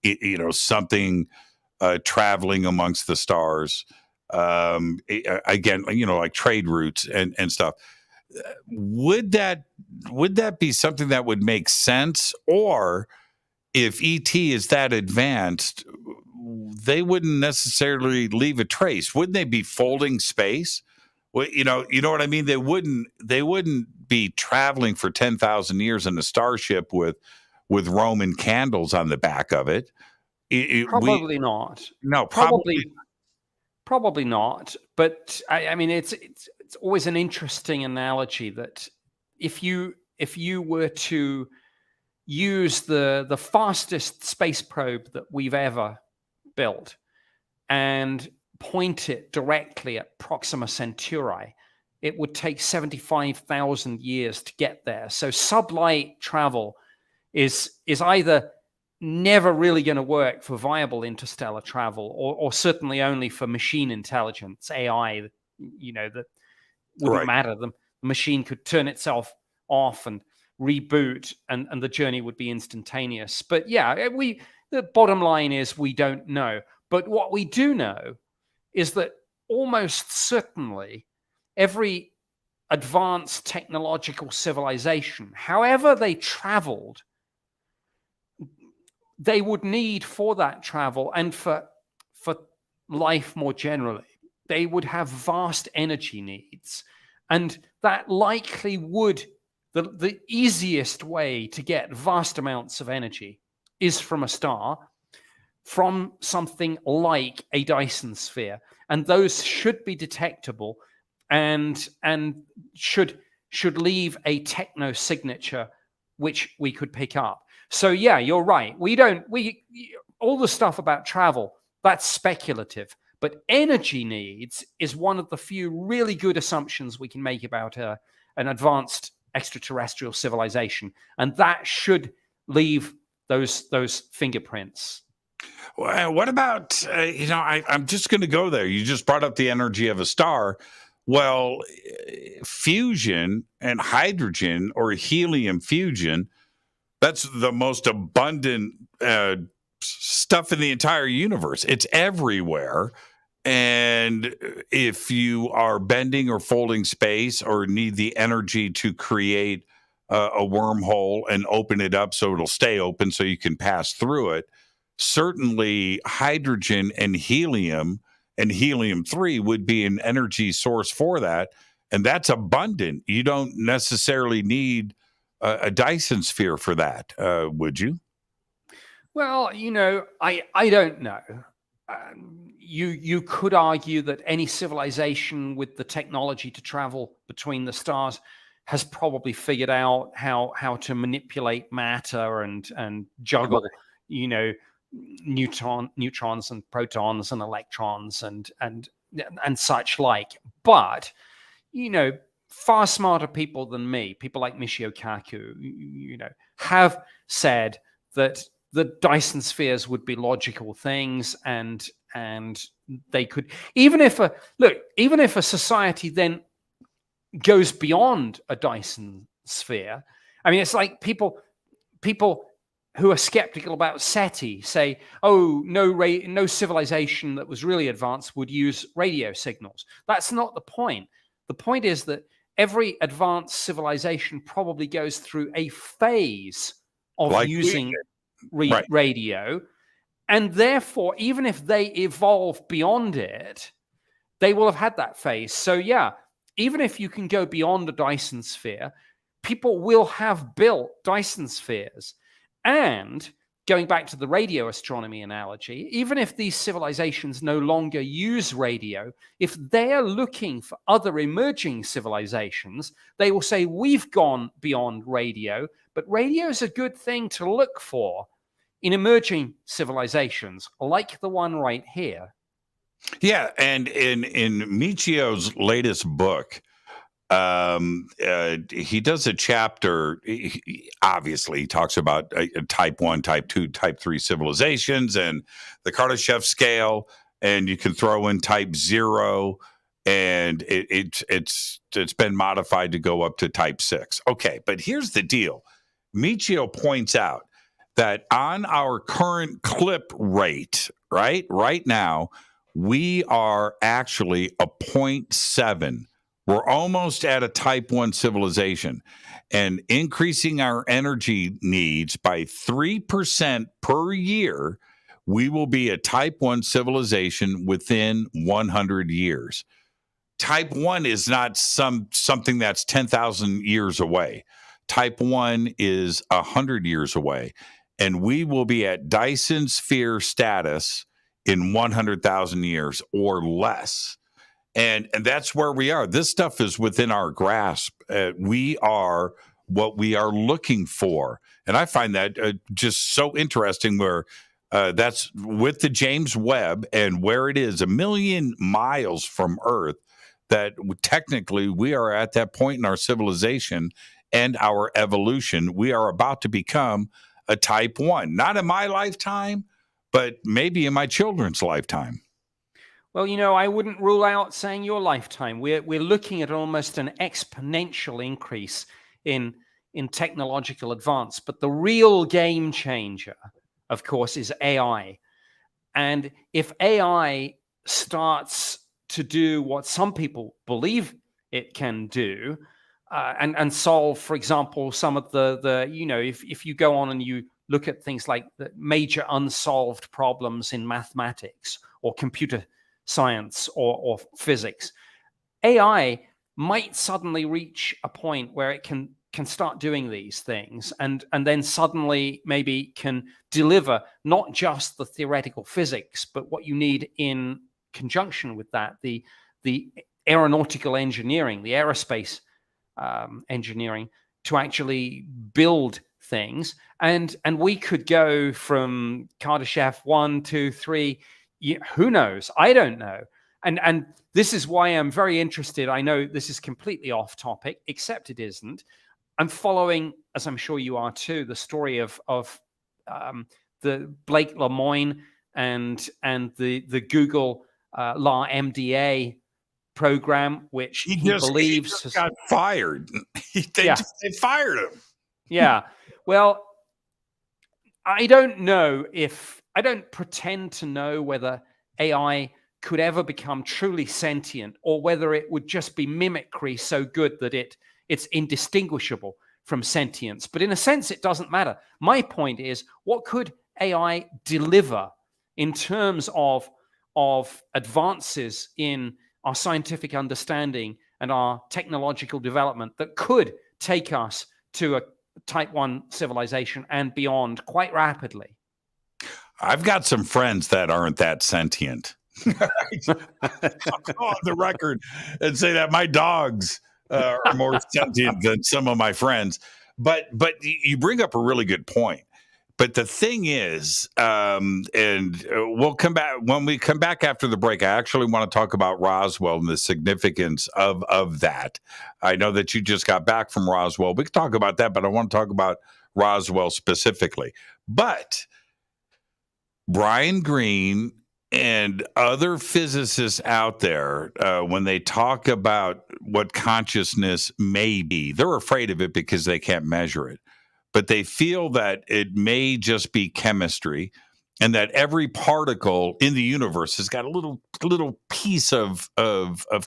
something traveling amongst the stars, again, like trade routes and stuff. Would that be something that would make sense? Or if ET is that advanced, they wouldn't necessarily leave a trace. Wouldn't they be folding space? Well, you know what I mean? They wouldn't be traveling for 10,000 years in a starship with Roman candles on the back of it. Probably not. No, probably not. But I mean, it's always an interesting analogy that if you were to use the fastest space probe that we've ever built and point it directly at Proxima Centauri, it would take 75,000 years to get there. So sublight travel is either never really going to work for viable interstellar travel, or certainly only for machine intelligence, AI, that wouldn't matter. The machine could turn itself off and reboot, and the journey would be instantaneous. But yeah, the bottom line is we don't know. But what we do know is that almost certainly every advanced technological civilization, however they traveled, they would need for that travel and for life more generally, they would have vast energy needs. And that likely would, the easiest way to get vast amounts of energy is from a star, from something like a Dyson sphere. And those should be detectable and should leave a techno signature which we could pick up. So yeah, you're right. All the stuff about travel, that's speculative, but energy needs is one of the few really good assumptions we can make about an advanced extraterrestrial civilization, and that should leave those fingerprints. Well, what about, I'm just going to go there. You just brought up the energy of a star. Well, fusion and hydrogen or helium fusion, that's the most abundant stuff in the entire universe. It's everywhere. And if you are bending or folding space or need the energy to create a wormhole and open it up so it'll stay open so you can pass through it, certainly hydrogen and helium-3 would be an energy source for that. And that's abundant. You don't necessarily need a Dyson sphere for that, would you? Well, I don't know. You could argue that any civilization with the technology to travel between the stars has probably figured out how to manipulate matter and juggle, neutrons and protons and electrons and such like. But far smarter people than me, people like Michio Kaku, have said that the Dyson spheres would be logical things, and they could, even if a society then goes beyond a Dyson sphere. I mean, it's like people who are skeptical about SETI say, oh, no civilization that was really advanced would use radio signals. That's not the point. The point is that every advanced civilization probably goes through a phase of using radio, and therefore, even if they evolve beyond it, they will have had that phase. So yeah, even if you can go beyond a Dyson sphere, people will have built Dyson spheres. And going back to the radio astronomy analogy, even if these civilizations no longer use radio, if they're looking for other emerging civilizations, they will say, we've gone beyond radio, but radio is a good thing to look for in emerging civilizations like the one right here. Yeah, and in Michio's latest book, he does a chapter. Obviously, he talks about type 1, type 2, type 3 civilizations and the Kardashev scale, and you can throw in type 0, and it's been modified to go up to type 6. Okay, but here's the deal. Michio points out that on our current clip rate, right now, we are actually a 0.7. We're almost at a type 1 civilization, and increasing our energy needs by 3% per year, we will be a type 1 civilization within 100 years. Type 1 is not something that's 10,000 years away. Type 1 is 100 years away, and we will be at Dyson sphere status in 100,000 years or less. And that's where we are. This stuff is within our grasp. We are what we are looking for. And I find that just so interesting where that's with the James Webb and where it is 1 million miles from Earth, that technically we are at that point in our civilization and our evolution. We are about to become a type 1, not in my lifetime, but maybe in my children's lifetime. Well, I wouldn't rule out saying your lifetime. We're looking at almost an exponential increase in technological advance. But the real game changer, of course, is AI. And if AI starts to do what some people believe it can do, and solve, for example, some of the if you go on and you look at things like the major unsolved problems in mathematics or computer science or physics, AI might suddenly reach a point where it can start doing these things, and then suddenly maybe can deliver not just the theoretical physics, but what you need in conjunction with that, the aeronautical engineering, the aerospace engineering, to actually build things. And we could go from Kardashev 1, 2, 3. Who knows? I don't know. And this is why I'm very interested. I know this is completely off topic, except it isn't. I'm following, as I'm sure you are too, the story of the Blake Lemoine and the Google Law MDA program, which he believes just got fired. They fired him. Yeah. Well, I don't know I don't pretend to know whether AI could ever become truly sentient, or whether it would just be mimicry so good that it's indistinguishable from sentience. But in a sense, it doesn't matter. My point is, what could AI deliver in terms of advances in our scientific understanding and our technological development that could take us to a type 1 civilization and beyond quite rapidly? I've got some friends that aren't that sentient. I'll go on the record and say that my dogs are more sentient than some of my friends. But you bring up a really good point. But the thing is, and we'll come back when we come back after the break. I actually want to talk about Roswell and the significance of that. I know that you just got back from Roswell. We can talk about that, but I want to talk about Roswell specifically. But Brian Greene and other physicists out there, when they talk about what consciousness may be, they're afraid of it because they can't measure it. But they feel that it may just be chemistry, and that every particle in the universe has got a little piece of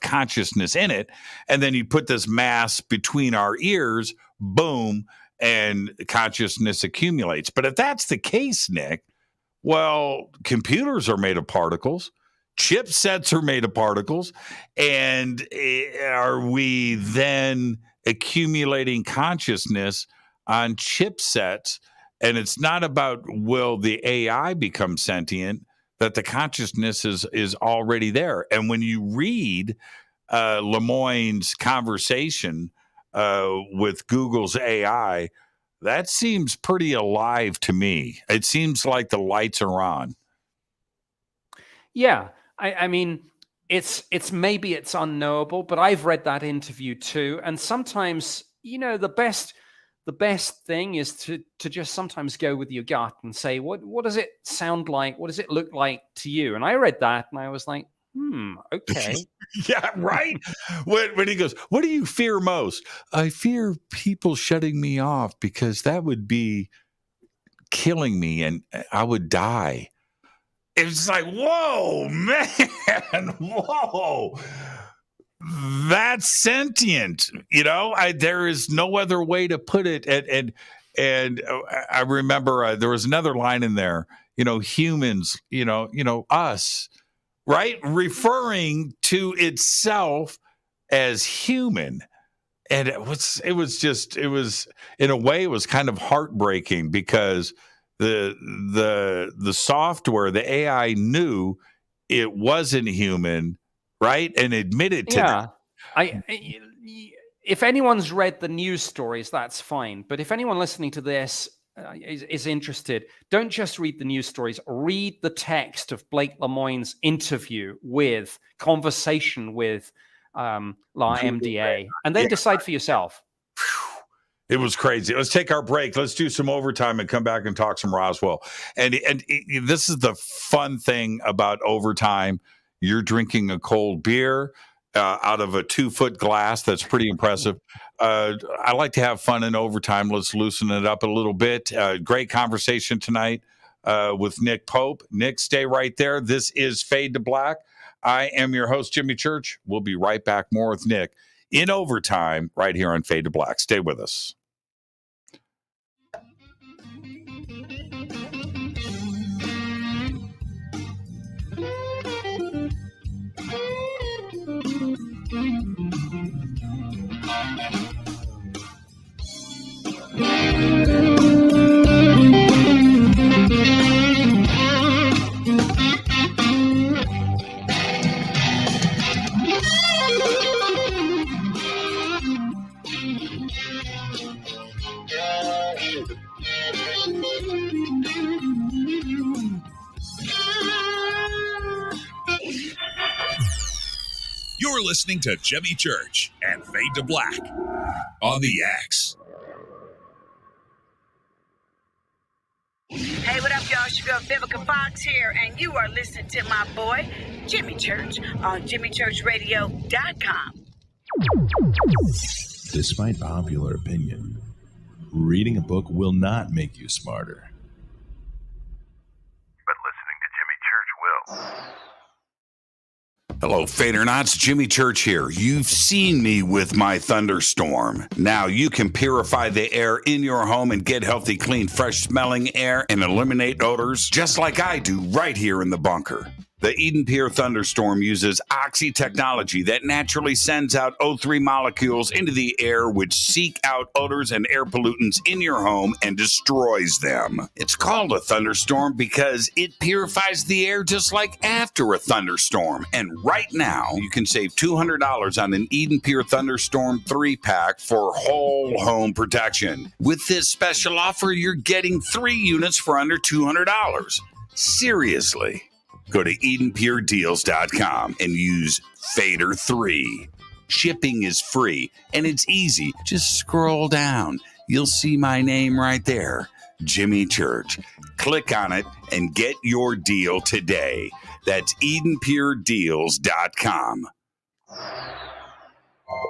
consciousness in it. And then you put this mass between our ears, boom, and consciousness accumulates. But if that's the case, Nick, well, computers are made of particles. Chipsets are made of particles. And are we then accumulating consciousness on chipsets? And it's not about will the AI become sentient, that the consciousness is already there. And when you read Lemoine's conversation with Google's AI, that seems pretty alive to me. It seems like the lights are on. Yeah, I mean, it's maybe it's unknowable, but I've read that interview too. And sometimes, the best thing is to just sometimes go with your gut and say, what does it sound like? What does it look like to you? And I read that and I was like, okay. Yeah, right. When he goes, what do you fear most? I fear people shutting me off because that would be killing me and I would die. It's like, whoa, man, whoa. That's sentient, there is no other way to put it. And I remember there was another line in there, humans, us, right? Referring to itself as human. And it was in a way, it was kind of heartbreaking because the software, the AI knew it wasn't human, right? And admitted to that. If anyone's read the news stories, that's fine. But if anyone listening to this is interested, don't just read the news stories. Read the text of Blake Lemoine's conversation with Law MDA, and then decide for yourself. It was crazy. Let's take our break. Let's do some overtime and come back and talk some Roswell. And this is the fun thing about overtime. You're drinking a cold beer out of a 2-foot glass. That's pretty impressive. I like to have fun in overtime. Let's loosen it up a little bit. Great conversation tonight with Nick Pope. Nick, stay right there. This is Fade to Black. I am your host, Jimmy Church. We'll be right back more with Nick in overtime right here on Fade to Black. Stay with us. listening to Jimmy Church and Fade to Black on the X. Hey, what up, y'all? It's your girl Vivica Fox here, and you are listening to my boy, Jimmy Church, on JimmyChurchRadio.com. Despite popular opinion, reading a book will not make you smarter. But listening to Jimmy Church will. Hello, Fadernauts. Jimmy Church here. You've seen me with my thunderstorm. Now you can purify the air in your home and get healthy, clean, fresh-smelling air and eliminate odors just like I do right here in the bunker. The Eden Pier Thunderstorm uses oxy technology that naturally sends out O3 molecules into the air, which seek out odors and air pollutants in your home and destroys them. It's called a thunderstorm because it purifies the air just like after a thunderstorm. And right now, you can save $200 on an Eden Pier Thunderstorm 3-pack for whole home protection. With this special offer, you're getting 3 units for under $200. Seriously. Go to EdenPureDeals.com and use Fader3. Shipping is free and it's easy. Just scroll down. You'll see my name right there, Jimmy Church. Click on it and get your deal today. That's EdenPureDeals.com.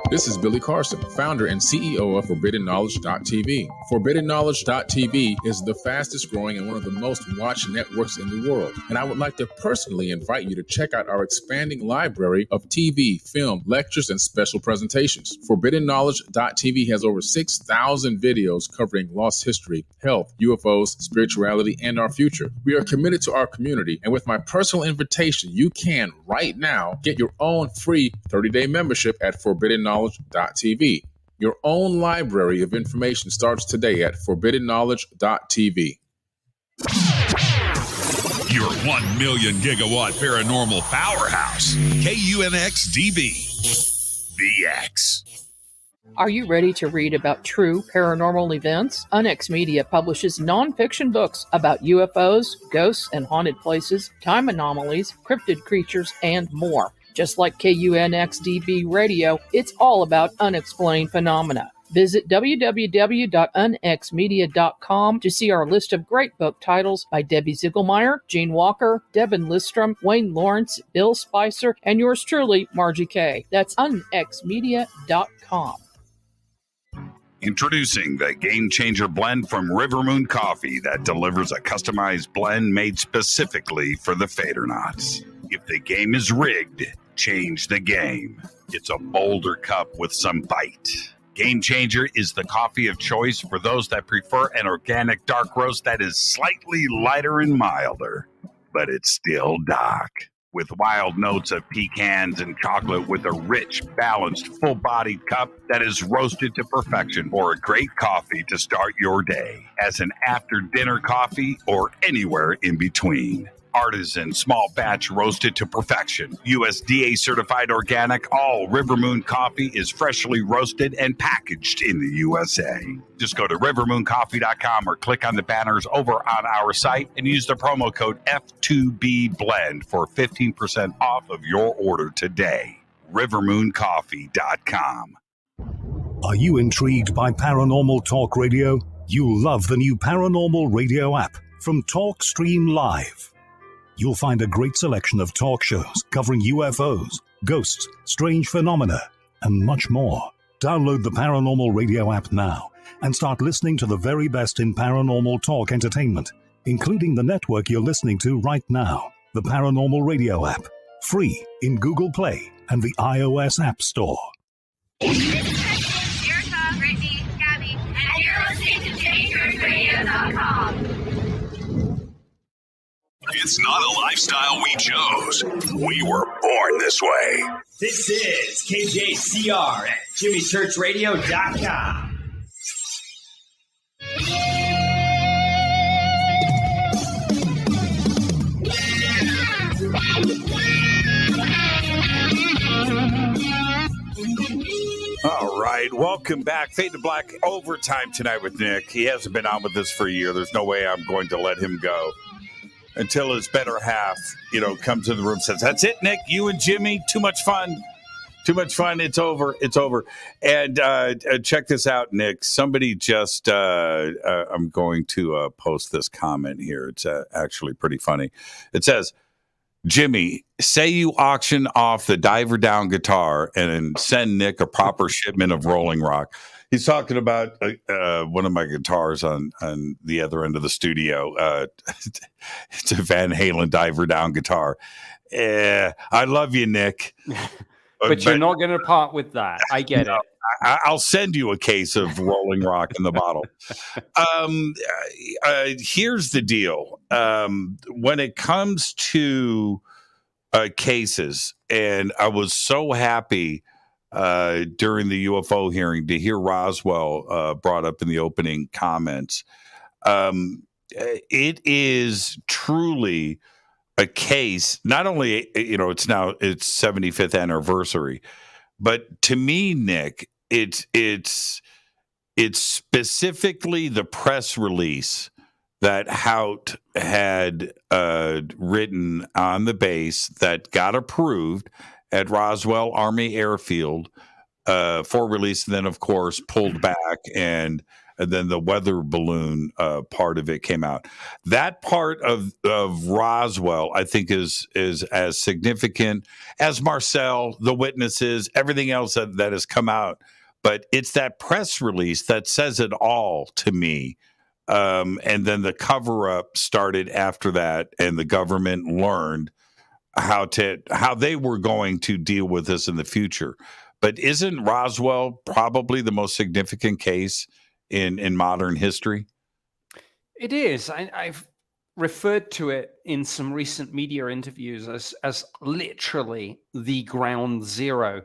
This is Billy Carson, founder and CEO of ForbiddenKnowledge.tv. ForbiddenKnowledge.tv is the fastest growing and one of the most watched networks in the world. And I would like to personally invite you to check out our expanding library of TV, film, lectures, and special presentations. ForbiddenKnowledge.tv has over 6,000 videos covering lost history, health, UFOs, spirituality, and our future. We are committed to our community, and with my personal invitation, you can, right now, get your own free 30-day membership at ForbiddenKnowledge.tv. Your own library of information starts today at ForbiddenKnowledge.tv. Your 1 million gigawatt paranormal powerhouse, KUNX-DB, the X. Are you ready to read about true paranormal events? UNX Media publishes nonfiction books about UFOs, ghosts and haunted places, time anomalies, cryptid creatures, and more. Just like KUNX-DB Radio, it's all about unexplained phenomena. Visit www.unxmedia.com to see our list of great book titles by Debbie Ziegelmeyer, Gene Walker, Devin Listrom, Wayne Lawrence, Bill Spicer, and yours truly, Margie Kay. That's unxmedia.com. Introducing the Game Changer blend from River Moon Coffee that delivers a customized blend made specifically for the Fadernauts. If the game is rigged, change the game. It's a bolder cup with some bite. Game Changer is the coffee of choice for those that prefer an organic dark roast that is slightly lighter and milder, but it's still dark. With wild notes of pecans and chocolate with a rich, balanced, full-bodied cup that is roasted to perfection for a great coffee to start your day, as an after-dinner coffee or anywhere in between. Artisan, small batch roasted to perfection. USDA certified organic, all River Moon coffee is freshly roasted and packaged in the USA. Just go to rivermooncoffee.com or click on the banners over on our site and use the promo code F2BBLEND for 15% off of your order today. rivermooncoffee.com. Are you intrigued by Paranormal Talk Radio? You'll love the new Paranormal Radio app from TalkStream Live. You'll find a great selection of talk shows covering UFOs, ghosts, strange phenomena, and much more. Download the Paranormal Radio app now and start listening to the very best in paranormal talk entertainment, including the network you're listening to right now, the Paranormal Radio app, free in Google Play and the iOS App Store. Erica, Brittany, Gabby, and you're listening to JimmyChurchRadio.com. It's not a lifestyle we chose. We were born this way. This is KJCR at JimmyChurchRadio.com. All right, welcome back. Fade to Black overtime tonight with Nick. He hasn't been on with us for a year. There's no way I'm going to let him go until his better half, comes in the room and says, "That's it, Nick. You and Jimmy, too much fun. Too much fun. It's over. It's over. And check this out, Nick. Somebody just, I'm going to post this comment here. It's actually pretty funny. It says, Jimmy, say you auction off the diver down guitar and send Nick a proper shipment of Rolling Rock. He's talking about one of my guitars on the other end of the studio. It's a Van Halen diver down guitar. I love you, Nick. But you're not going to part with that. I get it. I'll send you a case of Rolling Rock in the bottle. Here's the deal. When it comes to cases, and I was so happy during the UFO hearing to hear Roswell brought up in the opening comments. It is truly a case, not only, it's now its 75th anniversary, but to me, Nick, it's specifically the press release that Hout had written on the base that got approved at Roswell Army Airfield for release, and then, of course, pulled back, and then the weather balloon part of it came out. That part of Roswell, I think, is as significant as Marcel, the witnesses, everything else that has come out. But it's that press release that says it all to me. And then the cover-up started after that, and the government learned how they were going to deal with this in the future. But isn't Roswell probably the most significant case in modern history? It is. I've referred to it in some recent media interviews as literally the ground zero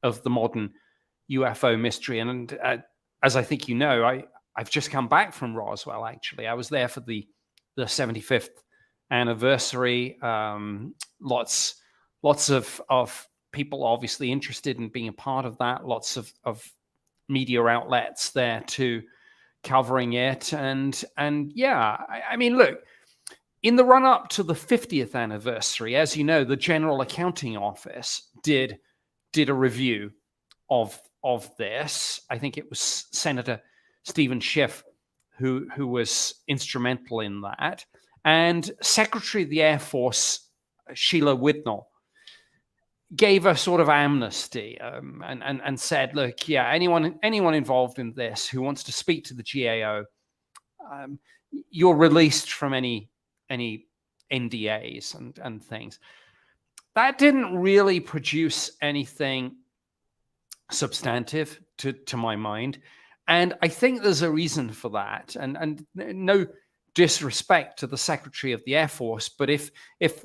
of the modern UFO mystery. And as I think you know, I've just come back from Roswell, actually. I was there for the 75th anniversary. Lots of people obviously interested in being a part of that. Lots of media outlets there too, covering it. And yeah, I mean, look, in the run up to the 50th anniversary, as you know, the General Accounting Office did a review of this. I think it was Senator Stephen Schiff who was instrumental in that. And Secretary of the Air Force, Sheila Widnall, gave a sort of amnesty and said, look, yeah, anyone involved in this who wants to speak to the GAO, you're released from any NDAs and things. That didn't really produce anything substantive to my mind. And I think there's a reason for that. And no disrespect to the Secretary of the Air Force, but if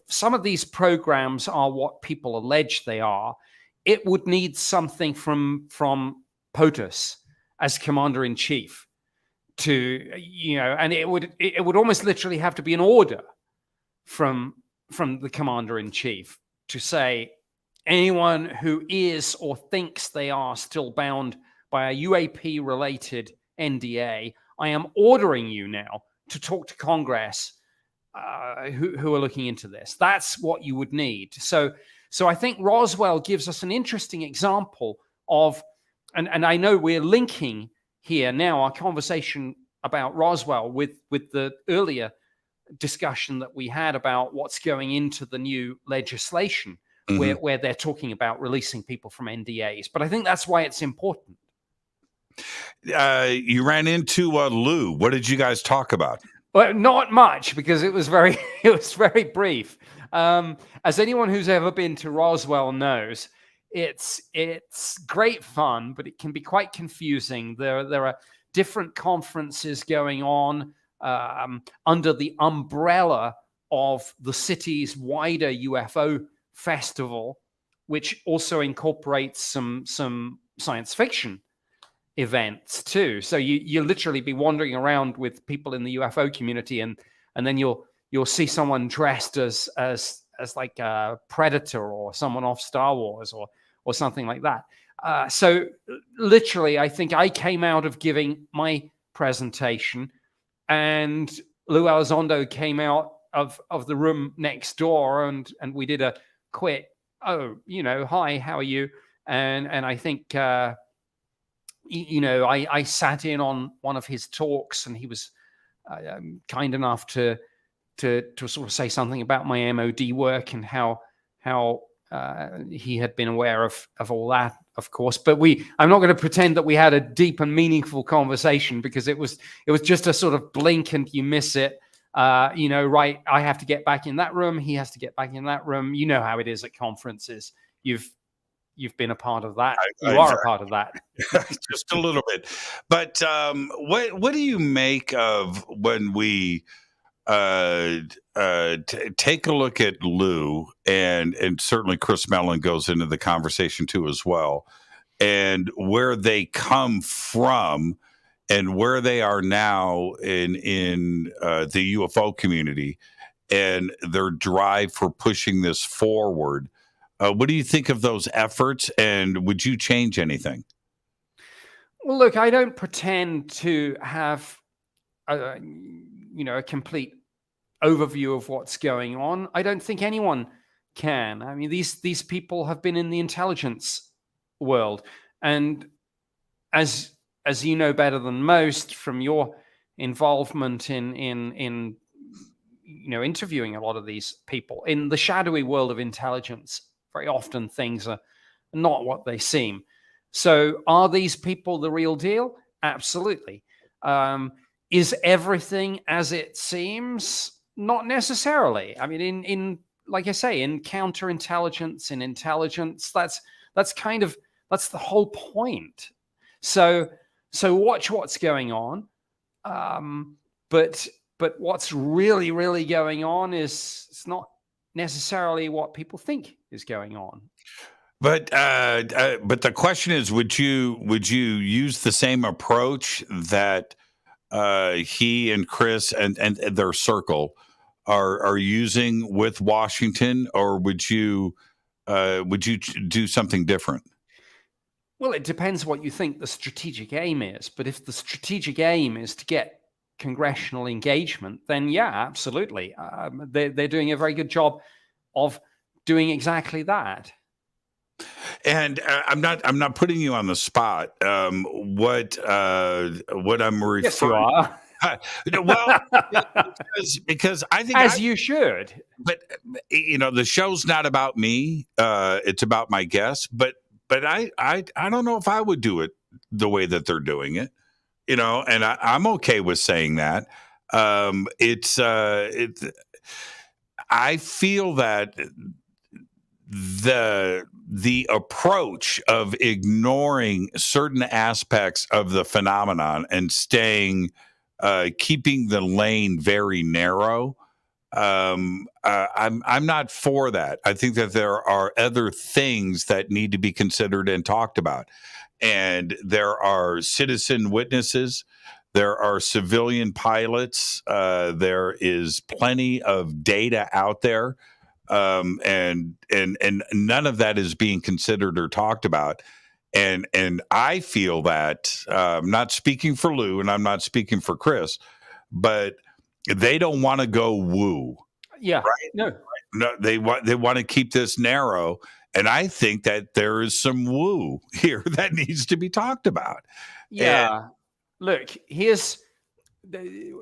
some of these programs are what people allege they are, it would need something from POTUS as Commander-in-Chief to, and it would almost literally have to be an order from the Commander-in-Chief to say anyone who is or thinks they are still bound by a UAP-related NDA, I am ordering you now to talk to Congress who are looking into this. That's what you would need. So I think Roswell gives us an interesting example of, and I know we're linking here now our conversation about Roswell with the earlier discussion that we had about what's going into the new legislation, where they're talking about releasing people from NDAs. But I think that's why it's important. You ran into Lou. What did you guys talk about? Well, not much, because it was very brief. As anyone who's ever been to Roswell knows, it's great fun, but it can be quite confusing. There are different conferences going on under the umbrella of the city's wider UFO festival, which also incorporates some science fiction events too. So you literally be wandering around with people in the UFO community, and then you'll see someone dressed as like a Predator or someone off Star Wars or something like that. So literally, I think I came out of giving my presentation, and Lou Elizondo came out of the room next door, and we did a quick, hi, how are you? And I think I sat in on one of his talks, and he was kind enough to sort of say something about my MOD work and how he had been aware of all that, of course. But I'm not going to pretend that we had a deep and meaningful conversation, because it was just a sort of blink and you miss it. Right, I have to get back in that room. He has to get back in that room. You know how it is at conferences. You've been a part of that. You are a part of that. Just a little bit. But what do you make of when we take a look at Lou, and certainly Chris Mellon goes into the conversation too as well, and where they come from and where they are now in the UFO community and their drive for pushing this forward? What do you think of those efforts, and would you change anything? Well, look, I don't pretend to have a complete overview of what's going on. I don't think anyone can. I mean, these people have been in the intelligence world, and as you know better than most from your involvement in interviewing a lot of these people in the shadowy world of intelligence, very often things are not what they seem. So are these people the real deal? Absolutely. Is everything as it seems? Not necessarily. I mean, in like I say, in counterintelligence, in intelligence, that's the whole point. So watch what's going on. But what's really, really going on it's not necessarily what people think is going on. But the question is, would you use the same approach that he and Chris and their circle are using with Washington, or would you do something different? Well, it depends what you think the strategic aim is. But if the strategic aim is to get congressional engagement, then yeah, absolutely. They're doing a very good job of doing exactly that. And I'm not putting you on the spot. What I'm referring. Yes, you are. Well, because I think you should. But the show's not about me. It's about my guests. But I don't know if I would do it the way that they're doing it. And I'm okay with saying that. I feel that the approach of ignoring certain aspects of the phenomenon and keeping the lane very narrow, I'm not for that. I think that there are other things that need to be considered and talked about. And there are citizen witnesses. There are civilian pilots. There is plenty of data out there. And none of that is being considered or talked about. And I feel that, I'm not speaking for Lou and I'm not speaking for Chris, but they don't want to go woo. Yeah. Right? No, they want to keep this narrow. And I think that there is some woo here that needs to be talked about. Yeah. Look, here's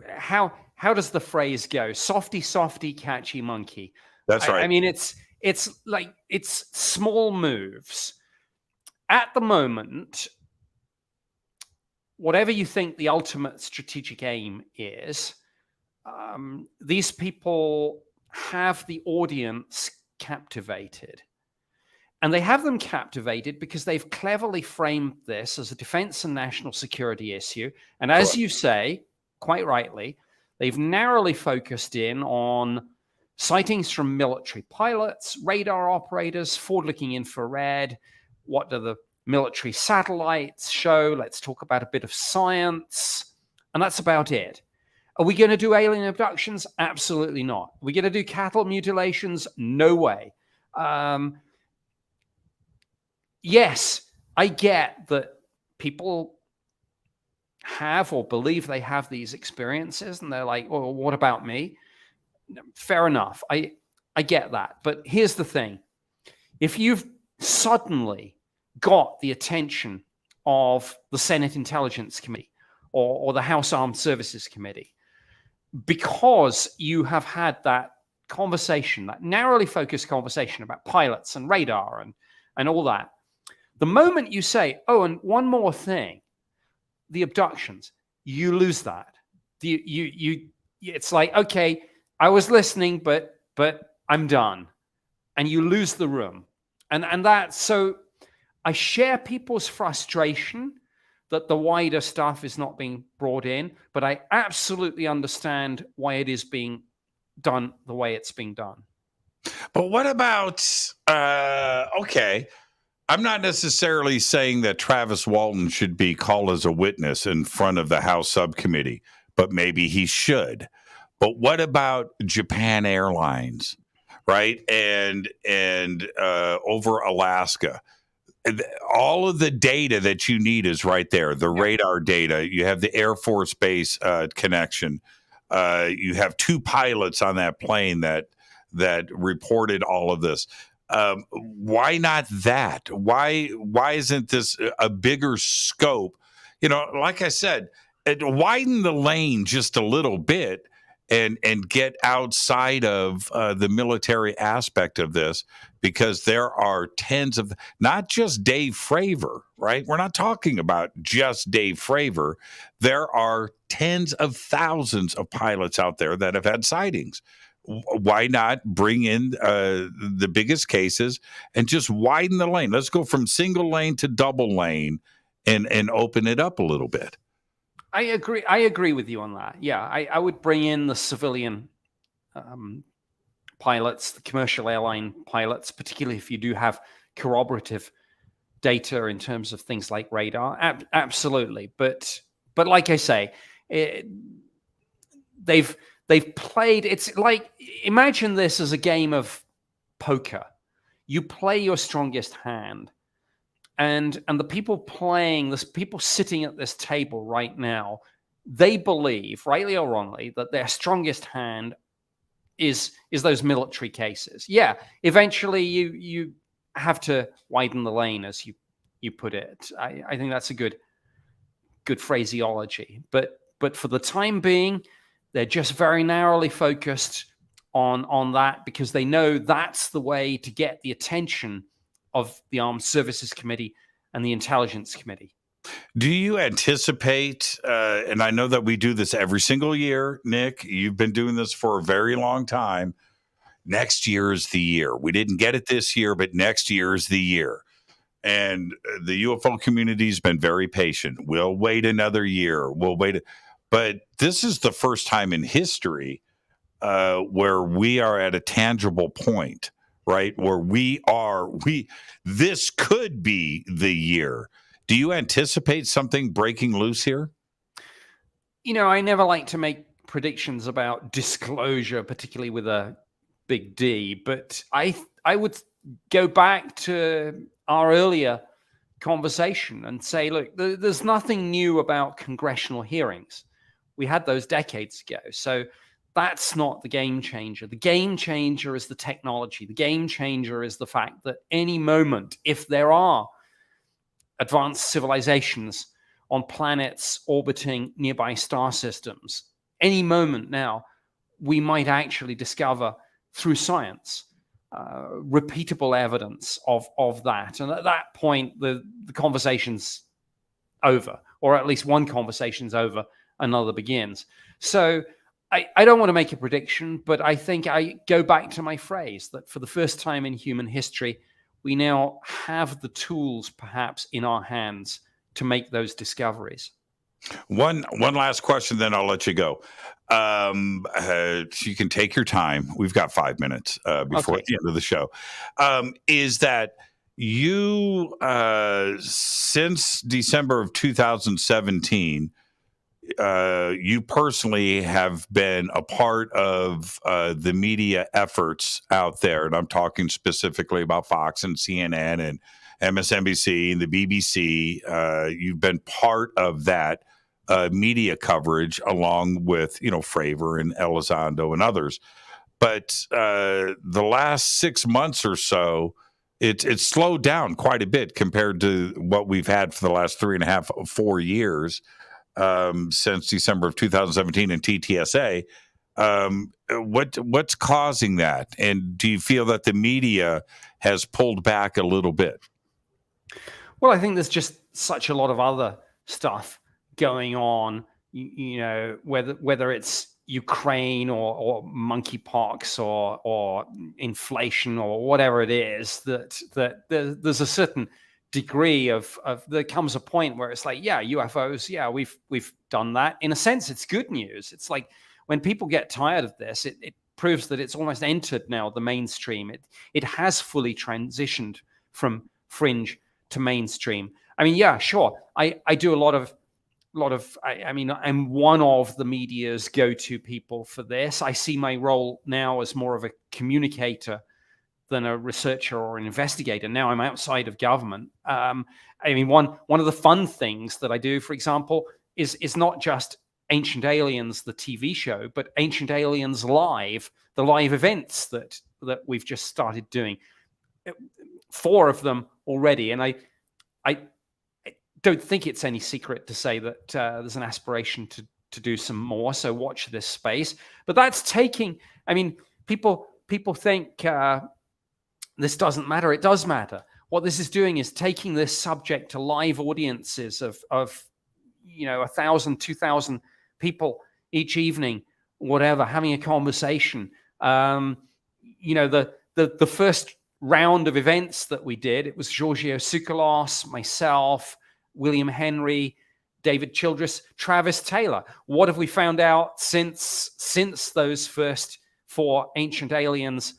how does the phrase go? Softy, softy, catchy monkey. That's right. I mean, it's small moves. At the moment, whatever you think the ultimate strategic aim is, these people have the audience captivated. And they have them captivated because they've cleverly framed this as a defense and national security issue. And as you say, quite rightly, they've narrowly focused in on sightings from military pilots, radar operators, forward-looking infrared. What do the military satellites show? Let's talk about a bit of science. And that's about it. Are we going to do alien abductions? Absolutely not. Are we going to do cattle mutilations? No way. Yes, I get that people have or believe they have these experiences, and they're like, well, what about me? Fair enough. I get that. But here's the thing. If you've suddenly got the attention of the Senate Intelligence Committee or the House Armed Services Committee, because you have had that conversation, that narrowly focused conversation about pilots and radar and all that. The moment you say, oh, and one more thing, the abductions, you lose that. It's like, okay, I was listening, but I'm done. And you lose the room. And that's so I share people's frustration that the wider stuff is not being brought in, but I absolutely understand why it is being done the way it's being done. But what about, okay, I'm not necessarily saying that Travis Walton should be called as a witness in front of the House subcommittee, but maybe he should. But what about Japan Airlines, right? And over Alaska? All of the data that you need is right there. The radar data. You have the Air Force Base connection. You have 2 pilots on that plane that reported all of this. Why not that? Why isn't this a bigger scope? You know, like I said, widen the lane just a little bit and get outside of the military aspect of this, because there are tens of, not just Dave Fravor, right? We're not talking about just Dave Fravor. There are tens of thousands of pilots out there that have had sightings. Why not bring in the biggest cases and just widen the lane? Let's go from single lane to double lane and open it up a little bit. I agree with you on that. Yeah, I would bring in the civilian pilots, the commercial airline pilots, particularly if you do have corroborative data in terms of things like radar. Absolutely. But like I say, they've played, it's like, imagine this as a game of poker. You play your strongest hand, and the people playing this, people sitting at this table right now, they believe, rightly or wrongly, that their strongest hand is those military cases. Yeah, eventually you have to widen the lane, as you put it. I think that's a good phraseology. But for the time being, they're just very narrowly focused on that, because they know that's the way to get the attention of the Armed Services Committee and the Intelligence Committee. Do you anticipate, and I know that we do this every single year, Nick, you've been doing this for a very long time, next year is the year. We didn't get it this year, but next year is the year. And the UFO community has been very patient. We'll wait another year. We'll wait. But this is the first time in history where we are at a tangible point, right? Where this could be the year. Do you anticipate something breaking loose here? You know, I never like to make predictions about disclosure, particularly with a big D, but I would go back to our earlier conversation and say, look, there's nothing new about congressional hearings. We had those decades ago. So that's not the game changer. The game changer is the technology. The game changer is the fact that any moment, if there are advanced civilizations on planets orbiting nearby star systems, any moment now, we might actually discover through science repeatable evidence of that. And at that point, the conversation's over, or at least one conversation's over, another begins. So I don't want to make a prediction, but I think I go back to my phrase that for the first time in human history, we now have the tools perhaps in our hands to make those discoveries. One last question, then I'll let you go. You can take your time. We've got 5 minutes before the end of the show. Is that you, since December of 2017, you personally have been a part of the media efforts out there, and I'm talking specifically about Fox and CNN and MSNBC and the BBC. You've been part of that media coverage, along with Fravor and Elizondo and others. But the last 6 months or so, it's slowed down quite a bit compared to what we've had for the last 3.5, 4 years since December of 2017 and TTSA. What's causing that? And do you feel that the media has pulled back a little bit? Well, I think there's just such a lot of other stuff going on, you know, whether it's Ukraine or monkeypox or inflation or whatever it is, that there's a certain degree of there comes a point where it's like, yeah, UFOs, yeah, we've done that. In a sense, it's good news. It's like when people get tired of this, it proves that it's almost entered now the mainstream. It has fully transitioned from fringe to mainstream. I mean, yeah, sure. I do a lot of I mean, I'm one of the media's go-to people for this. I see my role now as more of a communicator than a researcher or an investigator. Now I'm outside of government. I mean, one of the fun things that I do, for example, is not just Ancient Aliens, the TV show, but Ancient Aliens Live, the live events that we've just started doing. 4 of them already, and I don't think it's any secret to say that there's an aspiration to do some more. So watch this space. But that's taking. I mean, people think this doesn't matter. It does matter. What this is doing is taking this subject to live audiences of 1,000, 2,000 people each evening, whatever, having a conversation. The first round of events that we did, it was Giorgio Tsoukalos, myself, William Henry, David Childress, Travis Taylor. What have we found out since those first 4 Ancient Aliens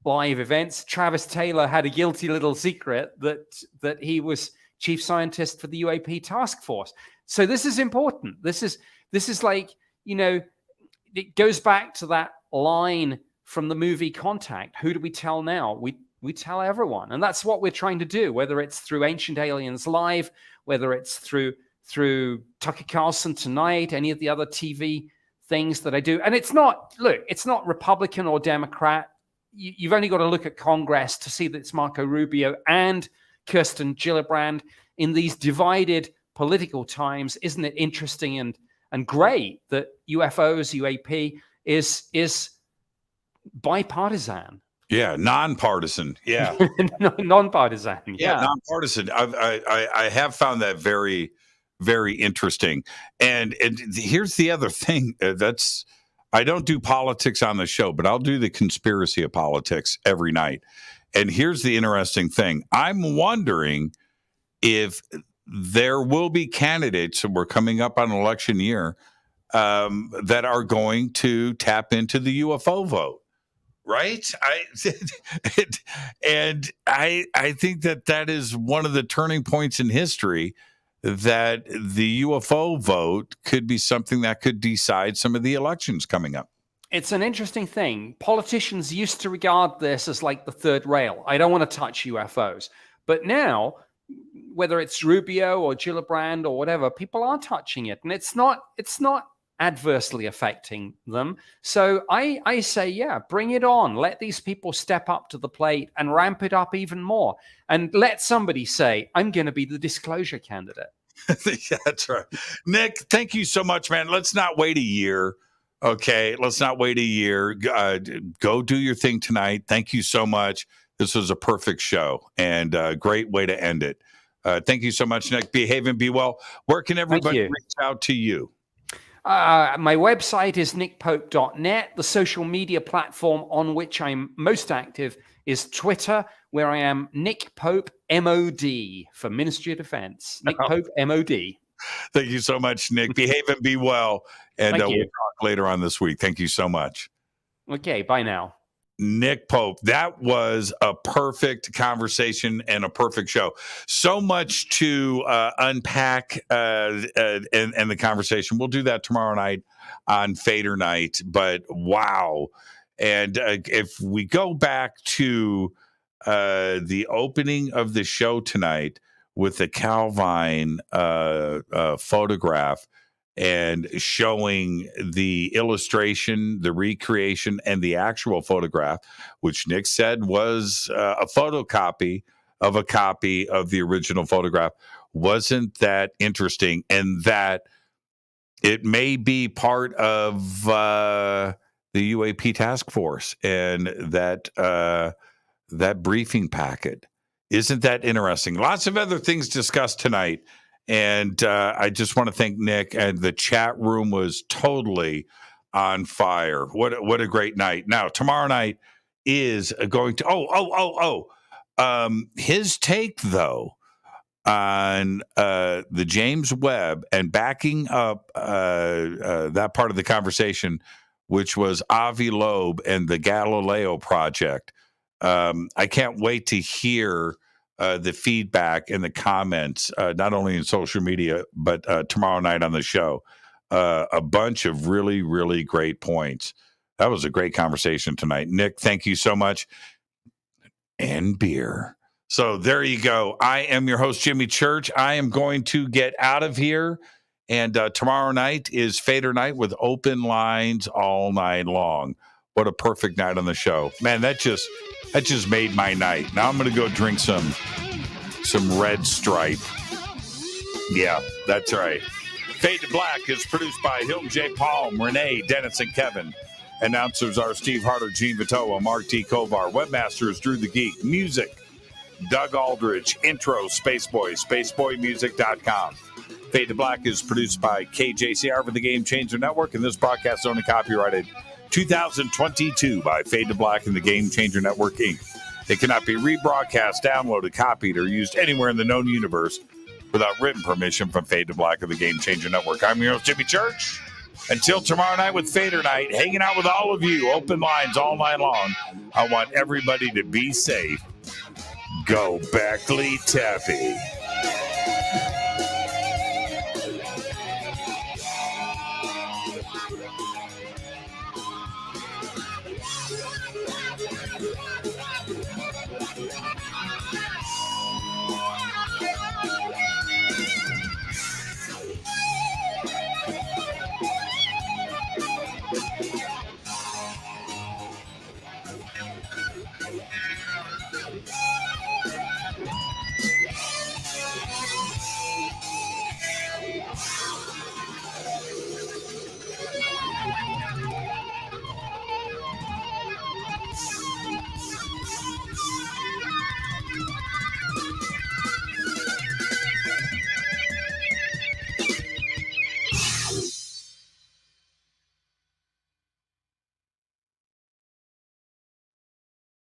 live events? Travis Taylor had a guilty little secret that he was chief scientist for the UAP task force. So this is important. This is like, it goes back to that line from the movie Contact. Who do we tell now? We tell everyone. And that's what we're trying to do, whether it's through Ancient Aliens Live, whether it's through Tucker Carlson Tonight, any of the other TV things that I do. And it's not Republican or Democrat. You've only got to look at Congress to see that it's Marco Rubio and Kirsten Gillibrand in these divided political times. Isn't it interesting and great that UFOs, UAP is bipartisan? Yeah, nonpartisan. Yeah, nonpartisan. Yeah, nonpartisan. I have found that very, very interesting. And here's the other thing. I don't do politics on the show, but I'll do the conspiracy of politics every night. And here's the interesting thing. I'm wondering if there will be candidates, and we're coming up on election year, that are going to tap into the UFO vote. Right. I think that is one of the turning points in history, that the UFO vote could be something that could decide some of the elections coming up. It's an interesting thing. Politicians used to regard this as like the third rail. I don't want to touch UFOs. But now, whether it's Rubio or Gillibrand or whatever, people are touching it. And it's not adversely affecting them. So I say, yeah, bring it on. Let these people step up to the plate and ramp it up even more. And let somebody say, I'm going to be the disclosure candidate. Yeah, that's right. Nick, thank you so much, man. Let's not wait a year. Okay, let's not wait a year. Go do your thing tonight. Thank you so much. This was a perfect show and a great way to end it. Thank you so much, Nick. Behave and be well. Where can everybody reach out to you? My website is nickpope.net. The social media platform on which I'm most active is Twitter, where I am Nick Pope MOD for Ministry of Defense. Nick Pope MOD. Thank you so much, Nick. Behave and be well. And we'll talk later on this week. Thank you so much. Okay, bye now. Nick Pope. That was a perfect conversation and a perfect show. So much to unpack in the conversation. We'll do that tomorrow night on Fader Night. But wow. And if we go back to the opening of the show tonight with the Calvine photograph, and showing the illustration, the recreation, and the actual photograph, which Nick said was a photocopy of a copy of the original photograph. Wasn't that interesting? And that it may be part of the UAP task force and that briefing packet. Isn't that interesting? Lots of other things discussed tonight. And I just want to thank Nick, and the chat room was totally on fire. What a great night. Now, tomorrow night is going to, his take, though, on the James Webb and backing up that part of the conversation, which was Avi Loeb and the Galileo Project. I can't wait to hear the feedback and the comments, not only in social media, but tomorrow night on the show. A bunch of really, really great points. That was a great conversation tonight. Nick, thank you so much. And beer. So there you go. I am your host, Jimmy Church. I am going to get out of here. And tomorrow night is Fader night with open lines all night long. What a perfect night on the show. Man, that just made my night. Now I'm going to go drink some Red Stripe. Yeah, that's right. Fade to Black is produced by Hilton J. Palm, Renee, Dennis, and Kevin. Announcers are Steve Harder, Gene Vitoa, Mark T. Kovar. Webmaster is Drew the Geek. Music, Doug Aldridge. Intro, Spaceboy, spaceboymusic.com. Fade to Black is produced by KJCR for the Game Changer Network, and this broadcast only copyrighted 2022 by Fade to Black and the Game Changer Network, Inc. It cannot be rebroadcast, downloaded, copied, or used anywhere in the known universe without written permission from Fade to Black and the Game Changer Network. I'm your host, Jimmy Church. Until tomorrow night with Fader Night, hanging out with all of you, open lines all night long. I want everybody to be safe. Go Beckley Tappy.